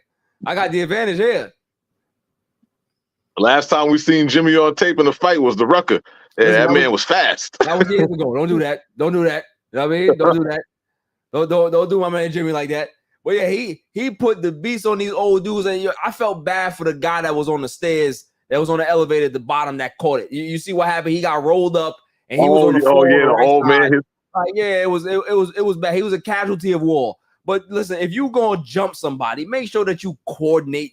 Last time we seen Jimmy on tape in the fight was the Rucker. Yeah, that man was fast. That was years ago. Don't do that. You know what I mean? Don't do that. Don't do my man Jimmy like that. But yeah, he put the beats on these old dudes, and I felt bad for the guy that was on the stairs, that was on the elevator at the bottom that caught it. You see what happened? He got rolled up, and he was on the floor. Oh yeah, the old man. Yeah, it was bad. He was a casualty of war. But listen, if you gonna jump somebody, make sure that you coordinate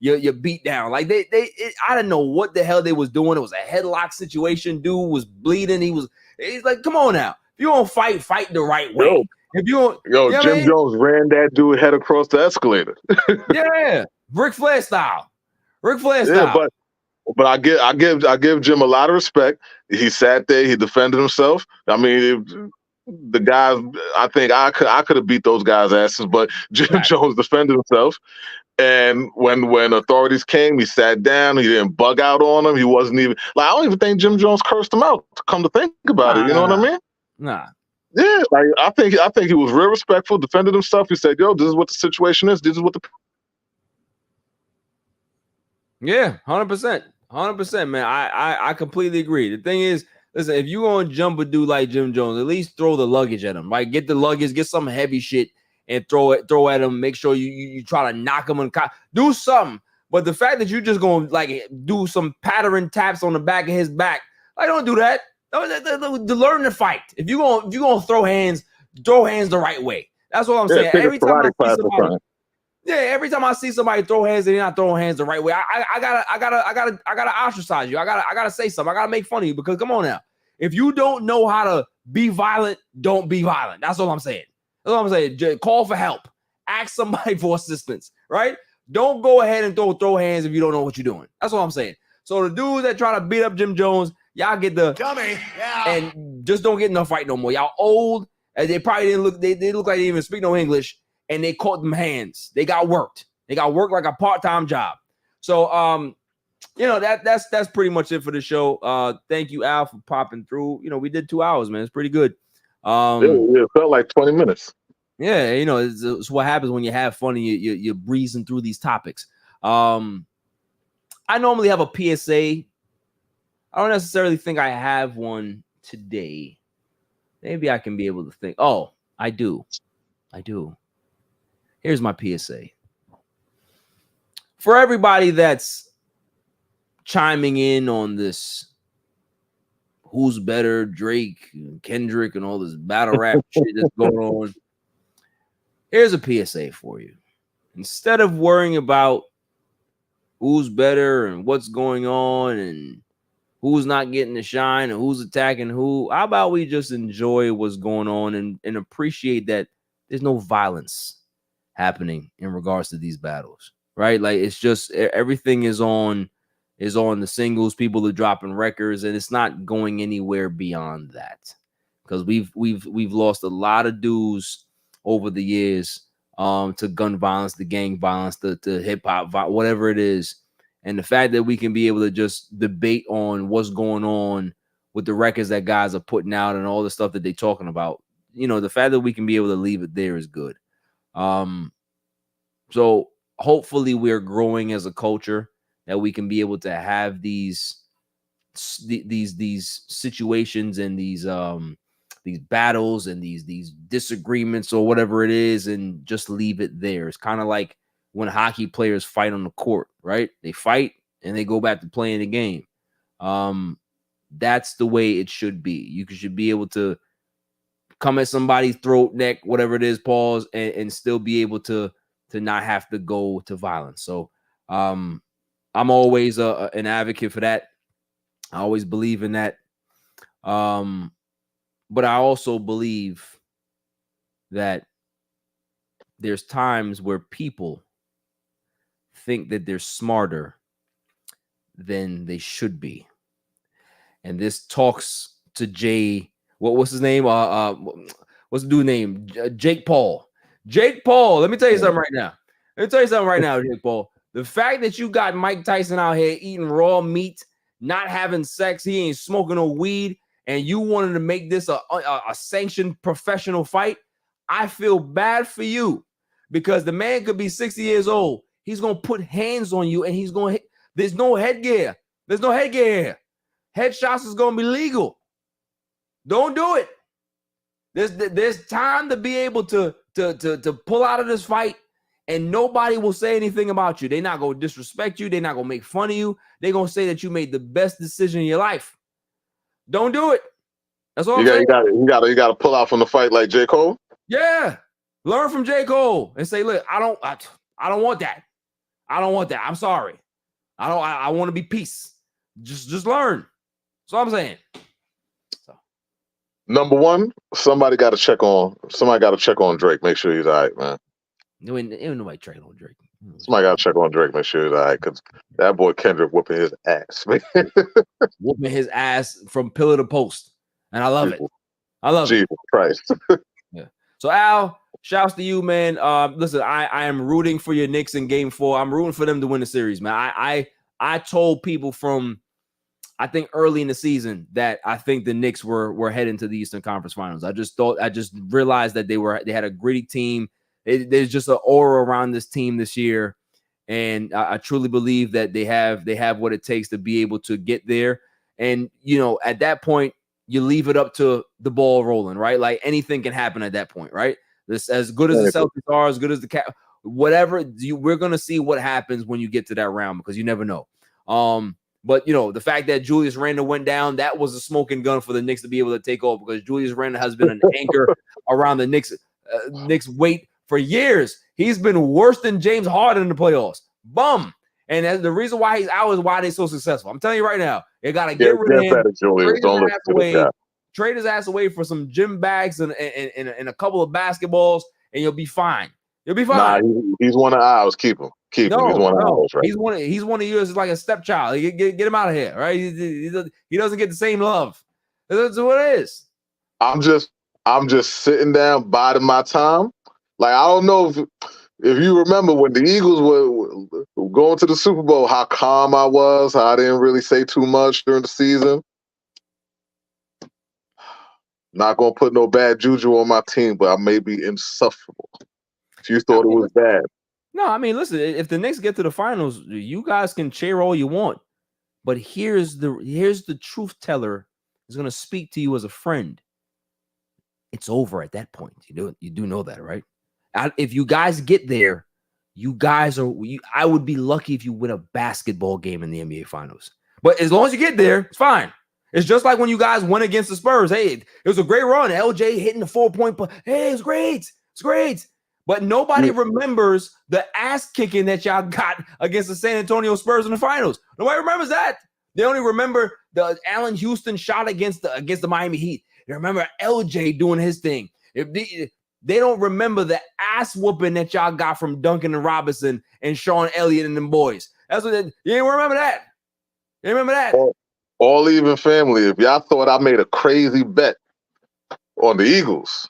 your beat down. Like I didn't know what the hell they was doing. It was a headlock situation. Dude was bleeding. He's like, come on now. If you don't fight the right way. Yo, if you don't, yo, Jim Jones ran that dude head across the escalator. Yeah, Ric Flair style. Yeah, but I give Jim a lot of respect. He sat there. He defended himself. I mean, the guys. I think I could have beat those guys' asses, but Jim Jones defended himself. And when authorities came, he sat down. He didn't bug out on them. He wasn't even like, I don't even think Jim Jones cursed him out. Come to think about it, you know what I mean? Nah. Yeah, like I think he was real respectful, defended himself. He said, "Yo, this is what the situation is. This is what the." Yeah, 100%, man. I completely agree. The thing is, listen, if you gonna jump a dude like Jim Jones, at least throw the luggage at him. Right, get the luggage, get some heavy shit, and throw at him. Make sure you try to knock him on. Do something. But the fact that you just gonna like do some pattern taps on the back of his back, I don't do that. To learn to fight. If you gonna throw hands the right way. That's what I'm saying. Every time I see somebody throw hands and they're not throwing hands the right way, I gotta ostracize you. I gotta say something. I gotta make fun of you because come on now. If you don't know how to be violent, don't be violent. That's all I'm saying. That's all I'm saying. Call for help. Ask somebody for assistance. Right? Don't go ahead and throw hands if you don't know what you're doing. That's what I'm saying. So the dudes that try to beat up Jim Jones, y'all get the dummy, and just don't get in a fight no more. Y'all old, and they probably didn't look. They look like they didn't even speak no English, and they caught them hands. They got worked. They got worked like a part-time job. So, that's pretty much it for the show. Thank you, Al, for popping through. We did 2 hours, man. It's pretty good. It felt like 20 minutes. Yeah, it's what happens when you have fun and you're breezing through these topics. I normally have a PSA. I don't necessarily think I have one today. Maybe I can be able to think. Oh, I do. Here's my PSA. For everybody that's chiming in on this, who's better, Drake, and Kendrick, and all this battle rap shit that's going on, here's a PSA for you. Instead of worrying about who's better and what's going on and who's not getting the shine and who's attacking who, how about we just enjoy what's going on and appreciate that there's no violence happening in regards to these battles, right? Like it's just everything is on the singles. People are dropping records, and it's not going anywhere beyond that because we've lost a lot of dudes over the years to gun violence, to gang violence, to hip hop, whatever it is. And the fact that we can be able to just debate on what's going on with the records that guys are putting out and all the stuff that they're talking about, the fact that we can be able to leave it there is good. So hopefully we're growing as a culture that we can be able to have these situations and these battles and these disagreements or whatever it is, and just leave it there. It's kind of like when hockey players fight on the court, right? They fight and they go back to playing the game. That's the way it should be. You should be able to come at somebody's throat, neck, whatever it is, pause, and still be able to not have to go to violence. So I'm always an advocate for that. I always believe in that. But I also believe that there's times where people think that they're smarter than they should be. And this talks to Jay. What's his name? What's the dude's name? Jake Paul. Jake Paul. Let me tell you something right now. Jake Paul. The fact that you got Mike Tyson out here eating raw meat, not having sex, he ain't smoking no weed, and you wanted to make this a sanctioned professional fight, I feel bad for you because the man could be 60 years old. He's going to put hands on you, and he's going to – there's no headgear. Headshots is going to be legal. Don't do it. There's time to be able to pull out of this fight, and nobody will say anything about you. They're not going to disrespect you. They're not going to make fun of you. They're going to say that you made the best decision in your life. Don't do it. That's all I'm saying. You got to pull out from the fight like J. Cole? Yeah. Learn from J. Cole and say, look, I don't want that. I don't want that. I'm sorry. I want to be peace. Just learn. That's all I'm saying. So. Number one, somebody got to check on Drake. Make sure he's all right, man. Ain't nobody checking on Drake. Somebody got to check on Drake. Make sure he's all right, because that boy Kendrick whooping his ass, man. Whooping his ass from pillar to post, and I love it. I love Jesus Christ. Yeah. So Al, shouts to you, man. Listen, I am rooting for your Knicks in Game 4. I'm rooting for them to win the series, man. I told people from, I think, early in the season that I think the Knicks were heading to the Eastern Conference Finals. I just realized that they had a gritty team. There's just an aura around this team this year, and I truly believe that they have what it takes to be able to get there. And at that point, you leave it up to the ball rolling, right? Like anything can happen at that point, right? This, as good as the Celtics are, as good as the Cap, whatever. We're gonna see what happens when you get to that round, because you never know. But the fact that Julius Randle went down, that was a smoking gun for the Knicks to be able to take over, because Julius Randle has been an anchor around the Knicks weight for years. He's been worse than James Harden in the playoffs. Bum. And the reason why he's out is why they're so successful. I'm telling you right now, you got to get rid of him. Trade his ass away for some gym bags and a couple of basketballs, and you'll be fine. You'll be fine. Nah, he's one of ours. Keep him. Keep him. He's one of ours, right? He's one of yours. It's like a stepchild. Get him out of here, right? He doesn't get the same love. That's what it is. I'm just sitting down, biding my time. Like, I don't know if you remember when the Eagles were going to the Super Bowl, how calm I was, how I didn't really say too much during the season. Not going to put no bad juju on my team, but I may be insufferable. If you thought it was bad. No, I mean, listen, if the Knicks get to the finals, you guys can cheer all you want. But here's the truth teller who's going to speak to you as a friend. It's over at that point. You do know that, right? If you guys get there, I would be lucky if you win a basketball game in the NBA Finals. But as long as you get there, it's fine. It's just like when you guys went against the Spurs. Hey, it was a great run. LJ hitting the 4-point. Hey, it's great. It's great. But nobody remembers the ass kicking that y'all got against the San Antonio Spurs in the finals. Nobody remembers that. They only remember the Allen Houston shot against the Miami Heat. They remember LJ doing his thing. They don't remember the ass whooping that y'all got from Duncan and Robinson and Sean Elliott and them boys. That's what you ain't remember that. You remember that? All even family. If y'all thought I made a crazy bet on the Eagles,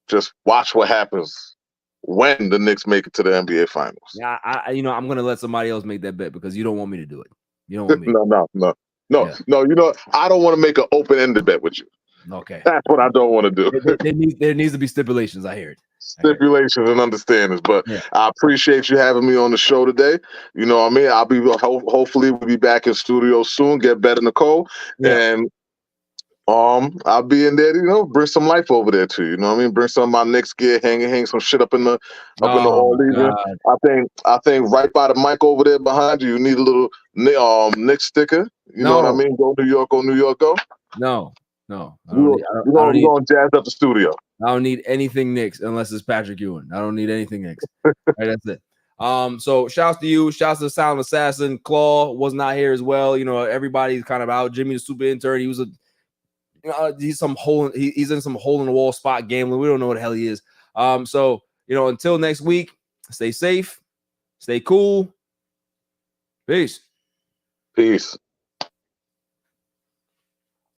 just watch what happens when the Knicks make it to the NBA Finals. Yeah, I'm gonna let somebody else make that bet because you don't want me to do it. You don't want me. No. I don't want to make an open-ended bet with you. Okay, that's what I don't want to do. There needs to be stipulations. I hear it. Stipulations and understandings. But I appreciate you having me on the show today. You know what I mean? I'll be hopefully we'll be back in studio soon. Get better, Nicole, and I'll be in there. Bring some life over there too. You know what I mean? Bring some of my Knicks gear, hang some shit up in the all even. I think right by the mic over there behind you, you need a little Knicks sticker. You know what I mean? Go New York, go. No. We're going to jazz up the studio. I don't need anything Knicks unless it's Patrick Ewing. I don't need anything Knicks. Right, that's it. So shouts to you. Shouts to the Silent Assassin. Claw was not here as well. Everybody's kind of out. Jimmy the super intern. He was he's in some hole in the wall spot gambling. We don't know what the hell he is. So until next week, stay safe, stay cool. Peace.